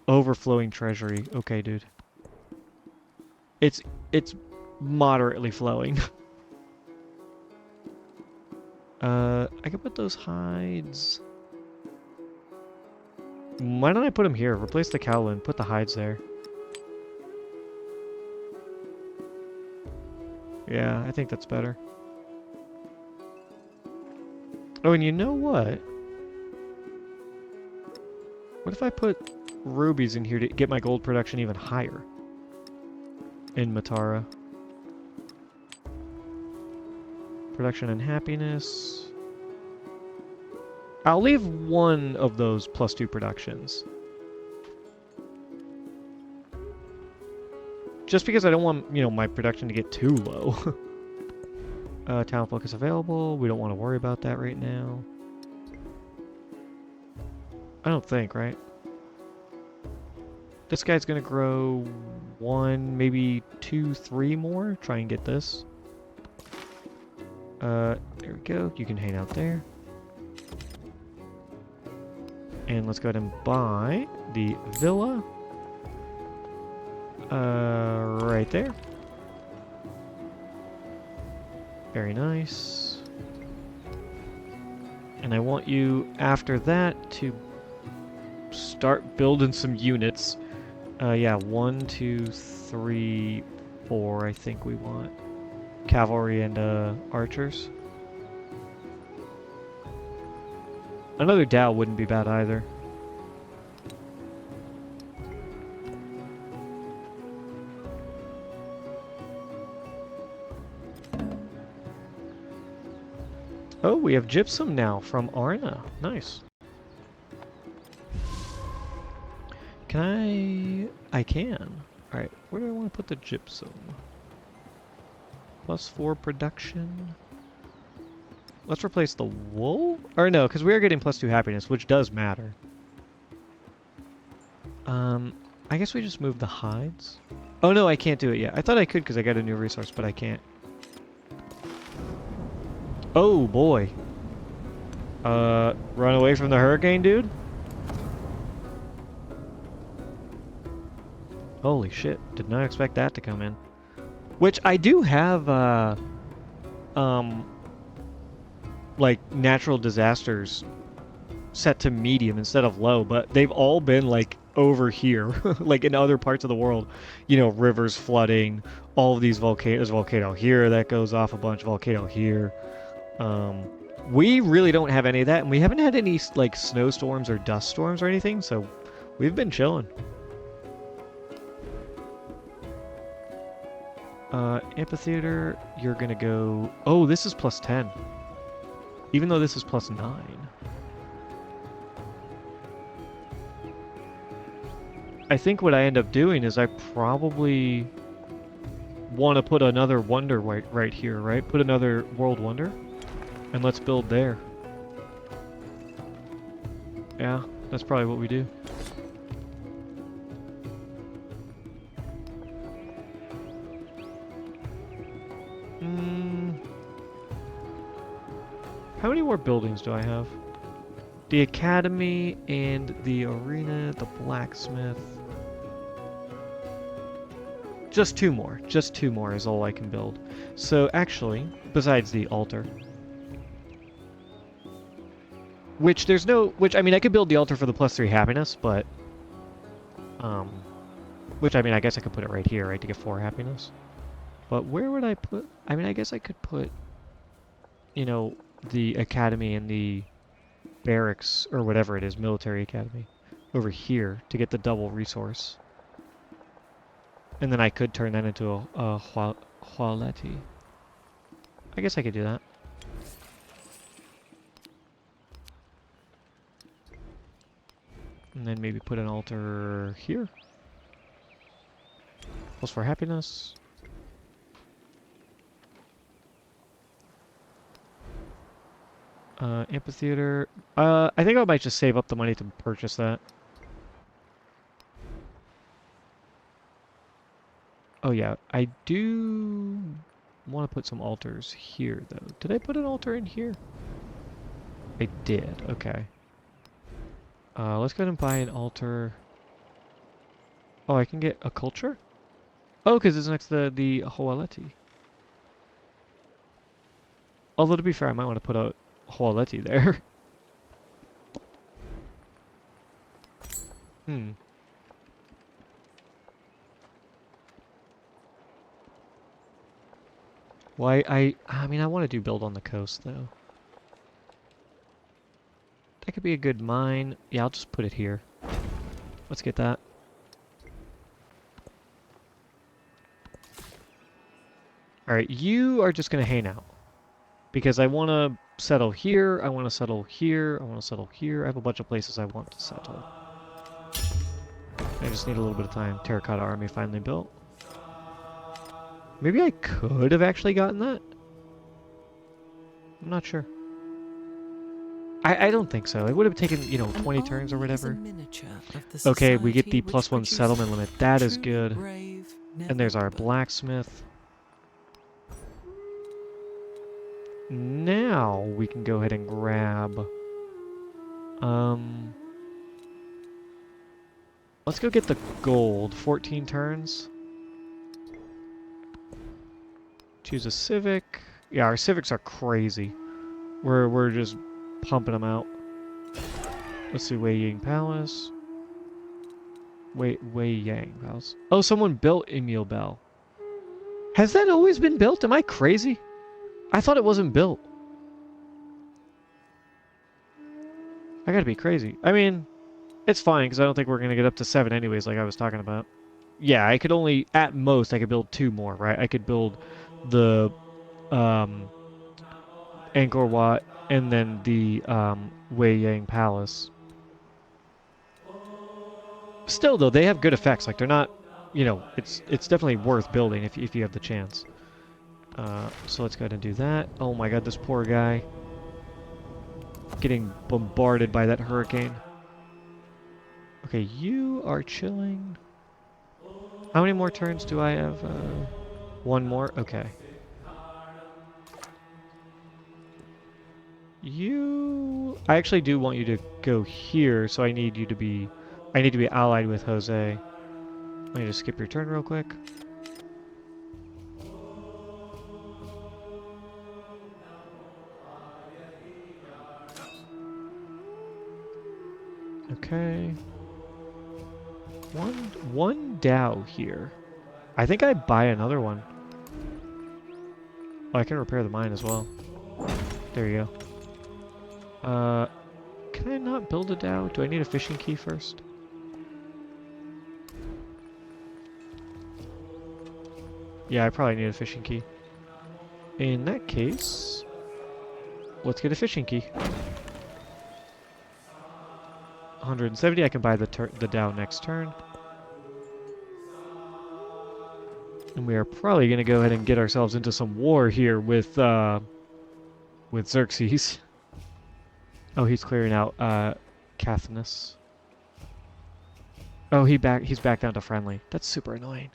Overflowing treasury. Okay, dude. It's moderately flowing. I can put those hides. Why don't I put them here? Replace the cowlin, put the hides there. Yeah, I think that's better. Oh, and you know what? What if I put rubies in here to get my gold production even higher? In Matara. Production and happiness. I'll leave one of those +2 productions. Just because I don't want, you know, my production to get too low. Town focus available. We don't want to worry about that right now. I don't think, right? This guy's gonna grow 1, maybe 2, 3 more. Try and get this. There we go. You can hang out there. And let's go ahead and buy the villa. Right there. Very nice. And I want you, after that, to start building some units. Yeah, 1, 2, 3, 4, I think we want. Cavalry and archers. Another Dow wouldn't be bad either. Oh, we have gypsum now from Arna. Nice. Can I can. Alright, where do I want to put the gypsum? +4 production. Let's replace the wool? Or no, because we are getting +2 happiness, which does matter. I guess we just move the hides. Oh no, I can't do it yet. I thought I could because I got a new resource, but I can't. Oh boy. Run away from the hurricane, dude? Holy shit, did not expect that to come in. Which I do have, like, natural disasters set to medium instead of low, but they've all been, like, over here, like in other parts of the world. You know, rivers flooding, all of these volcanoes, volcano here that goes off a bunch, volcano here. We really don't have any of that, and we haven't had any, like, snowstorms or dust storms or anything, so we've been chilling. Amphitheater, you're gonna go... Oh, this is +10. Even though this is +9. I think what I end up doing is I probably want to put another wonder right here, right? Put another world wonder. And let's build there. Yeah, that's probably what we do. How many more buildings do I have? The academy and the arena, the blacksmith. Just 2 more. Just 2 more is all I can build. So actually, besides the altar. Which there's no... Which, I mean, I could build the altar for the +3 happiness, but... Which, I mean, I guess I could put it right here, right, to get 4 happiness. But where would I put... I mean, I guess I could put... You know, the academy and the barracks, or whatever it is, military academy, over here to get the double resource. And then I could turn that into a Hualeti. I guess I could do that. And then maybe put an altar here. +4 happiness. Amphitheater. I think I might just save up the money to purchase that. Oh yeah, I do want to put some altars here, though. Did I put an altar in here? I did, okay. Let's go ahead and buy an altar. Oh, I can get a culture? Oh, because it's next to the Hualeti. Although, to be fair, I might want to put a Hualeti there. Well, I mean, I want to do build on the coast, though. That could be a good mine. Yeah, I'll just put it here. Let's get that. Alright, you are just going to hang out. Because I want to settle here, I want to settle here, I want to settle here. I have a bunch of places I want to settle. I just need a little bit of time. Terracotta army finally built. Maybe I could have actually gotten that? I'm not sure. I don't think so. It would have taken, you know, An 20 turns or army is a whatever. miniature of the Okay, we get society the which +1 produces settlement limit. That is true, good. brave, And there's our never blacksmith. Now we can go ahead and grab... Let's go get the gold. 14 turns. Choose a civic. Yeah, our civics are crazy. We're just pumping them out. Let's see, Wei Ying Palace. Wei Yang Palace. Oh, someone built Emil Bell. Has that always been built? Am I crazy? I thought it wasn't built. I gotta be crazy. I mean, it's fine, because I don't think we're gonna get up to 7 anyways, like I was talking about. Yeah, I could only, at most, I could build 2 more, right? I could build the, Angkor Wat, and then the, Wei Yang Palace. Still, though, they have good effects. Like, they're not, you know, it's definitely worth building if you have the chance. So let's go ahead and do that. Oh my god, this poor guy. Getting bombarded by that hurricane. Okay, you are chilling. How many more turns do I have? 1 more? Okay. I actually do want you to go here, so I need you to be... I need to be allied with Jose. Let me just skip your turn real quick. Okay. One Dow here. I think I buy another one. Oh, I can repair the mine as well. There you go. Can I not build a Dow? Do I need a fishing key first? Yeah, I probably need a fishing key. In that case, let's get a fishing key. 170, I can buy the Dow next turn. And we are probably going to go ahead and get ourselves into some war here with Xerxes. Oh, he's clearing out Cathinus. Oh, he's back down to friendly. That's super annoying.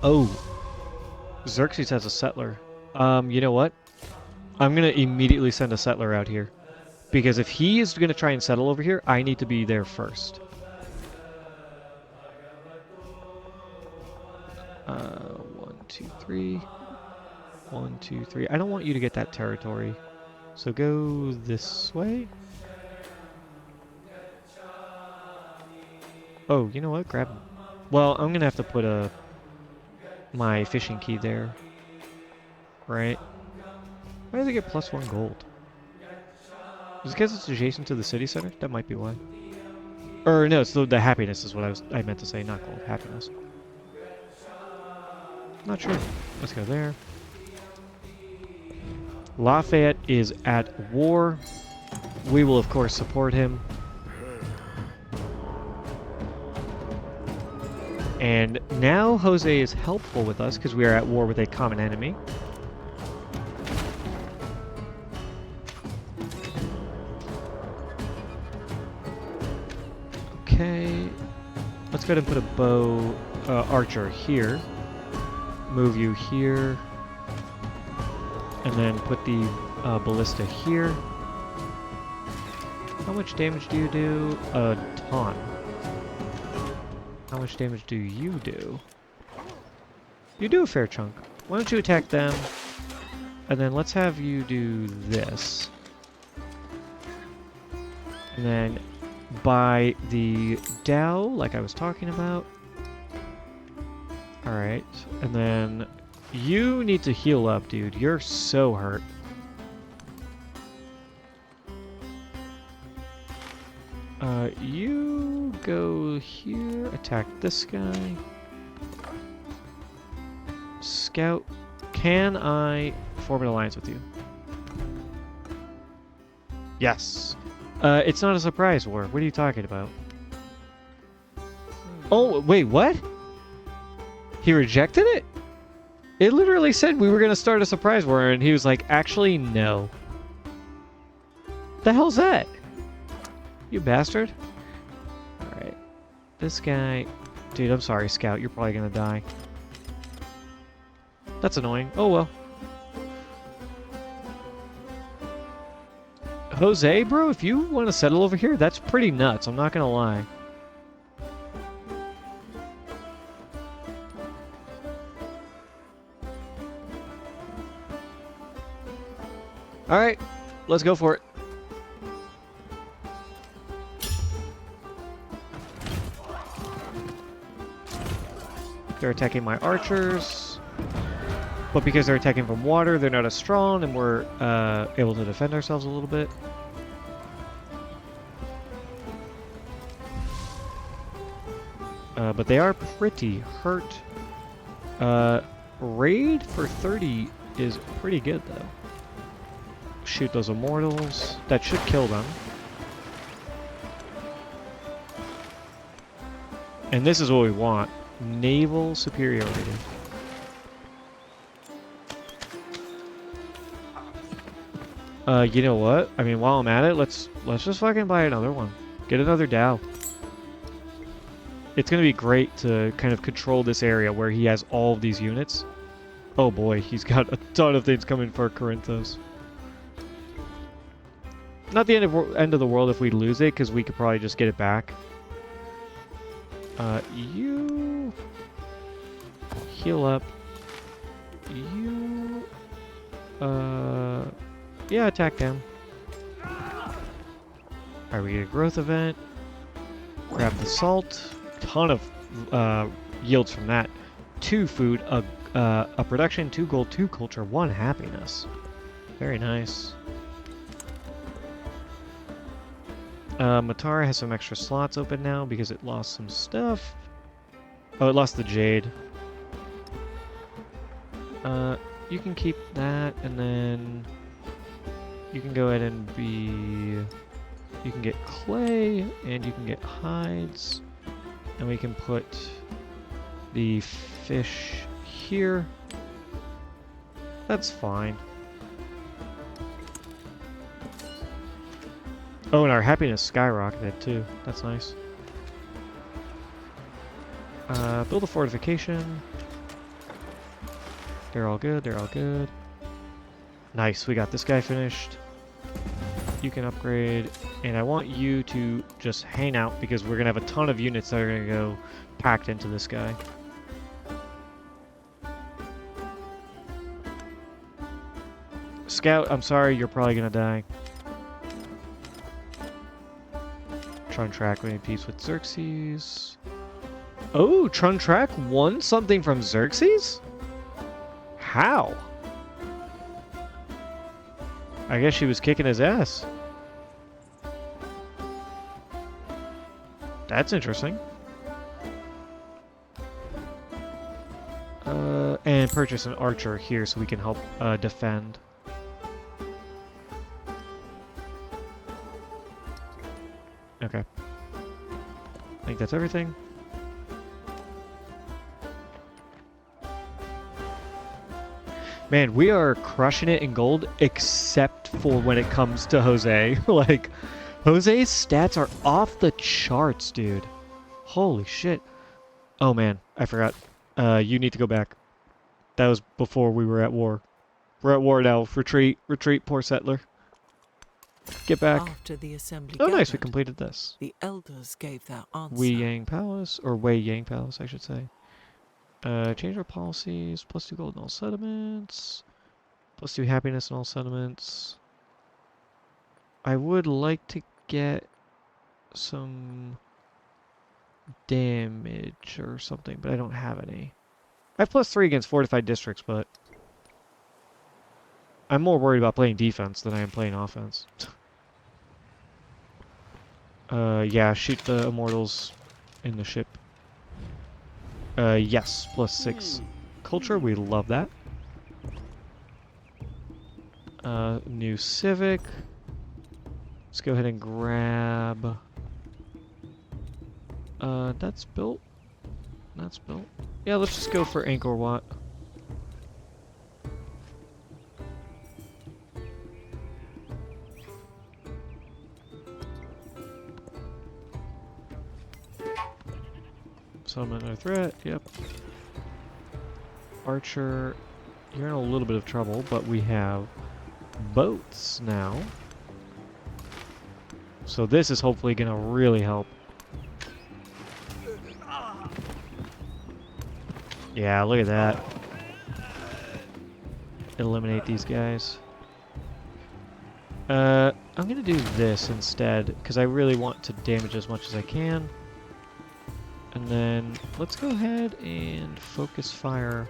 Oh, Xerxes has a settler. You know what? I'm going to immediately send a settler out here. Because if he is going to try and settle over here, I need to be there first. 1, 2, 3. 1, 2, 3. I don't want you to get that territory. So go this way. Oh, you know what? Grab him. Well, I'm going to have to put my fishing key there. Right? Why does it get +1 gold? Is it because it's adjacent to the city center? That might be why. Or no, it's the happiness is what I meant to say, not gold. Happiness. Not sure. Let's go there. Lafayette is at war. We will, of course, support him. And now Jose is helpful with us because we are at war with a common enemy. Okay. Let's go ahead and put a bow archer here. Move you here. And then put the ballista here. How much damage do you do? A ton. How much damage do you do? You do a fair chunk. Why don't you attack them? And then let's have you do this. And then buy the Dow, like I was talking about. Alright. And then you need to heal up, dude. You're so hurt. You go here, attack this guy. Scout, can I form an alliance with you? Yes. It's not a surprise war. What are you talking about? Oh, wait, what? He rejected it? It literally said we were gonna start a surprise war, and he was like, actually, no. The hell's that? You bastard. Alright. This guy... Dude, I'm sorry, Scout. You're probably gonna die. That's annoying. Oh, well. Jose, bro, if you want to settle over here, that's pretty nuts. I'm not gonna lie. Alright, let's go for it. They're attacking my archers. But because they're attacking from water, they're not as strong, and we're able to defend ourselves a little bit. But they are pretty hurt. Raid for 30 is pretty good, though. Shoot those immortals. That should kill them. And this is what we want. Naval superiority. You know what? I mean, while I'm at it, let's just fucking buy another one. Get another Dow. It's gonna be great to kind of control this area where he has all of these units. Oh boy, he's got a ton of things coming for Corinthos. Not the end of the world if we lose it, because we could probably just get it back. You heal up. You yeah, attack them. Alright, we get a growth event. Grab the salt. Ton of yields from that. 2 food, a production, 2 gold, 2 culture, 1 happiness. Very nice. Matara has some extra slots open now because it lost some stuff. Oh, it lost the jade. You can keep that, and then you can go ahead and be... You can get clay, and you can get hides. And we can put the fish here. That's fine. Oh, and our happiness skyrocketed too. That's nice. Build a fortification. They're all good, they're all good. Nice, we got this guy finished. You can upgrade, and I want you to just hang out because we're gonna have a ton of units that are gonna go packed into this guy. Scout, I'm sorry, you're probably gonna die. Truntrack made peace with Xerxes. Oh, Truntrack won something from Xerxes? How? I guess she was kicking his ass. That's interesting. And purchase an archer here so we can help defend. Okay. I think that's everything. Man, we are crushing it in gold, except for when it comes to Jose. Like, Jose's stats are off the charts, dude. Holy shit. Oh man, I forgot. You need to go back. That was before we were at war. We're at war now. Retreat, retreat, poor settler. Get back. After the assembly Oh nice, we gathered, completed this. the elders gave their answer. Wei Yang Palace, or Wei Yang Palace, I should say. Change our policies, +2 gold in all settlements, +2 happiness in all settlements. I would like to get some damage or something, but I don't have any. I have +3 against fortified districts, but I'm more worried about playing defense than I am playing offense. Yeah, shoot the immortals in the ship. Yes, +6 culture, we love that. New civic. Let's go ahead and grab... that's built. That's built. Yeah, let's just go for Angkor Wat. Settlement under threat, yep. Archer, you're in a little bit of trouble, but we have boats now. So this is hopefully going to really help. Yeah, look at that. Eliminate these guys. I'm going to do this instead, because I really want to damage as much as I can. And then let's go ahead and focus fire.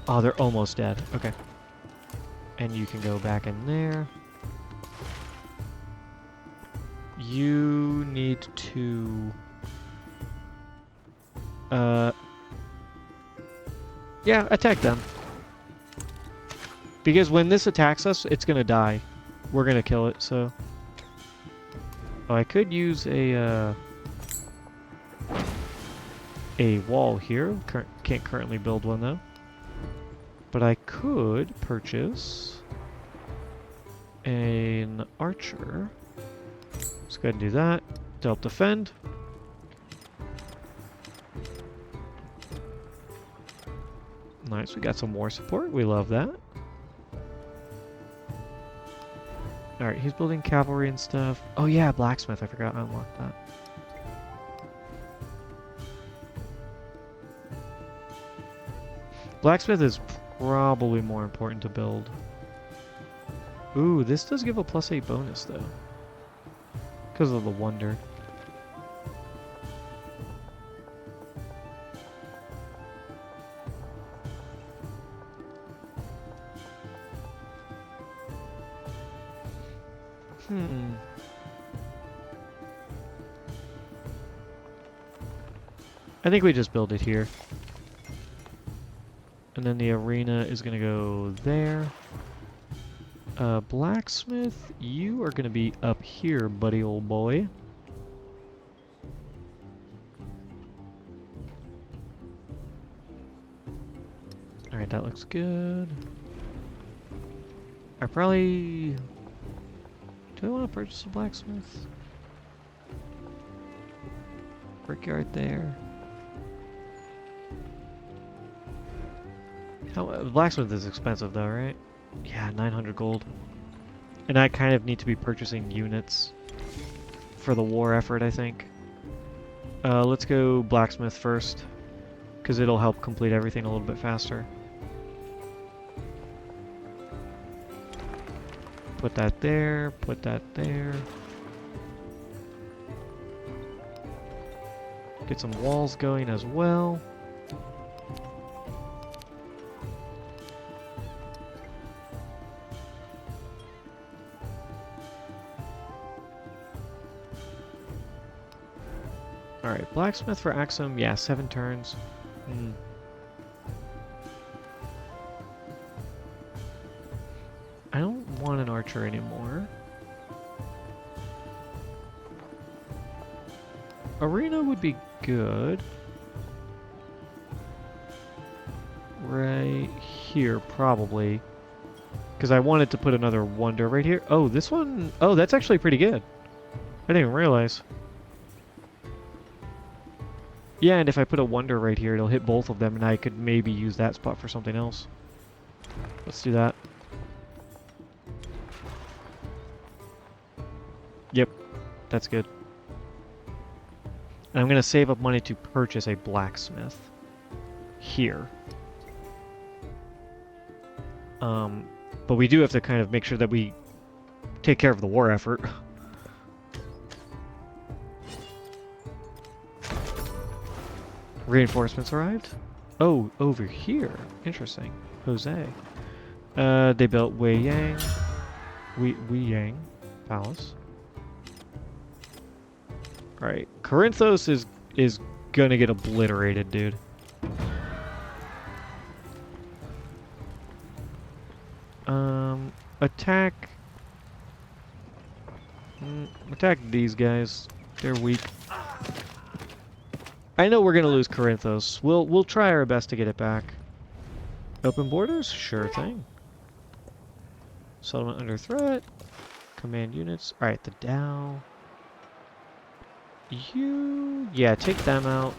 Oh, they're almost dead. Okay. And you can go back in there. You need to... yeah, attack them. Because when this attacks us, it's gonna die. We're gonna kill it, so... Oh, I could use a wall here. Can't currently build one, though. But I could purchase an archer. Let's go ahead and do that to help defend. Nice, we got some more support. We love that. Alright, he's building cavalry and stuff. Oh yeah, blacksmith. I forgot I unlocked that. Blacksmith is probably more important to build. Ooh, this does give a +8 bonus, though. Because of the wonder. I think we just build it here. And then the arena is going to go there. Blacksmith, you are going to be up here, buddy old boy. Alright, that looks good. I probably... Do I want to purchase a blacksmith? Brickyard there. Blacksmith is expensive though, right? Yeah, 900 gold. And I kind of need to be purchasing units for the war effort, I think. Let's go blacksmith first, because it'll help complete everything a little bit faster. Put that there, put that there. Get some walls going as well. Alright, blacksmith for Axum, yeah, 7 turns. I don't want an archer anymore. Arena would be good. Right here, probably. Because I wanted to put another wonder right here. Oh, this one... Oh, that's actually pretty good. I didn't even realize. Yeah, and if I put a wonder right here, it'll hit both of them, and I could maybe use that spot for something else. Let's do that. Yep, that's good. And I'm going to save up money to purchase a blacksmith here. But we do have to kind of make sure that we take care of the war effort. Reinforcements arrived? Oh, over here. Interesting. Jose. They built Wei Yang. Wei Yang Palace. Alright. Corinthos is gonna get obliterated, dude. Attack... attack these guys. They're weak. I know we're gonna lose Corinthos. We'll try our best to get it back. Open borders? Sure thing. Settlement under threat. Command units. Alright, the Dow. Yeah, take them out.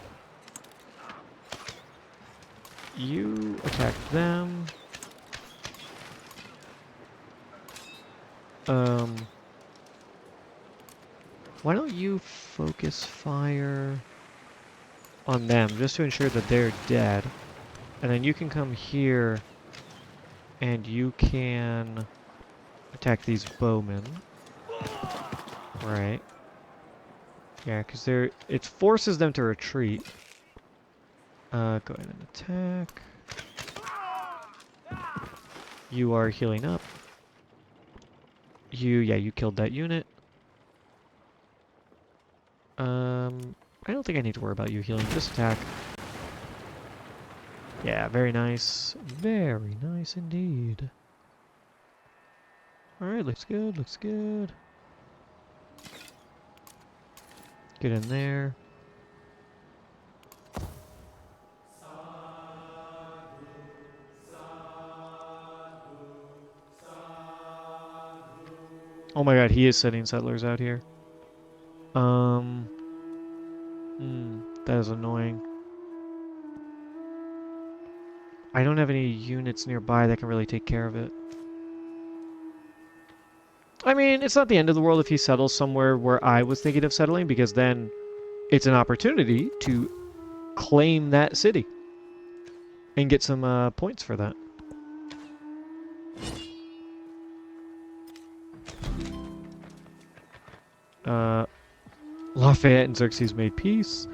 You attack them. Why don't you focus fire on them just to ensure that they're dead? And then you can come here and you can attack these bowmen. Right. Yeah, because it forces them to retreat. Go ahead and attack. You are healing up. You killed that unit. I don't think I need to worry about you healing. Just attack. Yeah, very nice. Very nice indeed. Alright, looks good, looks good. Get in there. Oh my god, he is sending settlers out here. That is annoying. I don't have any units nearby that can really take care of it. I mean, it's not the end of the world if he settles somewhere where I was thinking of settling, because then it's an opportunity to claim that city and get some points for that. Lafayette and Xerxes made peace.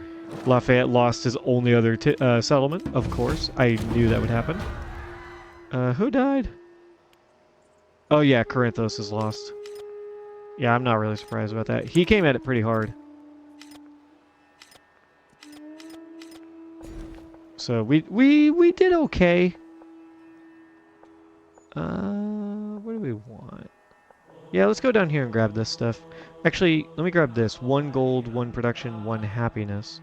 Lafayette lost his only other settlement, of course. I knew that would happen. Who died? Oh yeah, Corinthos is lost. Yeah, I'm not really surprised about that. He came at it pretty hard. So we did okay. What do we want? Yeah, let's go down here and grab this stuff. Actually, let me grab this. 1 gold, 1 production, 1 happiness.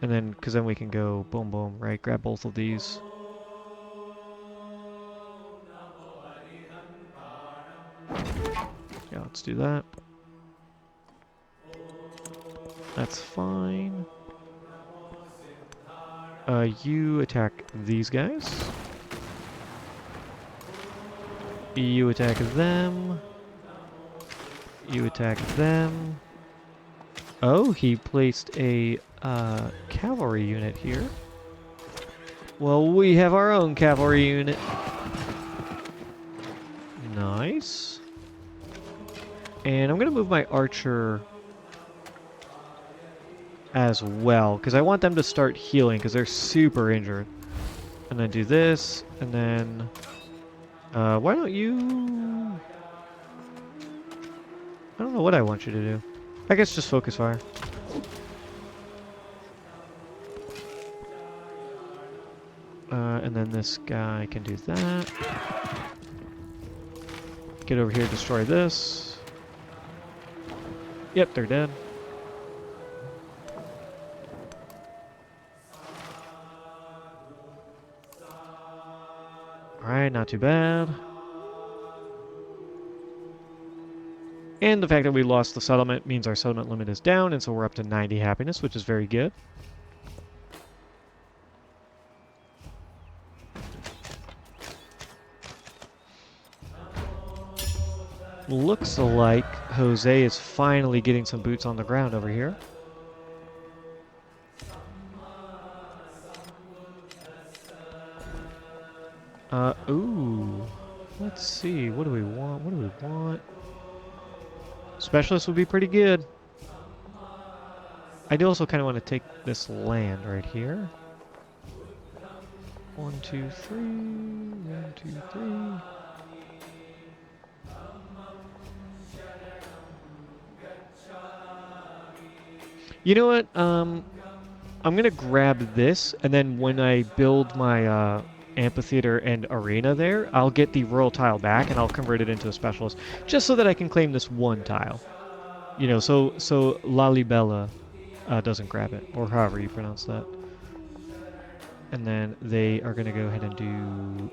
And then, because then we can go boom boom, right? Grab both of these. Yeah, let's do that. That's fine. You attack these guys. You attack them. You attack them. Oh, he placed a cavalry unit here. Well, we have our own cavalry unit. Nice. And I'm going to move my archer as well, because I want them to start healing, because they're super injured. And then do this, and then... why don't you... I don't know what I want you to do. I guess just focus fire. And then this guy can do that. Get over here, destroy this. Yep, they're dead. Alright, not too bad. And the fact that we lost the settlement means our settlement limit is down, and so we're up to 90 happiness, which is very good. Looks like Jose is finally getting some boots on the ground over here. Ooh. Let's see. What do we want? What do we want? Specialist would be pretty good. I do also kind of want to take this land right here. 1, 2, 3. 1, 2, 3. You know what? I'm gonna grab this, and then when I build my amphitheater and arena there, I'll get the royal tile back, and I'll convert it into a specialist, just so that I can claim this 1 tile. You know, so Lalibela doesn't grab it, or however you pronounce that. And then they are gonna go ahead and do.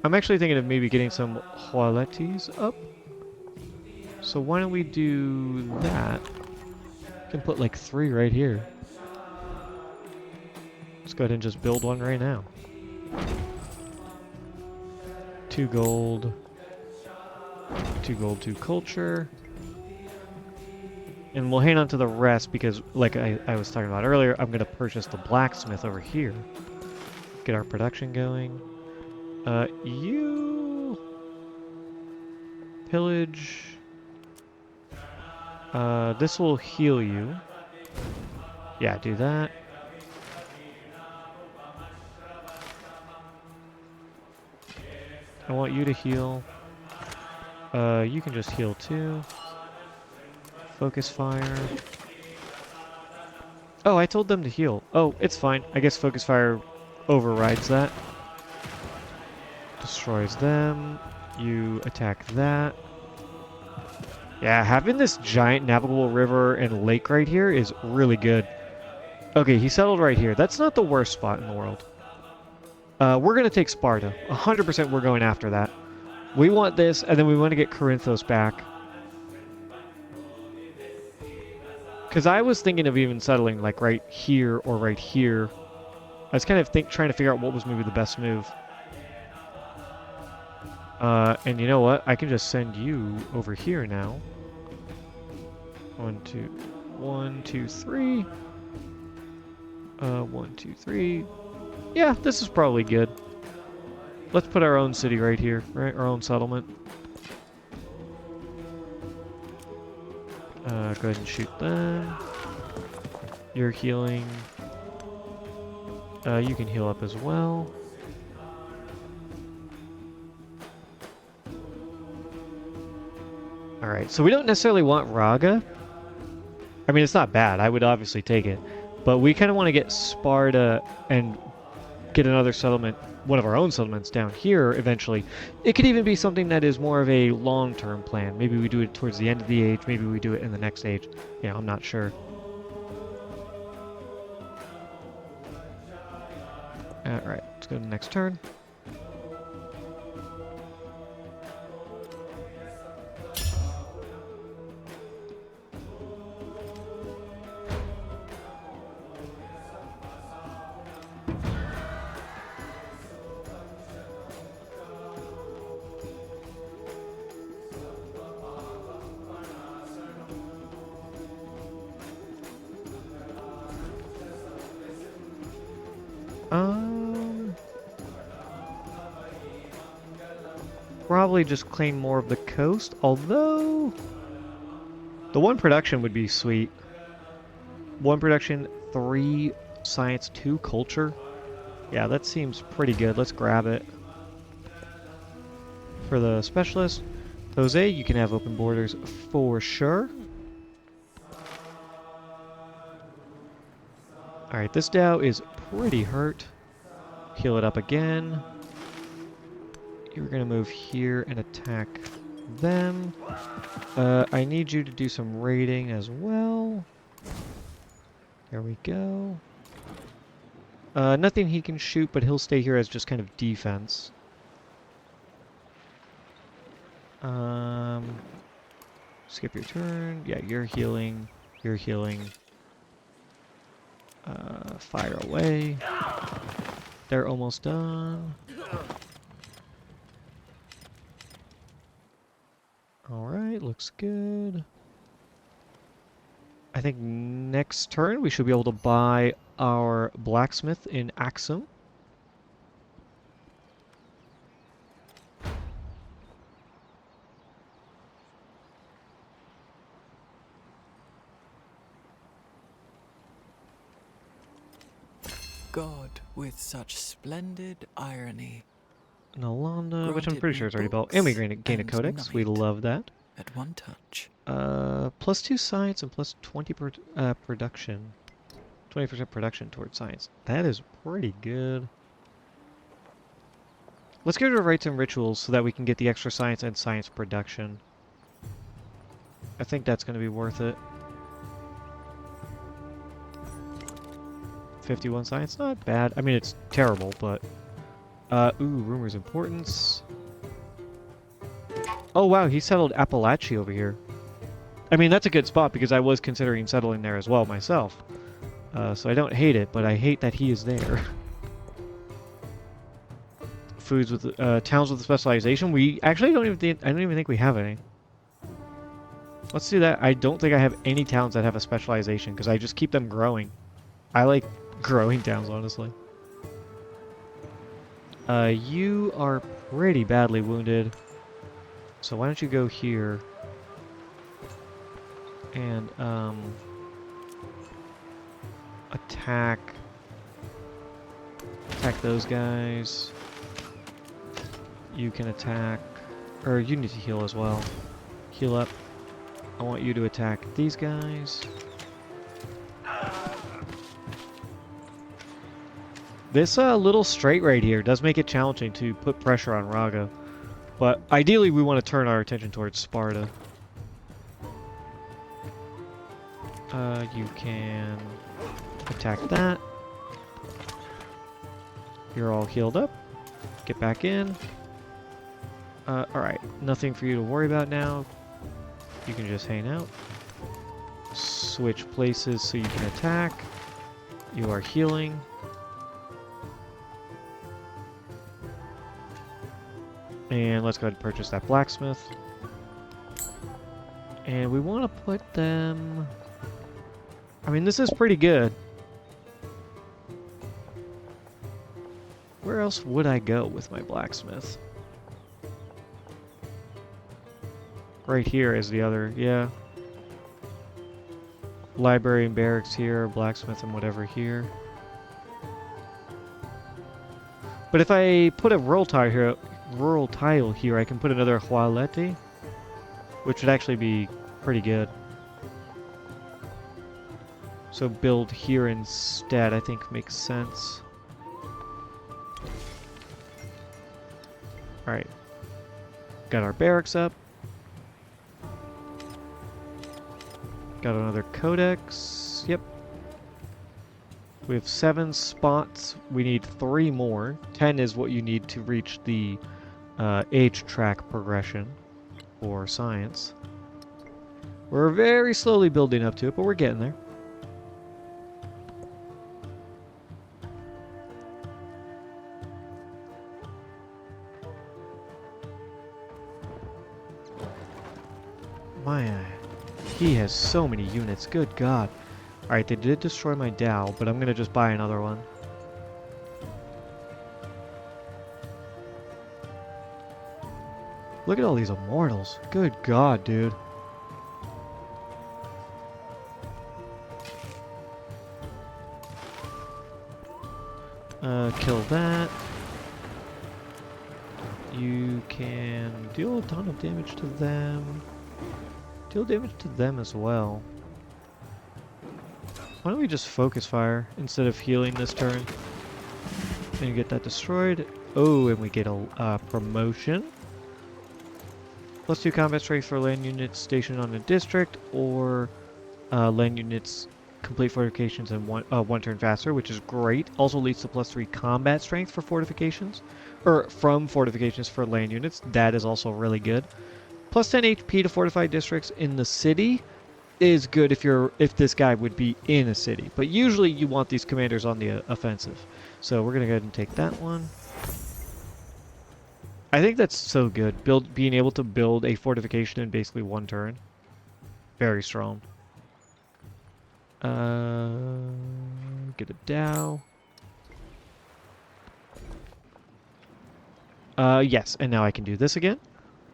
I'm actually thinking of maybe getting some Hualetis up. So why don't we do that? Can put like 3 right here. Let's go ahead and just build one right now. 2 gold. 2 gold, 2 culture. And we'll hang on to the rest because, like I was talking about earlier, I'm going to purchase the blacksmith over here. Get our production going. You... Pillage. This will heal you. Yeah, do that. I want you to heal. You can just heal too. Focus fire. Oh, I told them to heal. Oh, it's fine. I guess focus fire overrides that. Destroys them. You attack that. Yeah, having this giant navigable river and lake right here is really good. Okay, he settled right here. That's not the worst spot in the world. We're going to take Sparta. 100% we're going after that. We want this, and then we want to get Corinthos back. Because I was thinking of even settling like right here or right here. I was kind of trying to figure out what was maybe the best move. And you know what? I can just send you over here now. 1, 2, 3. 1, 2, 3. Yeah, this is probably good. Let's put our own city right here, right? Our own settlement. Go ahead and shoot them. You're healing. You can heal up as well. Alright, so we don't necessarily want Raga. I mean, it's not bad. I would obviously take it. But we kind of want to get Sparta and get another settlement, one of our own settlements down here eventually. It could even be something that is more of a long-term plan. Maybe we do it towards the end of the age. Maybe we do it in the next age. Yeah, I'm not sure. Alright, let's go to the next turn. Probably just claim more of the coast, although the 1 production would be sweet. 1 production, 3 science, 2 culture. Yeah, that seems pretty good. Let's grab it. For the specialist, Jose, you can have open borders for sure. Alright, this Dow is pretty hurt. Heal it up again. You're going to move here and attack them. I need you to do some raiding as well. There we go. Nothing he can shoot, but he'll stay here as just kind of defense. Skip your turn. Yeah, you're healing. You're healing. Fire away. They're almost done. Alright, looks good. I think next turn we should be able to buy our blacksmith in Axum. God, with such splendid irony. Nalanda, which I'm pretty sure is already built. And we gain a codex. We love that. At one touch. +2 science and plus 20 production. 20% production towards science. That is pretty good. Let's get rid of rites and rituals so that we can get the extra science and science production. I think that's going to be worth it. 51 science, not bad. I mean, it's terrible, but... rumor's importance. Oh, wow, he settled Appalachia over here. I mean, that's a good spot because I was considering settling there as well myself. So I don't hate it, but I hate that he is there. Foods with towns with specialization. We actually don't even think, I don't even think we have any. Let's do that. I don't think I have any towns that have a specialization because I just keep them growing. I like growing towns, honestly. You are pretty badly wounded. So why don't you go here and attack those guys. You can attack, or you need to heal as well. Heal up. I want you to attack these guys. This little strait right here does make it challenging to put pressure on Raga. But ideally we want to turn our attention towards Sparta. You can attack that. You're all healed up. Get back in. Alright, nothing for you to worry about now. You can just hang out. Switch places so you can attack. You are healing. And let's go ahead and purchase that blacksmith. And we want to put them... I mean, this is pretty good. Where else would I go with my blacksmith? Right here is the other, yeah. Library and barracks here, blacksmith and whatever here. But if I put a rural tile here, I can put another Hualete, which would actually be pretty good. So build here instead, I think makes sense. Alright. Got our barracks up. Got another codex. Yep. We have 7 spots. We need 3 more. 10 is what you need to reach the age track progression for science. We're very slowly building up to it, but we're getting there. He has so many units, good god. Alright, they did destroy my Dow, but I'm gonna just buy another one. Look at all these immortals. Good god, dude. Kill that. You can deal a ton of damage to them. Deal damage to them as well. Why don't we just focus fire instead of healing this turn? And get that destroyed. Oh, and we get a promotion. Let's do combat strength for land units stationed on a district, or land units complete fortifications in one turn faster, which is great. Also leads to +3 combat strength for fortifications, or from fortifications for land units. That is also really good. +10 HP to fortified districts in the city is good if this guy would be in a city. But usually you want these commanders on the offensive. So we're going to go ahead and take that one. I think that's so good. Being able to build a fortification in basically one turn. Very strong. Get a Dow. Yes, and now I can do this again.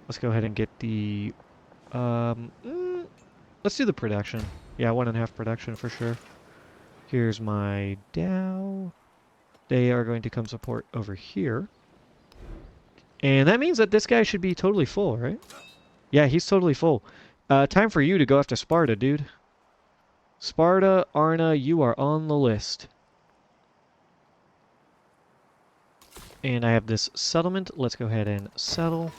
Let's go ahead and get the... let's do the production. Yeah, 1.5 production for sure. Here's my Dow. They are going to come support over here. And that means that this guy should be totally full, right? Yeah, he's totally full. Time for you to go after Sparta, dude. Sparta, Arna, you are on the list. And I have this settlement. Let's go ahead and settle.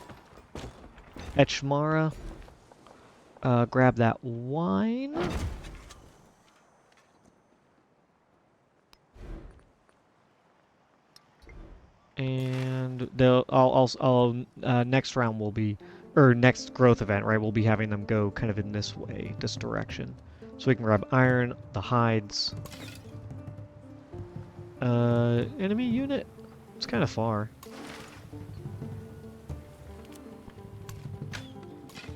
Etchmara. Grab that wine. And next round will be or next growth event, right, we'll be having them go kind of in this way, this direction. So we can grab iron, the hides. Enemy unit? It's kind of far.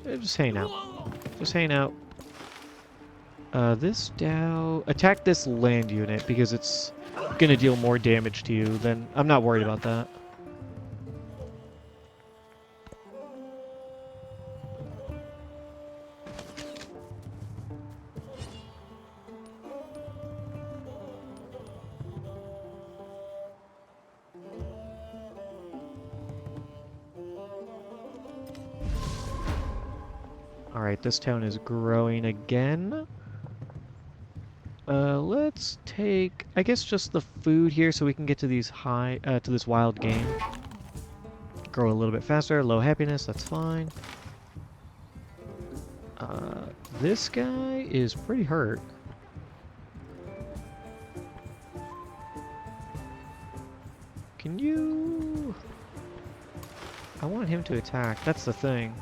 Just hang out. Just hang out. This Dow... Attack this land unit because it's gonna deal more damage to you than... I'm not worried about that. Alright, this town is growing again. Let's take, I guess, just the food here so we can get to these to this wild game. Grow a little bit faster, low happiness, that's fine. This guy is pretty hurt. Can you... I want him to attack, that's the thing.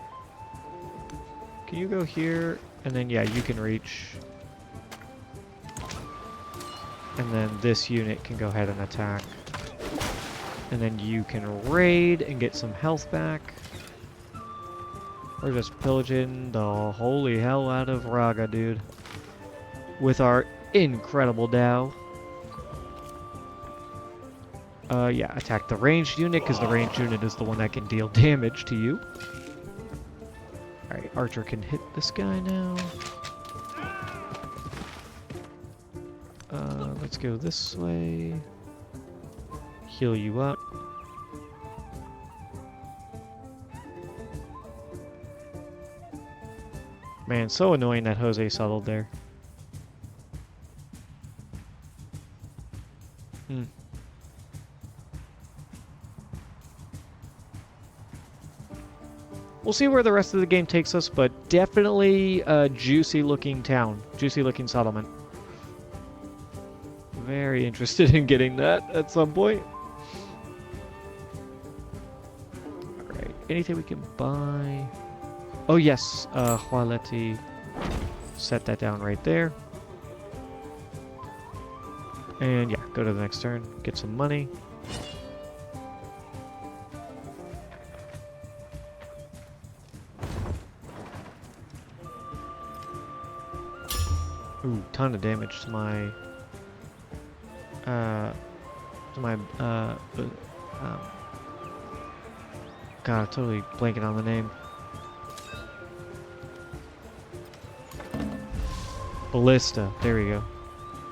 Can you go here? And then, yeah, you can reach. And then this unit can go ahead and attack. And then you can raid and get some health back. We're just pillaging the holy hell out of Raga, dude. With our incredible Dow. Yeah, attack the ranged unit, because the ranged unit is the one that can deal damage to you. Alright, Archer can hit this guy now. Let's go this way. Heal you up. Man, so annoying that Jose settled there. We'll see where the rest of the game takes us, but definitely a juicy looking town. Juicy looking settlement. Very interested in getting that at some point. Alright, anything we can buy? Oh yes, Jualeti. Set that down right there. And yeah, go to the next turn, get some money. Ooh, ton of damage to my God, I'm totally blanking on the name. Ballista, there we go.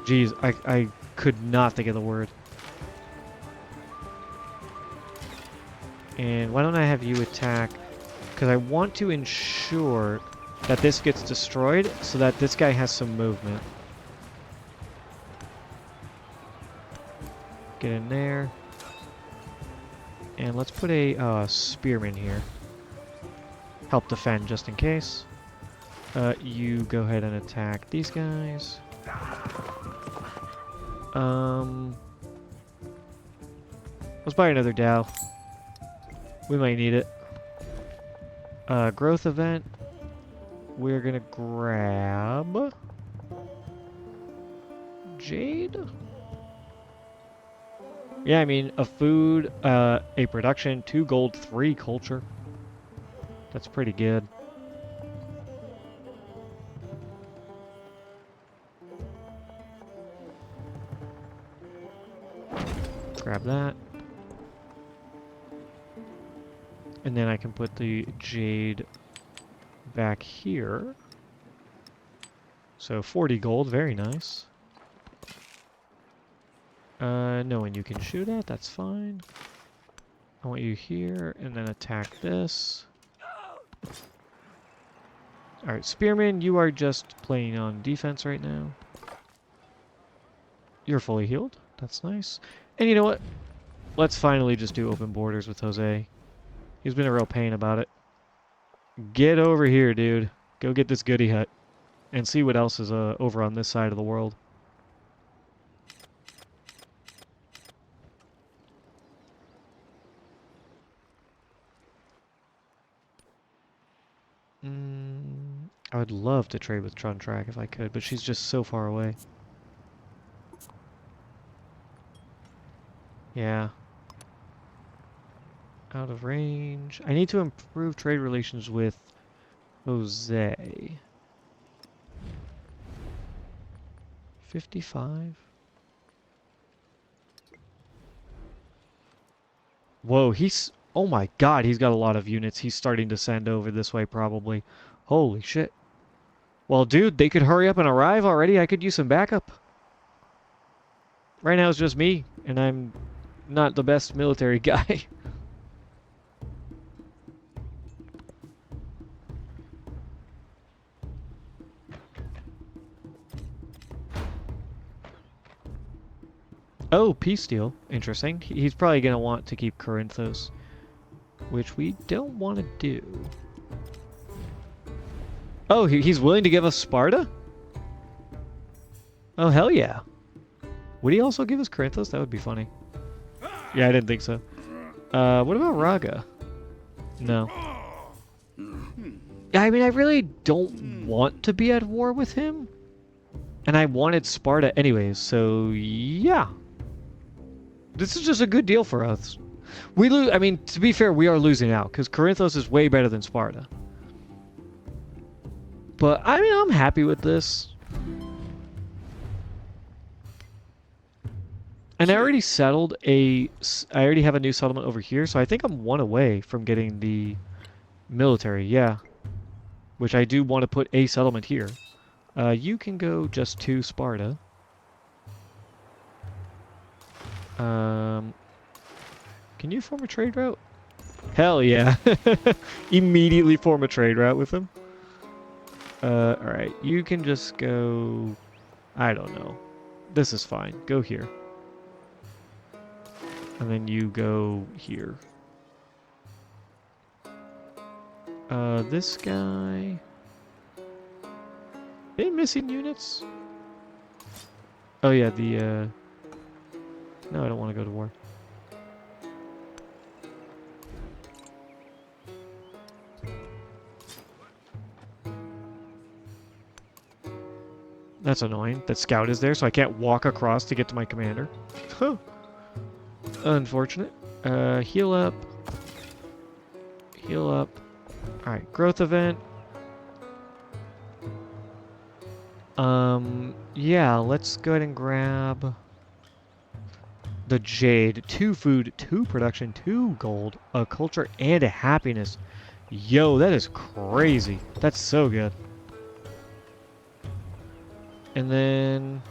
Jeez, I could not think of the word. And why don't I have you attack? Because I want to ensure that this gets destroyed so that this guy has some movement. Get in there. And let's put a spearman here. Help defend just in case. You go ahead and attack these guys. Let's buy another Dow. We might need it. Growth event. We're gonna grab Jade. Yeah, I mean, a food, a production, 2 gold, 3 culture. That's pretty good. Grab that. And then I can put the Jade back here. So 40 gold, very nice. No, and you can shoot at, that's fine. I want you here, and then attack this. Alright, Spearman, you are just playing on defense right now. You're fully healed, that's nice. And you know what? Let's finally just do open borders with Jose. He's been a real pain about it. Get over here, dude. Go get this goodie hut. And see what else is over on this side of the world. I would love to trade with Truntrack if I could, but she's just so far away. Yeah. Out of range. I need to improve trade relations with Jose. 55? Whoa, he's... Oh my god, he's got a lot of units he's starting to send over this way probably. Holy shit. Well, dude, they could hurry up and arrive already. I could use some backup. Right now it's just me, and I'm not the best military guy. Oh, peace deal. Interesting. He's probably going to want to keep Corinthos, which we don't want to do. Oh, he's willing to give us Sparta? Oh, hell yeah. Would he also give us Corinthos? That would be funny. Yeah, I didn't think so. What about Raga? No. I mean, I really don't want to be at war with him. And I wanted Sparta anyways, so yeah. This is just a good deal for us. We lose. I mean, to be fair, we are losing out because Corinthos is way better than Sparta. But I mean, I'm happy with this. And I already settled I already have a new settlement over here, so I think I'm one away from getting the military. Yeah, which I do want to put a settlement here. You can go just to Sparta. Can you form a trade route? Hell yeah. Immediately form a trade route with him. Alright. You can just go... I don't know. This is fine. Go here. And then you go here. This guy... Any missing units? Oh yeah, the, No, I don't want to go to war. That's annoying. That scout is there, so I can't walk across to get to my commander. Huh. Unfortunate. Heal up. Heal up. Alright, growth event. Yeah, let's go ahead and grab the Jade. 2 food, 2 production, 2 gold, a culture, and a happiness. Yo, that is crazy. That's so good. And then...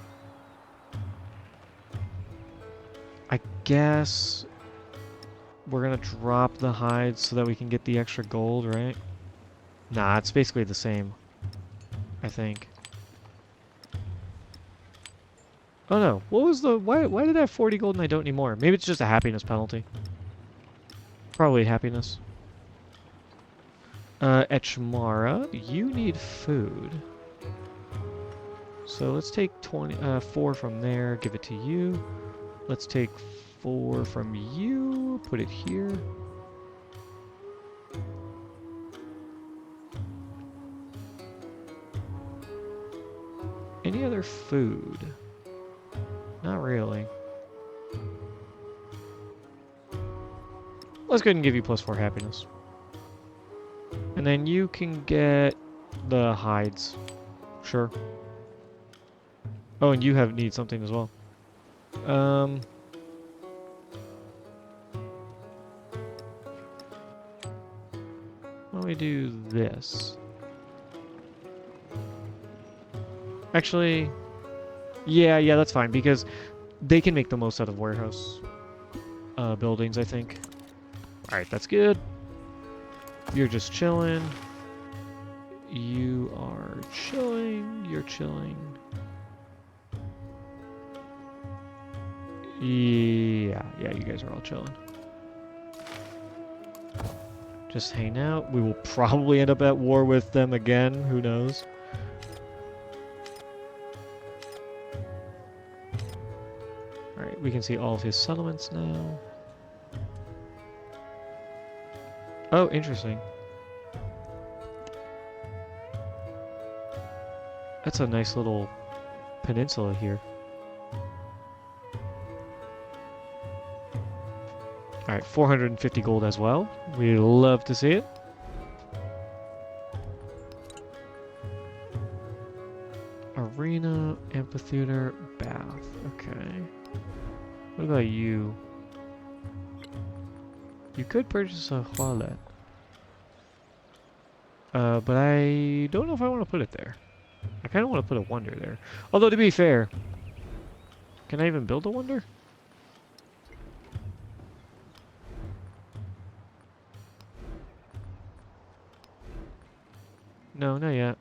I guess... we're gonna drop the hides so that we can get the extra gold, right? Nah, it's basically the same. I think. Oh no, what was the... Why did I have 40 gold and I don't anymore? Maybe it's just a happiness penalty. Probably happiness. Etchmara, you need food. So let's take 4 from there, give it to you. Let's take 4 from you, put it here. Any other food? Not really. Let's go ahead and give you +4 happiness. And then you can get the hides. Sure. Oh, and you need something as well. Why don't we do this? Actually, yeah, that's fine, because they can make the most out of warehouse buildings, I think. Alright, that's good. You're just chilling. You are chilling. You're chilling. Yeah, you guys are all chilling. Just hang out. We will probably end up at war with them again. Who knows? Alright, we can see all of his settlements now. Oh, interesting. That's a nice little peninsula here. Alright, 450 gold as well. We love to see it. Arena, amphitheater, bath. Okay. What about you? You could purchase a toilet. But I don't know if I want to put it there. I kind of want to put a wonder there. Although, to be fair, can I even build a wonder? No, not yet.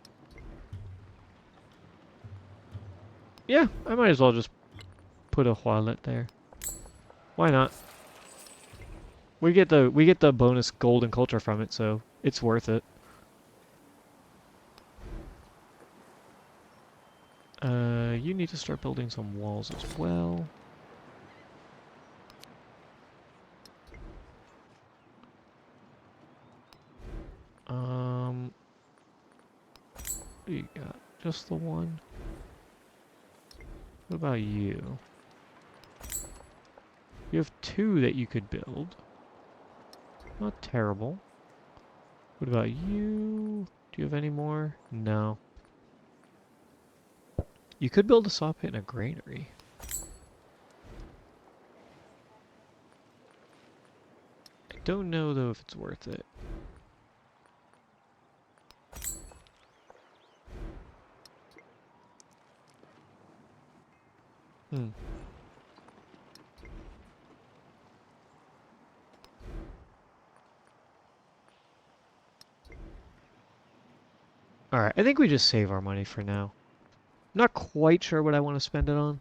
Yeah, I might as well just put a toilet there. Why not? We get the bonus gold and culture from it, so it's worth it. You need to start building some walls as well. You got just the one. What about you? You have 2 that you could build. Not terrible. What about you? Do you have any more? No. You could build a saw pit and a granary. I don't know though if it's worth it. Alright, I think we just save our money for now. Not quite sure what I want to spend it on.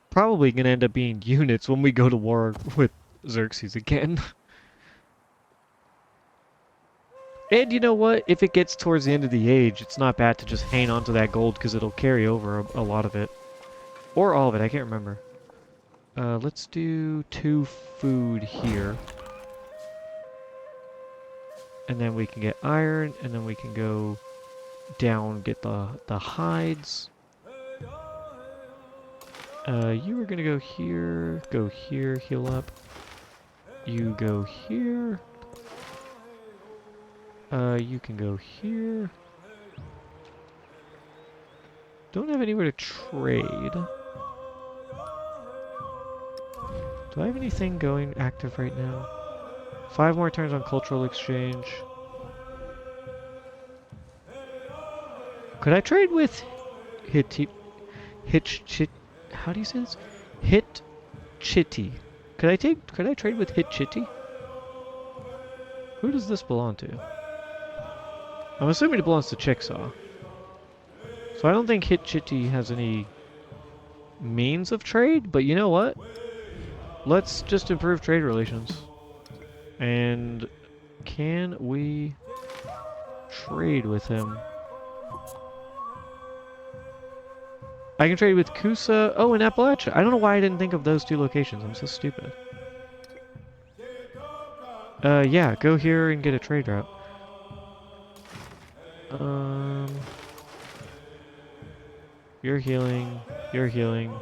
Probably gonna end up being units when we go to war with Xerxes again. And you know what? If it gets towards the end of the age, it's not bad to just hang on to that gold because it'll carry over a lot of it. Or all of it, I can't remember. Let's do 2 food here. And then we can get iron, and then we can go down, get the hides. You were gonna go here, heal up. You go here. You can go here. Don't have anywhere to trade. Do I have anything going active right now? 5 more turns on cultural exchange. Could I trade with how do you say this? Hitchiti. Could I trade with Hitchiti? Who does this belong to? I'm assuming it belongs to Chickasaw. So I don't think Hitchiti has any means of trade, but you know what? Let's just improve trade relations. And can we trade with him? I can trade with Coosa. Oh, and Appalachia. I don't know why I didn't think of those 2 locations. I'm so stupid. Yeah, go here and get a trade route. You're healing. You're healing.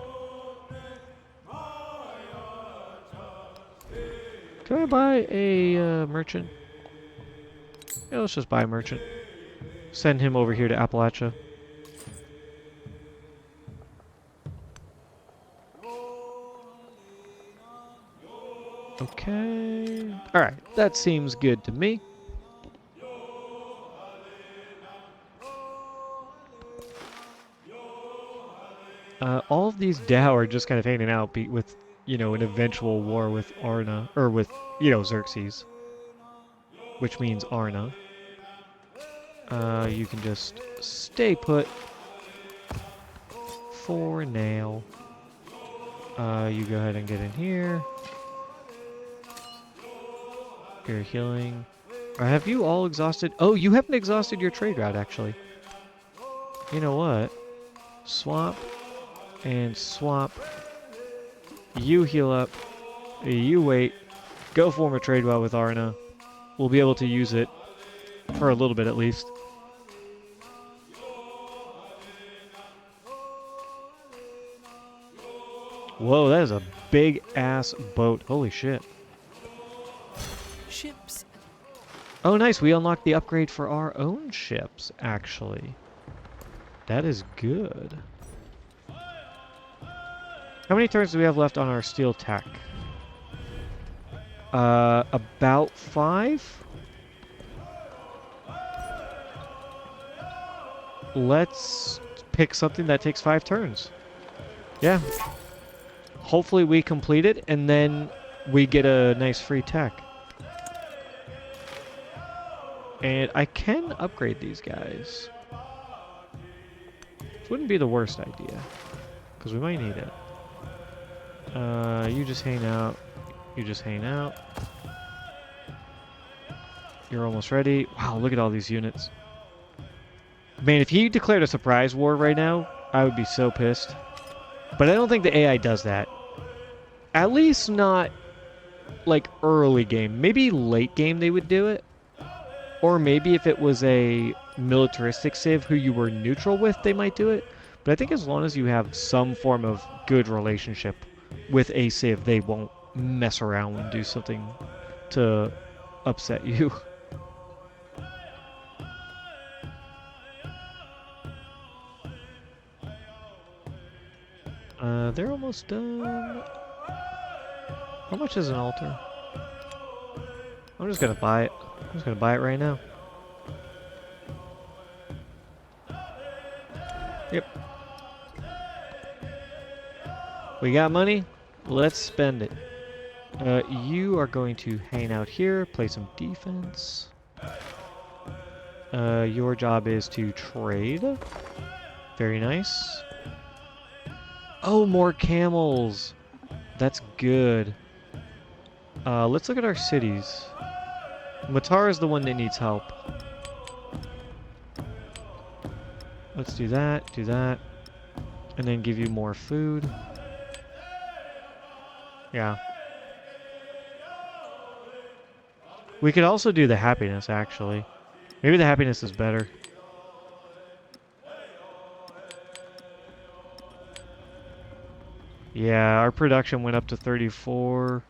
Can I buy a merchant? Yeah, let's just buy a merchant. Send him over here to Appalachia. Okay. Alright, that seems good to me. All of these Dow are just kind of hanging out with, you know, an eventual war with Arna, or with, you know, Xerxes. Which means Arna. You can just stay put for now. You go ahead and get in here. You're healing. Have you all exhausted? Oh, you haven't exhausted your trade route, actually. You know what? Swap and swap. You heal up. You wait. Go form a trade route with Arna. We'll be able to use it for a little bit at least. Whoa, that is a big ass boat. Holy shit. Ships. Oh, nice. We unlocked the upgrade for our own ships, actually. That is good. How many turns do we have left on our steel tech? About 5? Let's pick something that takes 5 turns. Yeah. Hopefully we complete it, and then we get a nice free tech. And I can upgrade these guys. This wouldn't be the worst idea, because we might need it. You just hang out. You just hang out. You're almost ready. Wow, look at all these units. Man, if he declared a surprise war right now, I would be so pissed. But I don't think the AI does that. At least not, like, early game. Maybe late game they would do it. Or maybe if it was a militaristic civ who you were neutral with, they might do it. But I think as long as you have some form of good relationship with a civ, they won't mess around and do something to upset you. They're almost done. How much is an altar? I'm just gonna buy it. I'm just gonna buy it right now. Yep. We got money? Let's spend it. You are going to hang out here, play some defense. Your job is to trade. Very nice. Oh, more camels. That's good. Let's look at our cities. Matar is the one that needs help. Let's do that, and then give you more food. Yeah. We could also do the happiness, actually. Maybe the happiness is better. Yeah, our production went up to 34,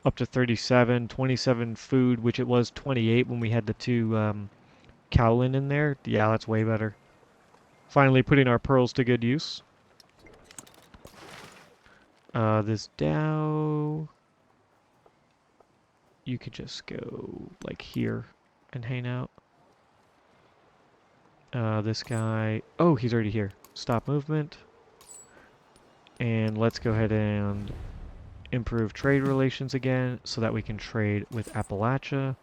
up to 37, 27 food, which it was 28 when we had the 2 Cowlin in there. Yeah, that's way better. Finally putting our pearls to good use. This Dow... You could just go, like, here and hang out. This guy... Oh, he's already here. Stop movement. And let's go ahead and improve trade relations again so that we can trade with Appalachia.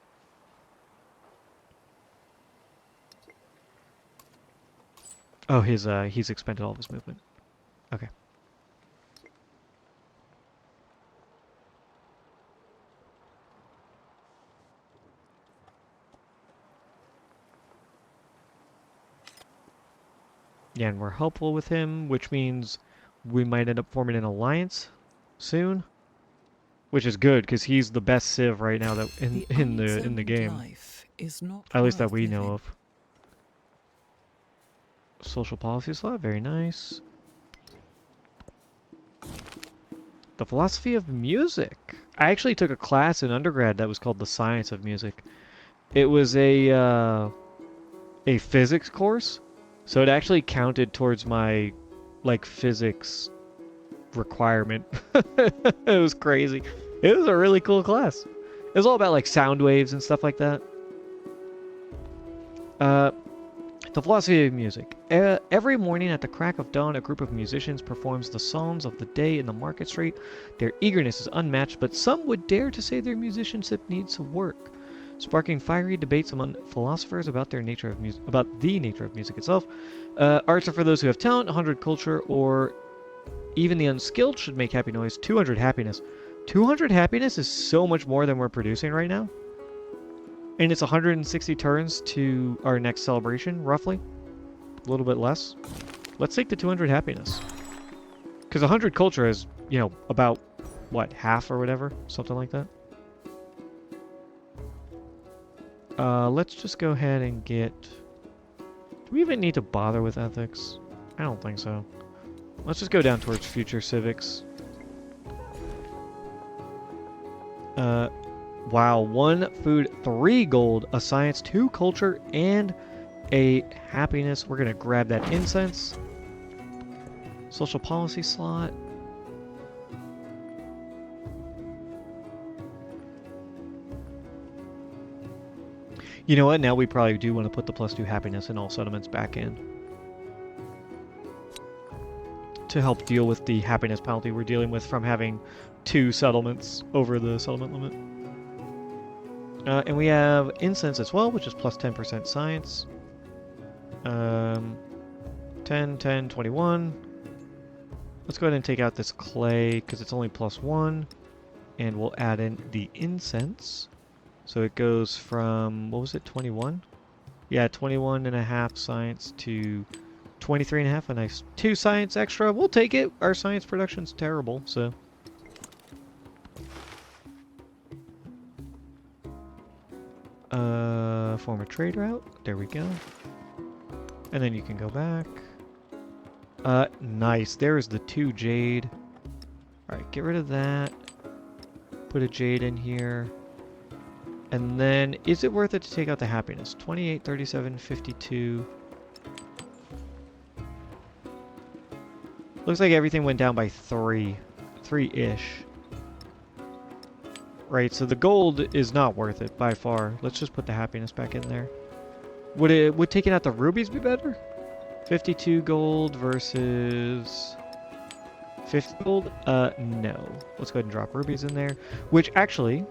Oh, he's expended all of his movement. Okay. Yeah, and we're helpful with him, which means we might end up forming an alliance soon. Which is good, because he's the best civ right now that in the game. Life is not At least that we living. know of. Social policy slot, very nice. The philosophy of music. I actually took a class in undergrad that was called the science of music. It was a physics course, so it actually counted towards my like physics requirement. It was crazy. It was a really cool class. It was all about like sound waves and stuff like that. The philosophy of music. Every morning at the crack of dawn, a group of musicians performs the songs of the day in the market street. Their eagerness is unmatched, but some would dare to say their musicianship needs some work, sparking fiery debates among philosophers about their nature of music, about the nature of music itself. Arts are for those who have talent. 100 culture, or even the unskilled should make happy noise. 200 happiness. 200 happiness is so much more than we're producing right now. And it's 160 turns to our next celebration, roughly. A little bit less. Let's take the 200 happiness. Because 100 culture is, you know, about, what, half or whatever? Something like that. Let's just go ahead and get... Do we even need to bother with ethics? I don't think so. Let's just go down towards future civics. Wow, 1 food, 3 gold, a science, 2 culture, and a happiness. We're gonna grab that incense. Social policy slot. You know what? Now we probably do want to put the +2 happiness in all settlements back in to help deal with the happiness penalty we're dealing with from having 2 settlements over the settlement limit. And we have incense as well, which is plus 10% science. 10, 10, 21. Let's go ahead and take out this clay because it's only +1. And we'll add in the incense. So it goes from, what was it, 21? Yeah, 21.5 science to 23.5. A nice 2 science extra. We'll take it. Our science production's terrible, so. Form a trade route. There we go. And then you can go back. Nice. There's the 2 jade. Alright, get rid of that. Put a jade in here. And then, is it worth it to take out the happiness? 28, 37, 52. Looks like everything went down by 3. 3-ish. Right, so the gold is not worth it by far. Let's just put the happiness back in there. Would taking out the rubies be better? 52 gold versus 50 gold? No. Let's go ahead and drop rubies in there. Which actually,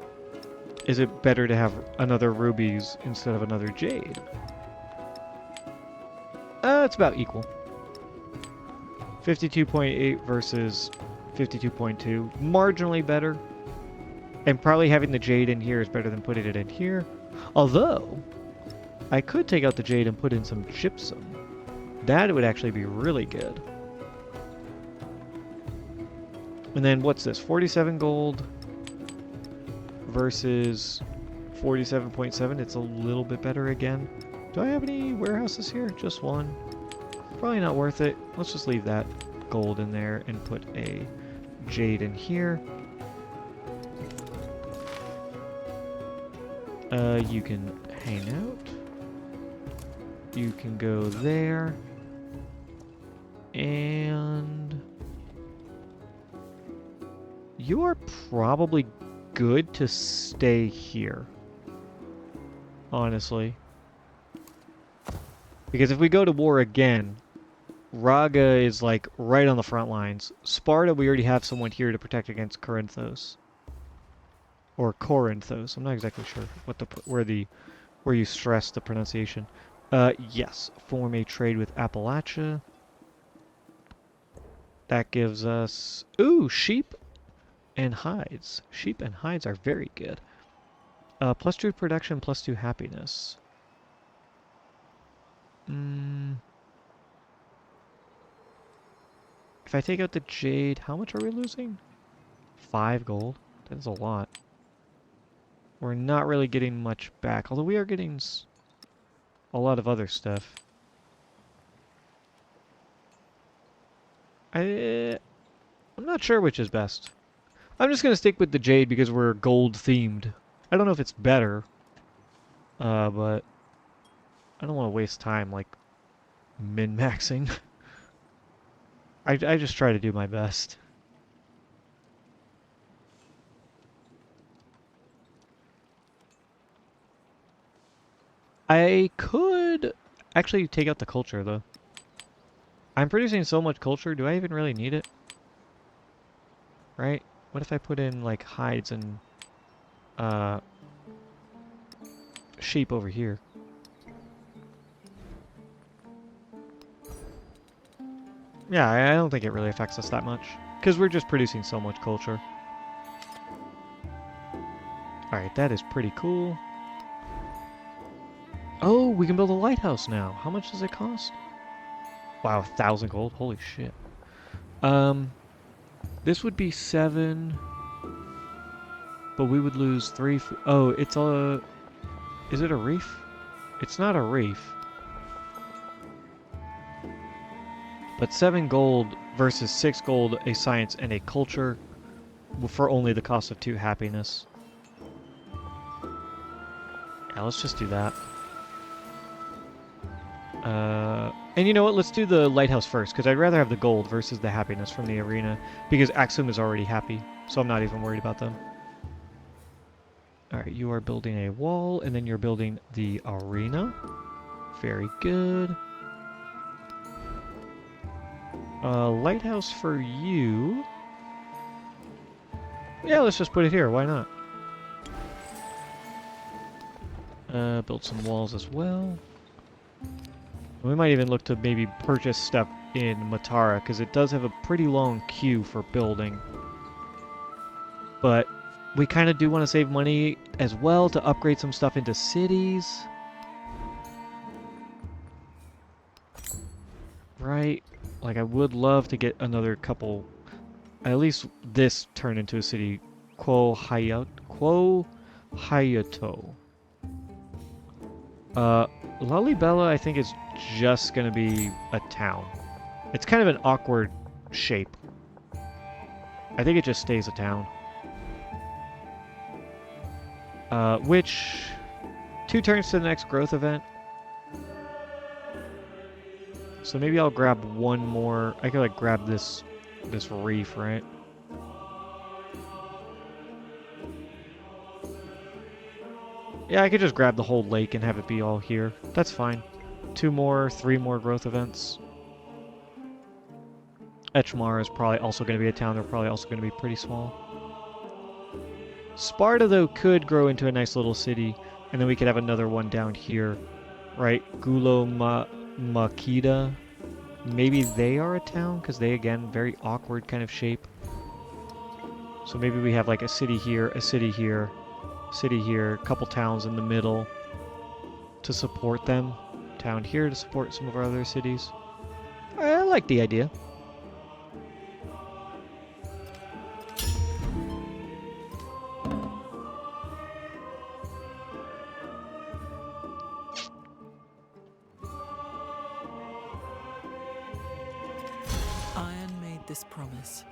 is it better to have another rubies instead of another jade? It's about equal. 52.8 versus 52.2. Marginally better. And probably having the jade in here is better than putting it in here. Although, I could take out the jade and put in some gypsum. That would actually be really good. And then what's this? 47 gold versus 47.7. It's a little bit better again. Do I have any warehouses here? Just one. Probably not worth it. Let's just leave that gold in there and put a jade in here. You can hang out. You can go there. And you are probably good to stay here. Honestly. Because if we go to war again, Raga is like right on the front lines. Sparta, we already have someone here to protect against Corinthos. Or Corinthos. I'm not exactly sure what where you stress the pronunciation. Yes, form a trade with Appalachia. That gives us sheep and hides. Sheep and hides are very good. +2 production, +2 happiness. If I take out the jade, how much are we losing? 5 gold. That's a lot. We're not really getting much back, although we are getting a lot of other stuff. I'm not sure which is best. I'm just going to stick with the jade because we're gold themed. I don't know if it's better, but I don't want to waste time like min-maxing. I just try to do my best. I could actually take out the culture, though. I'm producing so much culture, do I even really need it? Right? What if I put in, like, hides and, sheep over here? Yeah, I don't think it really affects us that much. Because we're just producing so much culture. Alright, that is pretty cool. Oh, we can build a lighthouse now. How much does it cost? Wow, 1,000 gold. Holy shit. This would be 7. But we would lose 3. Oh, it's a... Is it a reef? It's not a reef. But 7 gold versus 6 gold, a science, and a culture for only the cost of 2 happiness. Yeah, let's just do that. And you know what? Let's do the lighthouse first, because I'd rather have the gold versus the happiness from the arena, because Axum is already happy, so I'm not even worried about them. Alright, you are building a wall, and then you're building the arena. Very good. Lighthouse for you. Yeah, let's just put it here. Why not? Build some walls as well. We might even look to maybe purchase stuff in Matara, because it does have a pretty long queue for building. But we kind of do want to save money as well to upgrade some stuff into cities. Right? Like, I would love to get another couple... At least this turn into a city. Quo Hayato. Lalibela, I think, is just going to be a town. It's kind of an awkward shape. I think it just stays a town. Which... 2 turns to the next growth event. So maybe I'll grab one more. I could, like, grab this reef, right? Yeah, I could just grab the whole lake and have it be all here. That's fine. 2 more, 3 more growth events. Etchmar is probably also going to be a town. They're probably also going to be pretty small. Sparta, though, could grow into a nice little city, and then we could have another one down here, right? Makida. Maybe they are a town, because they, again, very awkward kind of shape. So maybe we have like a city here, a city here, city here, a couple towns in the middle to support them. Town here to support some of our other cities. I like the idea. Iron made this promise.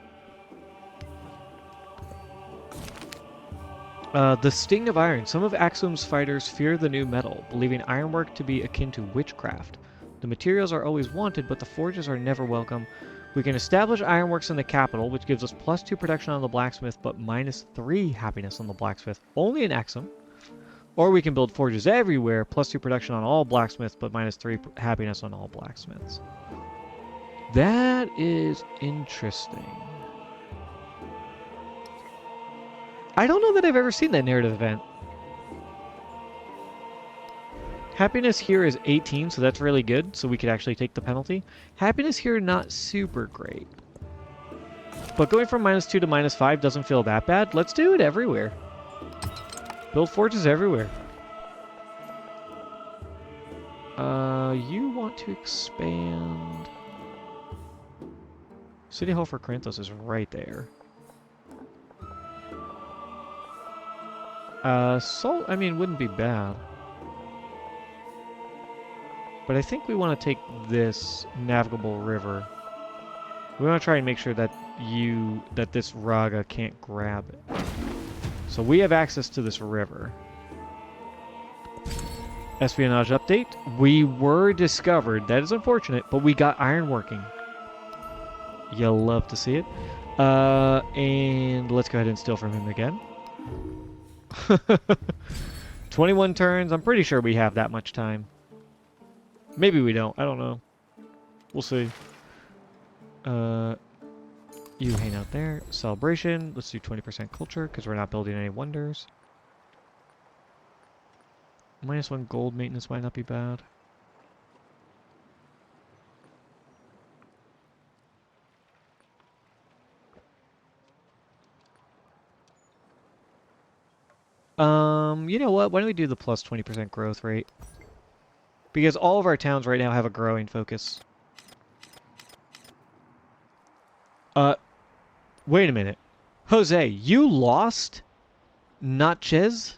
The sting of iron. Some of Axum's fighters fear the new metal, believing ironwork to be akin to witchcraft. The materials are always wanted, but the forges are never welcome. We can establish ironworks in the capital, which gives us +2 protection on the blacksmith, but -3 happiness on the blacksmith, only in Axum. Or we can build forges everywhere, +2 protection on all blacksmiths, but -3 happiness on all blacksmiths. That is interesting. I don't know that I've ever seen that narrative event. Happiness here is 18, so that's really good, so we could actually take the penalty. Happiness here, not super great. But going from -2 to -5 doesn't feel that bad. Let's do it everywhere. Build forges everywhere. You want to expand... City Hall for Corinthos is right there. Salt, I mean, wouldn't be bad. But I think we want to take this navigable river. We want to try and make sure that this Raga can't grab it. So we have access to this river. Espionage update. We were discovered. That is unfortunate, but we got ironworking. You'll love to see it. And let's go ahead and steal from him again. 21 turns. I'm pretty sure we have that much time. Maybe we don't. I don't know. We'll see. You hang out there. Celebration. Let's do 20% culture because we're not building any wonders. -1 gold maintenance might not be bad. You know what? Why don't we do the plus 20% growth rate? Because all of our towns right now have a growing focus. Wait a minute. Jose, you lost Natchez?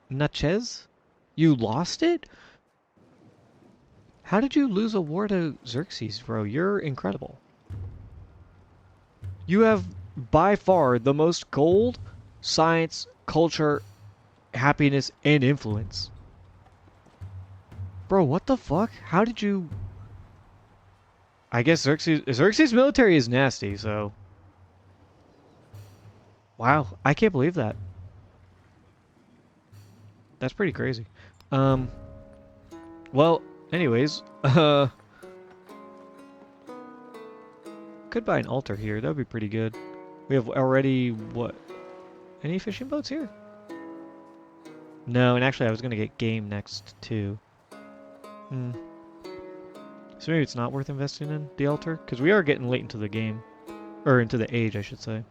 Natchez? You lost it? How did you lose a war to Xerxes, bro? You're incredible. You have by far the most gold, science, culture, happiness, and influence. Bro, what the fuck? How did you... I guess Xerxes' military is nasty, so... Wow, I can't believe that. That's pretty crazy. Um, well, anyways, could buy an altar here. That would be pretty good. We have already, what? Any fishing boats here? No, and actually I was going to get game next, too. Hmm. So maybe it's not worth investing in the altar? Because we are getting late into the game. Or into the age, I should say.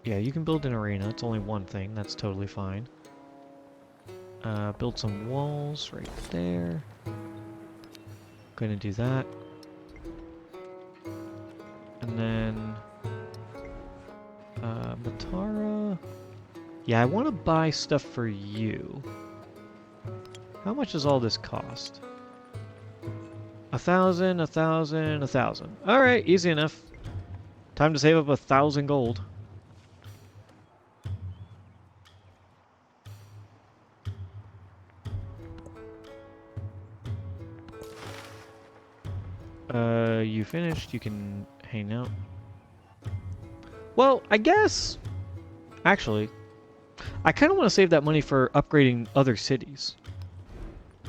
Yeah, you can build an arena. It's only one thing. That's totally fine. Build some walls right there. Gonna do that. And then... Matara... Yeah, I want to buy stuff for you. How much does all this cost? 1,000, 1,000, 1,000. Alright, easy enough. Time to save up 1,000 gold. You finished. You can hang out. Well, I guess... Actually, I kind of want to save that money for upgrading other cities.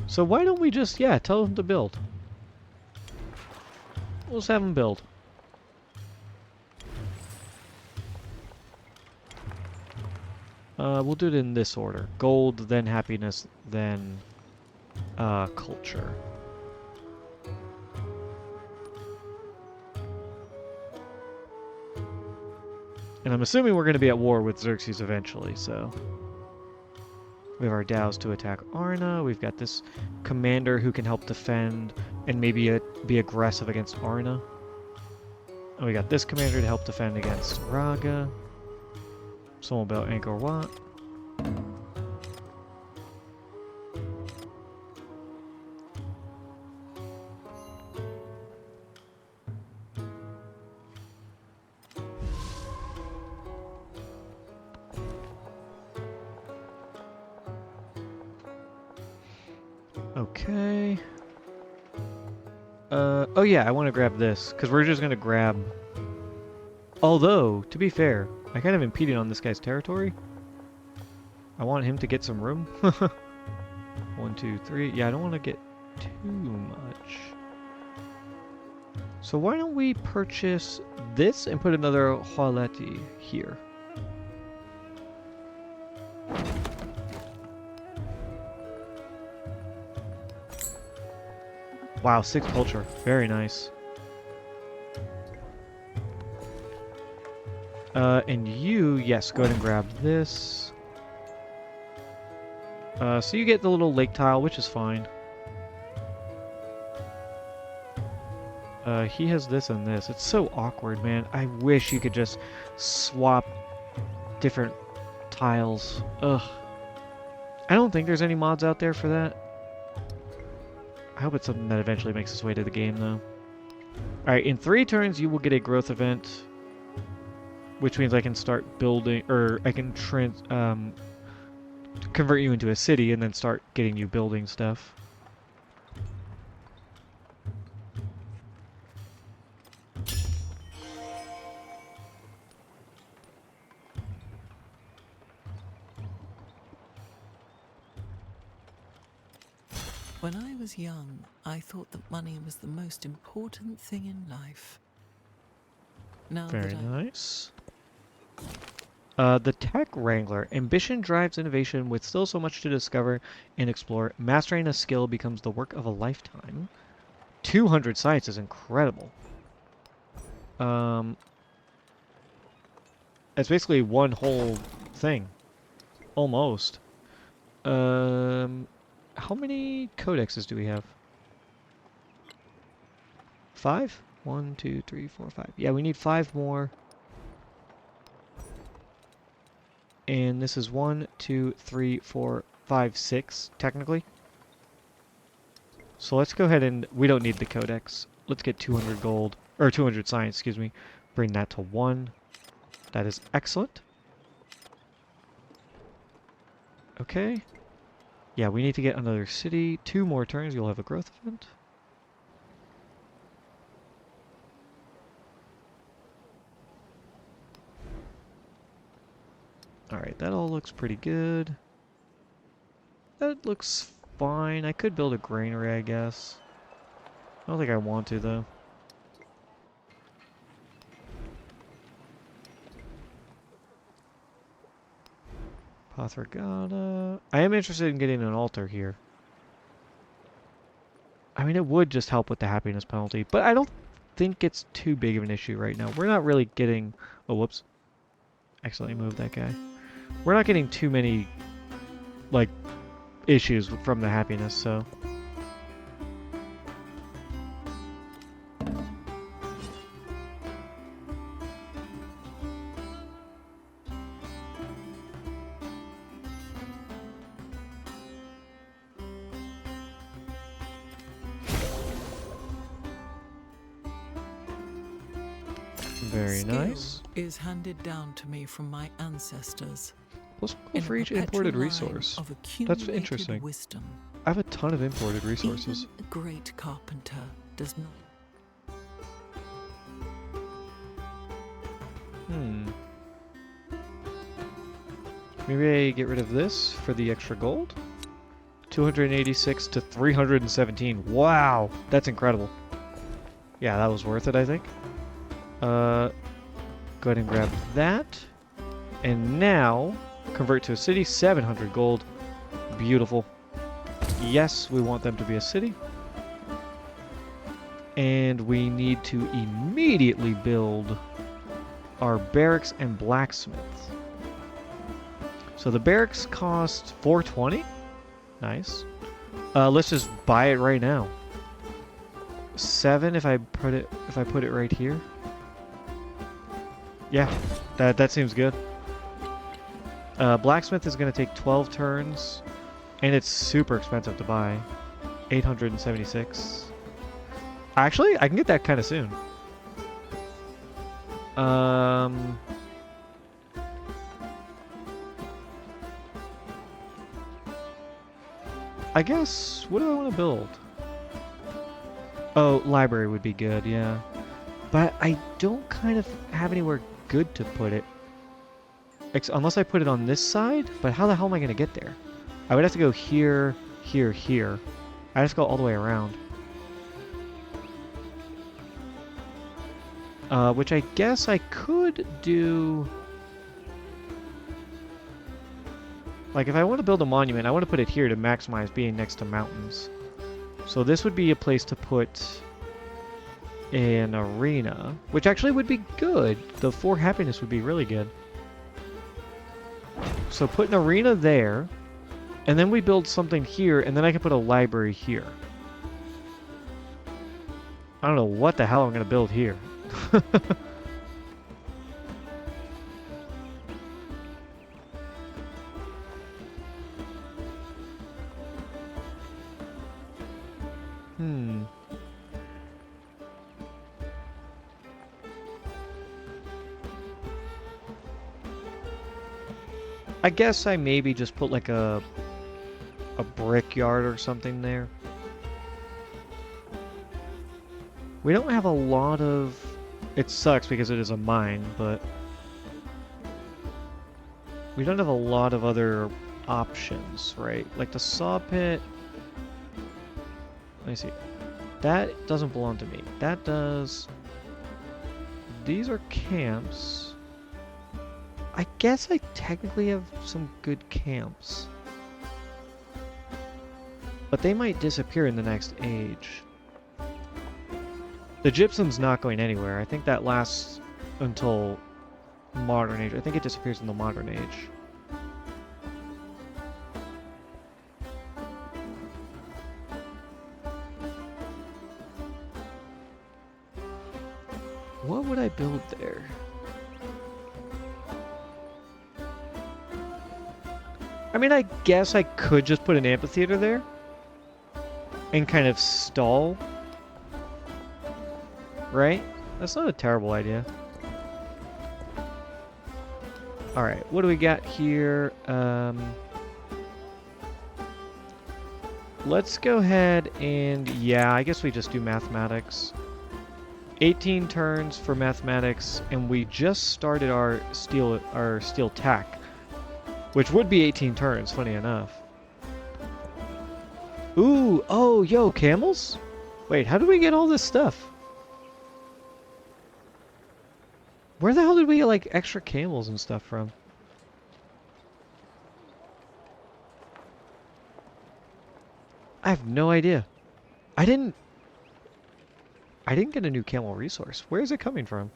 So why don't we just, yeah, tell them to build. We'll just have them build. We'll do it in this order. Gold, then happiness, then culture. And I'm assuming we're going to be at war with Xerxes eventually, so... We have our DAOs to attack Arna. We've got this commander who can help defend and maybe be aggressive against Arna. And we got this commander to help defend against Raga. Someone about Angkor Wat. Okay. Oh yeah, I want to grab this, because we're just going to grab... Although, to be fair, I kind of impeded on this guy's territory. I want him to get some room. 1, 2, 3. Yeah, I don't want to get too much. So why don't we purchase this and put another Haleti here? Wow, 6 culture. Very nice. And you, yes, go ahead and grab this. So you get the little lake tile, which is fine. He has this and this. It's so awkward, man. I wish you could just swap different tiles. Ugh. I don't think there's any mods out there for that. I hope it's something that eventually makes its way to the game, though. Alright, in 3 turns, you will get a growth event, which means I can start building, or I can convert you into a city and then start getting you building stuff. When I was young, I thought that money was the most important thing in life. Now Very that nice. The Tech Wrangler. Ambition drives innovation with still so much to discover and explore. Mastering a skill becomes the work of a lifetime. 200 science is incredible. It's basically one whole thing. Almost. How many codexes do we have? 5? 1, 2, 3, 4, 5. Yeah, we need 5 more. And this is 1, 2, 3, 4, 5, 6, technically. So let's go ahead and... We don't need the codex. Let's get 200 gold. Or 200 science, excuse me. Bring that to 1. That is excellent. Okay. Yeah, we need to get another city. 2 more turns, you'll have a growth event. Alright, that all looks pretty good. That looks fine. I could build a granary, I guess. I don't think I want to, though. Pathragada. I am interested in getting an altar here. I mean, it would just help with the happiness penalty, but I don't think it's too big of an issue right now. We're not really getting... Oh, whoops. Accidentally moved that guy. We're not getting too many, like, issues from the happiness, so... Very nice. Is handed down to me from my ancestors. Plus one for each imported resource. That's interesting. Wisdom. I have a ton of imported resources. Even a great carpenter does not. Maybe I get rid of this for the extra gold? 286 to 317. Wow! That's incredible. Yeah, that was worth it, I think. Go ahead and grab that. And now, convert to a city. 700 gold. Beautiful. Yes, we want them to be a city. And we need to immediately build our barracks and blacksmiths. So the barracks cost 420. Nice. Let's just buy it right now. 7 if I put it right here. Yeah, that seems good. Blacksmith is going to take 12 turns, and it's super expensive to buy. 876. Actually, I can get that kind of soon. I guess, what do I want to build? Oh, library would be good, yeah. But I don't kind of have anywhere good to put it. Unless I put it on this side, but how the hell am I going to get there? I would have to go here, here, here. I have to go all the way around. Which I guess I could do... Like, if I want to build a monument, I want to put it here to maximize being next to mountains. So this would be a place to put an arena, which actually would be good. The 4 happiness would be really good. So put an arena there, and then we build something here, and then I can put a library here. I don't know what the hell I'm going to build here. I guess I maybe just put like a brickyard or something there. We don't have a lot of... It sucks because it is a mine, but... We don't have a lot of other options, right? Like the saw pit... Let me see. That doesn't belong to me. That does... These are camps. I guess I technically have some good camps. But they might disappear in the next age. The gypsum's not going anywhere. I think that lasts until modern age. I think it disappears in the modern age. What would I build there? I mean, I guess I could just put an amphitheater there and kind of stall, right? That's not a terrible idea. Alright, what do we got here? let's go ahead and, yeah, I guess we just do mathematics. 18 turns for mathematics, and we just started our steel tack, which would be 18 turns, funny enough. Ooh, oh, yo, camels? Wait, how did we get all this stuff? Where the hell did we get, like, extra camels and stuff from? I have no idea. I didn't get a new camel resource. Where is it coming from?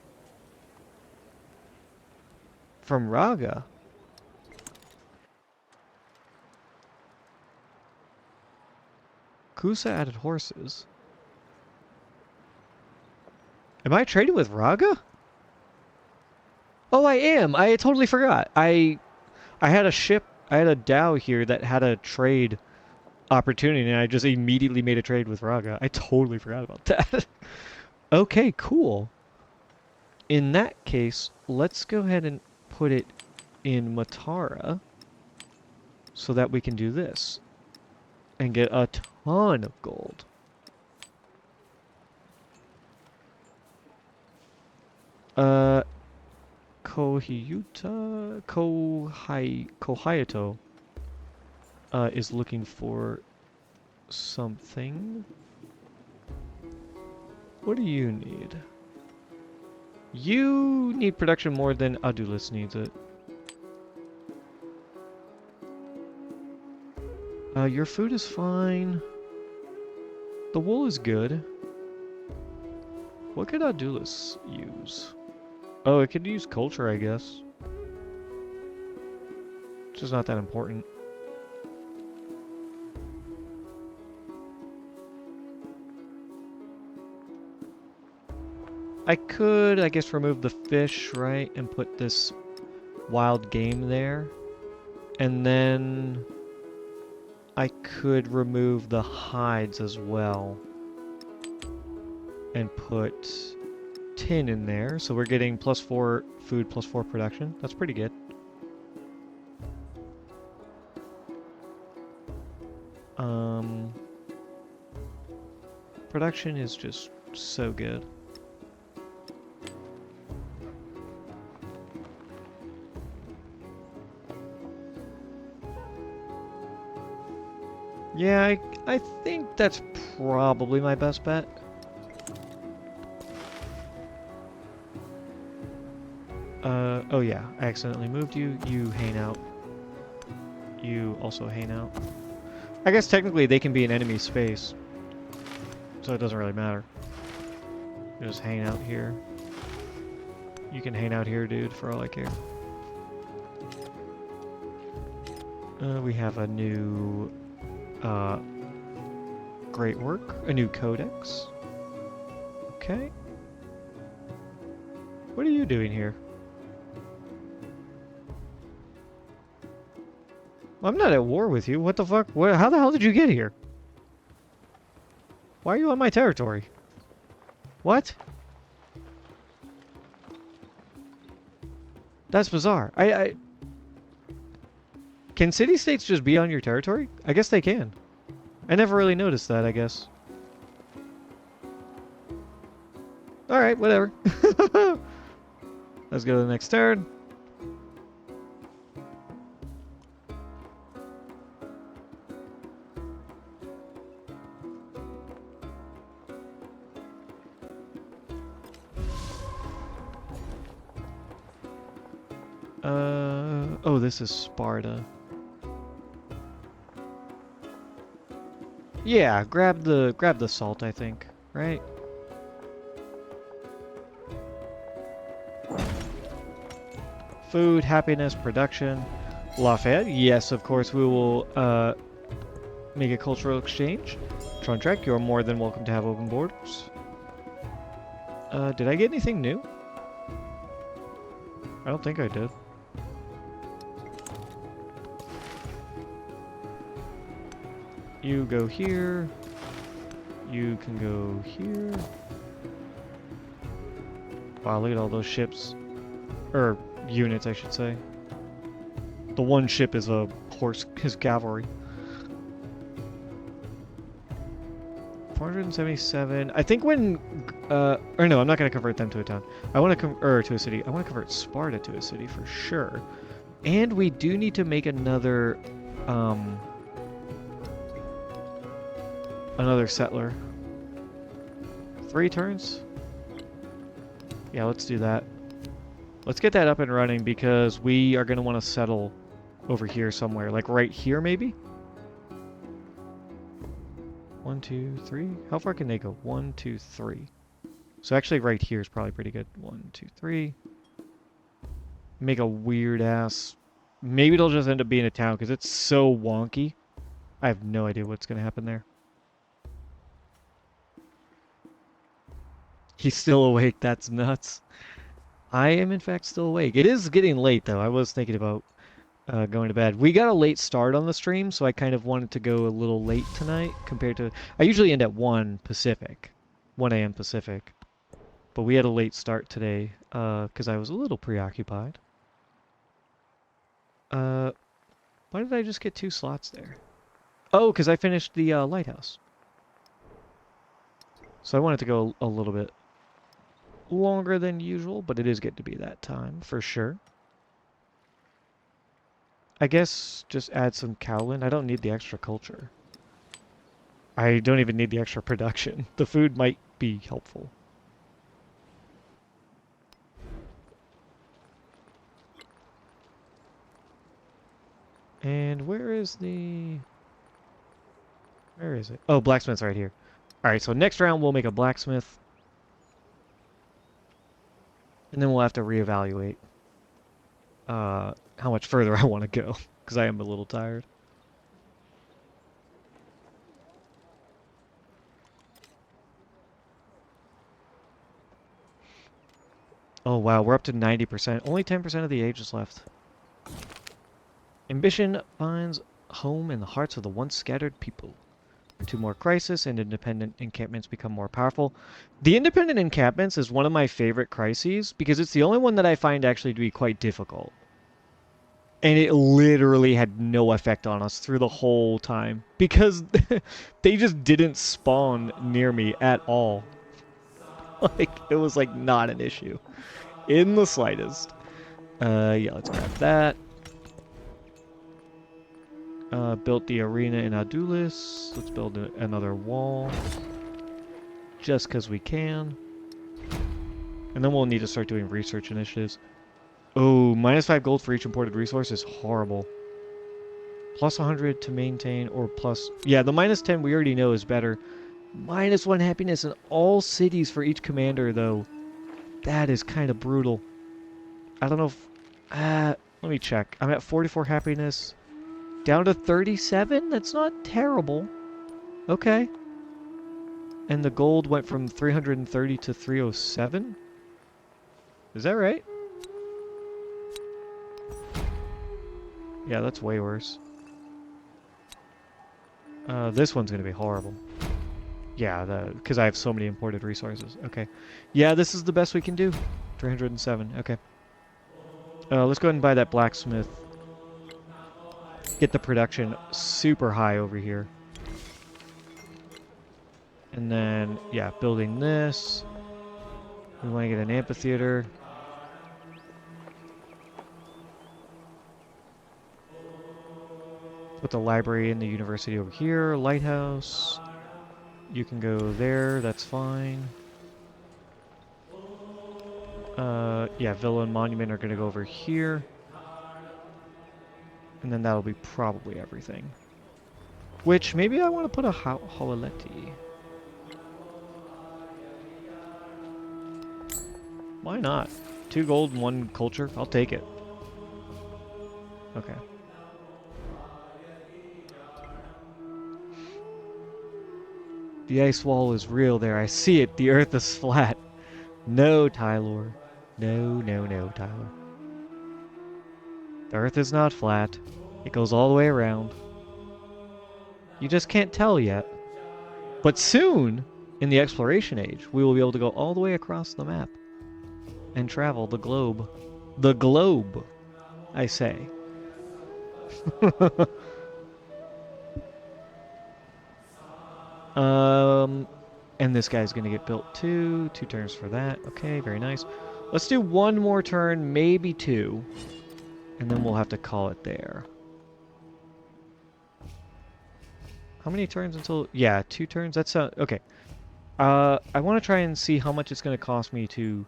From Raga. Kusa added horses. Am I trading with Raga? Oh, I am. I totally forgot. I had a ship. I had a dhow here that had a trade opportunity, and I just immediately made a trade with Raga. I totally forgot about that. Okay, cool. In that case, let's go ahead and put it in Matara so that we can do this and get a ton of gold. Kohayato is looking for something. What do you need? You need production more than Adulis needs it. Your food is fine. The wool is good. What could Adulis use? Oh, it could use culture, I guess. It's just not that important. I could, I guess, remove the fish, right? And put this wild game there. And then I could remove the hides as well. And put tin in there. So we're getting +4 food, +4 production. That's pretty good. Production is just so good. Yeah, I think that's probably my best bet. Oh yeah, I accidentally moved you. You hang out. You also hang out. I guess technically they can be in enemy space, so it doesn't really matter. You just hang out here. You can hang out here, dude, for all I care. We have a new great work, a new codex. Okay. What are you doing here? I'm not at war with you. What the fuck? How the hell did you get here? Why are you on my territory? What? That's bizarre. Can city-states just be on your territory? I guess they can. I never really noticed that, I guess. Alright, whatever. Let's go to the next turn. Oh, this is Sparta. Yeah, grab the salt, I think, right? Food, happiness, production. Lafayette, yes, of course, we will make a cultural exchange. Trontrek, you're more than welcome to have open borders. Did I get anything new? I don't think I did. You go here. You can go here. Wow, look at all those ships. Or units, I should say. The one ship is a horse, his cavalry. 477. I think when, or no, I'm not going to convert them to a town. I want to to a city. I want to convert Sparta to a city for sure. And we do need to make another settler. 3 turns? Yeah, let's do that. Let's get that up and running because we are going to want to settle over here somewhere. Like right here, maybe? 1, 2, 3. How far can they go? 1, 2, 3. So actually right here is probably pretty good. 1, 2, 3. Make a weird ass. Maybe it'll just end up being a town because it's so wonky. I have no idea what's going to happen there. He's still awake. That's nuts. I am in fact still awake. It is getting late though. I was thinking about going to bed. We got a late start on the stream, so I kind of wanted to go a little late tonight compared to... I usually end at 1 Pacific. 1 a.m. Pacific. But we had a late start today because I was a little preoccupied. Why did I just get 2 slots there? Oh, because I finished the lighthouse. So I wanted to go a little bit longer than usual, but it is getting to be that time for sure. I guess just add some cowlin. I don't need the extra culture. I don't even need the extra production. The food might be helpful. And where is the... Where is it? Oh, blacksmith's right here. Alright, so next round we'll make a blacksmith. And then we'll have to reevaluate how much further I want to go. Because I am a little tired. Oh wow, we're up to 90%. Only 10% of the age is left. Ambition finds home in the hearts of the once scattered people. 2 more crises and independent encampments become more powerful. The independent encampments is one of my favorite crises because it's the only one that I find actually to be quite difficult. And it literally had no effect on us through the whole time because they just didn't spawn near me at all. Like, it was like not an issue in the slightest. Yeah, let's grab that. Built the arena in Adulis. Let's build another wall. Just because we can. And then we'll need to start doing research initiatives. Oh, -5 gold for each imported resource is horrible. Plus 100 to maintain, or plus... Yeah, the -10 we already know is better. -1 happiness in all cities for each commander, though. That is kind of brutal. I don't know if... let me check. I'm at 44 happiness. Down to 37? That's not terrible. Okay. And the gold went from 330 to 307? Is that right? Yeah, that's way worse. This one's going to be horrible. Yeah, because I have so many imported resources. Okay. Yeah, this is the best we can do. 307. Okay. Let's go ahead and buy that blacksmith. Get the production super high over here. And then, yeah, building this. We want to get an amphitheater. Put the library and the university over here. Lighthouse. You can go there, that's fine. Yeah, villa and monument are going to go over here. And then that'll be probably everything. Which, maybe I want to put a Hoaleti. Why not? 2 gold and 1 culture. I'll take it. Okay. The ice wall is real there. I see it. The earth is flat. No, Tyler. No, no, no, Tyler. The earth is not flat. It goes all the way around. You just can't tell yet. But soon, in the exploration age, we will be able to go all the way across the map and travel the globe. The globe, I say. Um, and this guy's gonna get built too. 2 turns for that. Okay, very nice. Let's do 1 more turn, maybe 2, and then we'll have to call it there. How many turns until? Yeah, 2 turns. That's okay. I want to try and see how much it's gonna cost me to.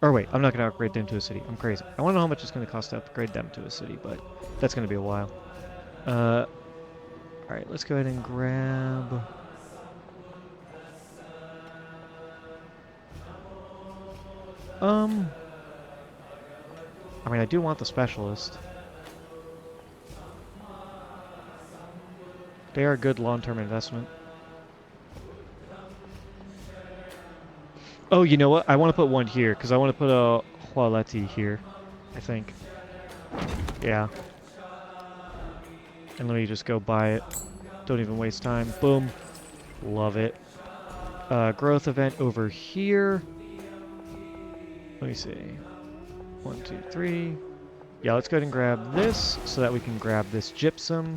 Or wait, I'm not gonna upgrade them to a city. I'm crazy. I want to know how much it's gonna cost to upgrade them to a city, but that's gonna be a while. All right, let's go ahead and grab. Um, I mean, I do want the specialist. They are a good long-term investment. Oh, you know what? I want to put one here, because I want to put a Hualeti here, I think. Yeah. And let me just go buy it. Don't even waste time. Boom. Love it. Growth event over here. Let me see. 1, 2, 3. Yeah, let's go ahead and grab this so that we can grab this gypsum.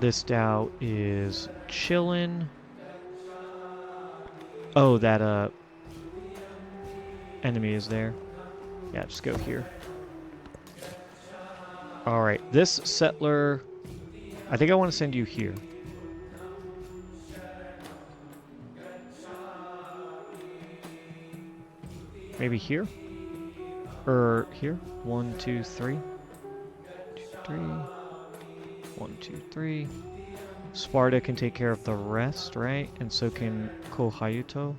This Dow is chillin'. Oh, that enemy is there. Yeah, just go here. Alright, this settler, I think I want to send you here. Maybe here? Or here? 1, 2, 3. 2, 3. 1, 2, 3. Sparta can take care of the rest, right? And so can Kohayuto.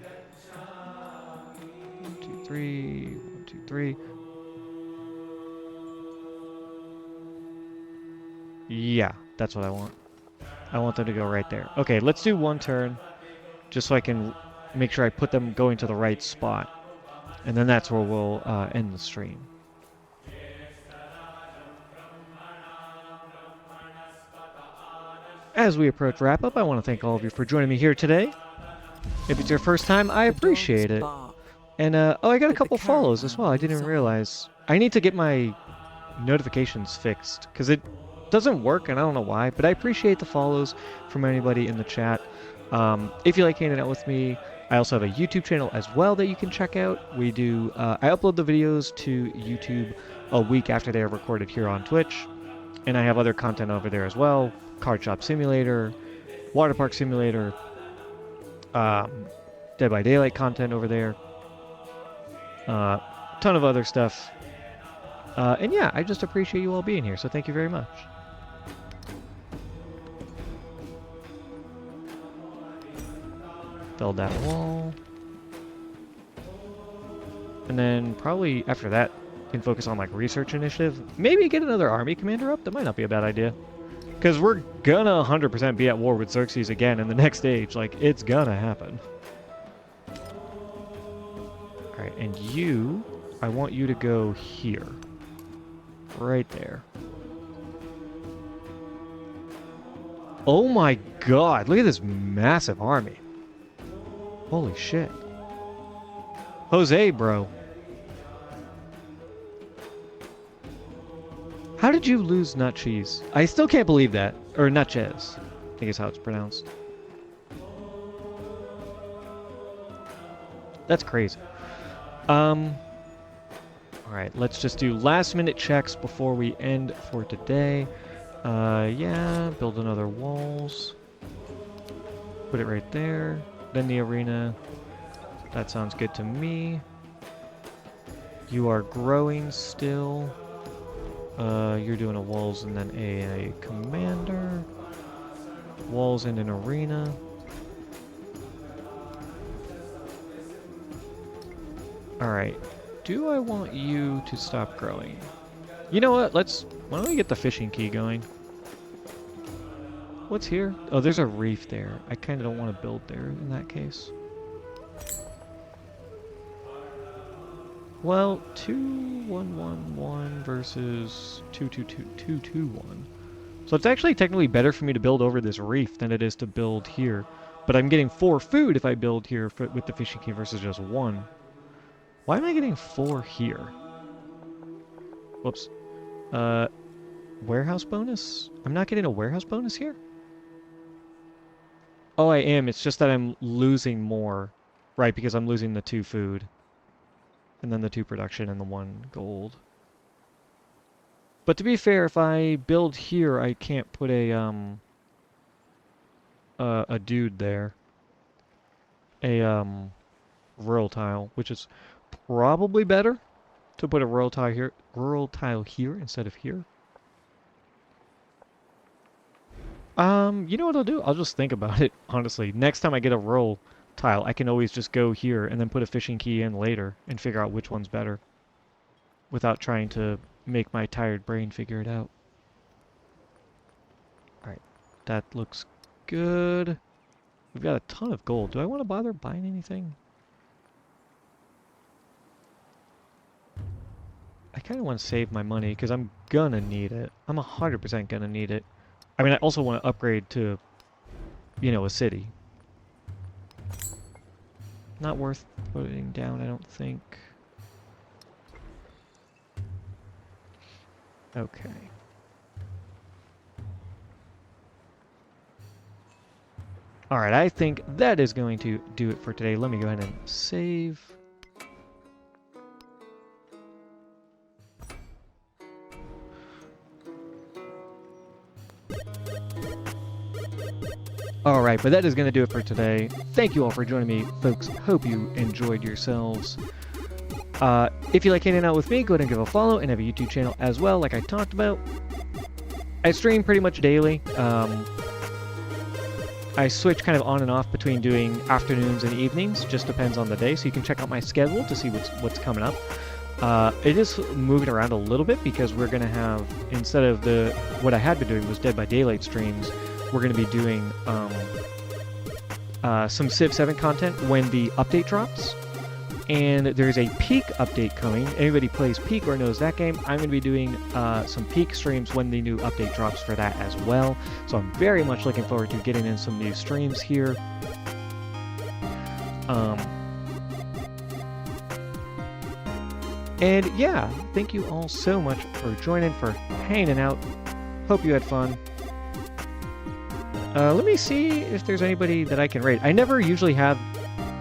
1, 2, 3. 1, 2, 3. Yeah, that's what I want. I want them to go right there. Okay, let's do 1 turn, just so I can make sure I put them going to the right spot. And then that's where we'll end the stream. As we approach wrap up, I want to thank all of you for joining me here today. If it's your first time, I appreciate it. And oh, I got a couple follows as well. I didn't even realize. I need to get my notifications fixed because it doesn't work, and I don't know why. But I appreciate the follows from anybody in the chat. If you like hanging out with me, I also have a YouTube channel as well that you can check out. We do. I upload the videos to YouTube a week after they are recorded here on Twitch, and I have other content over there as well. Card Shop Simulator, Water Park Simulator, Dead by Daylight content over there, ton of other stuff. And yeah, I just appreciate you all being here, so thank you very much. Build that wall. And then probably after that, can focus on like research initiative. Maybe get another army commander up. That might not be a bad idea. Because we're gonna 100% be at war with Xerxes again in the next age. Like, it's gonna happen. Alright, and you, I want you to go here. Right there. Oh my god, look at this massive army. Holy shit. Jose, bro. How did you lose nut cheese? I still can't believe that. Or nutchez, I think is how it's pronounced. That's crazy. Alright, let's just do last minute checks before we end for today. Yeah, build another walls. Put it right there. Then the arena. That sounds good to me. You are growing still. You're doing a walls and then a commander. Walls and an arena. Alright. Do I want you to stop growing? You know what? Why don't we get the fishing key going? What's here? Oh, there's a reef there. I kind of don't want to build there in that case. Well, 2-1-1-1 versus 2-2-2-2-2-1. So it's actually technically better for me to build over this reef than it is to build here. But I'm getting 4 food if I build here with the fishing key versus just 1. Why am I getting 4 here? Whoops. Warehouse bonus? I'm not getting a warehouse bonus here? Oh, I am. It's just that I'm losing more, right? Because I'm losing the 2 food, and then the 2 production and the 1 gold. But to be fair, if I build here, I can't put a dude there, a rural tile, which is probably better to put a rural tile here instead of here. You know what I'll do? I'll just think about it, honestly. Next time I get a rural tile, I can always just go here and then put a fishing key in later and figure out which one's better without trying to make my tired brain figure it out. Alright, that looks good. We've got a ton of gold. Do I want to bother buying anything? I kind of want to save my money because I'm gonna need it. I'm 100% gonna need it. I mean, I also want to upgrade to, you know, a city. Not worth putting down, I don't think. Okay. Alright, I think that is going to do it for today. Let me go ahead and save. Alright, but that is going to do it for today. Thank you all for joining me, folks. Hope you enjoyed yourselves. If you like hanging out with me, go ahead and give a follow and have a YouTube channel as well, like I talked about. I stream pretty much daily. I switch kind of on and off between doing afternoons and evenings, just depends on the day, so you can check out my schedule to see what's coming up. It is moving around a little bit because we're going to have, instead of what I had been doing was Dead by Daylight streams, we're going to be doing some Civ 7 content when the update drops. And there's a Peak update coming. Anybody plays Peak or knows that game, I'm going to be doing some Peak streams when the new update drops for that as well. So I'm very much looking forward to getting in some new streams here. And yeah, thank you all so much for joining, for hanging out. Hope you had fun. Let me see if there's anybody that I can raid. I never usually have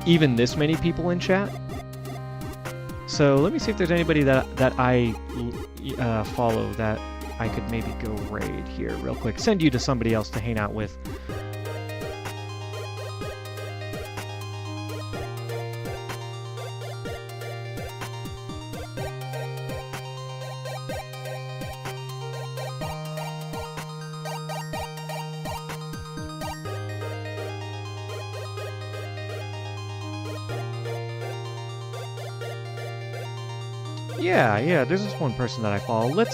even this many people in chat. So let me see if there's anybody that I follow that I could maybe go raid here real quick. Send you to somebody else to hang out with. Yeah, there's this one person that I follow. Let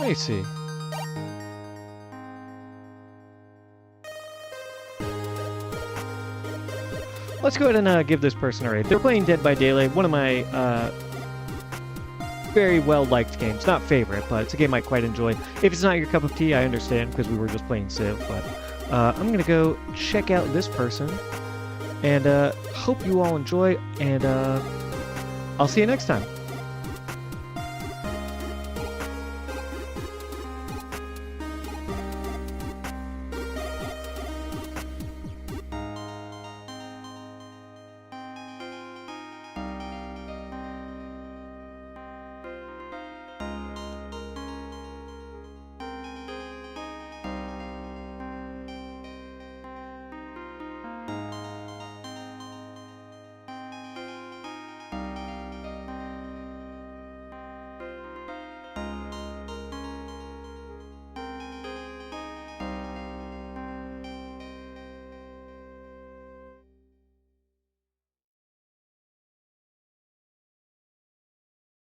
me see. Let's go ahead and give this person a raid. They're playing Dead by Daylight, one of my very well-liked games. Not favorite, but it's a game I quite enjoy. If it's not your cup of tea, I understand, because we were just playing Civ, but I'm going to go check out this person. And hope you all enjoy, and I'll see you next time.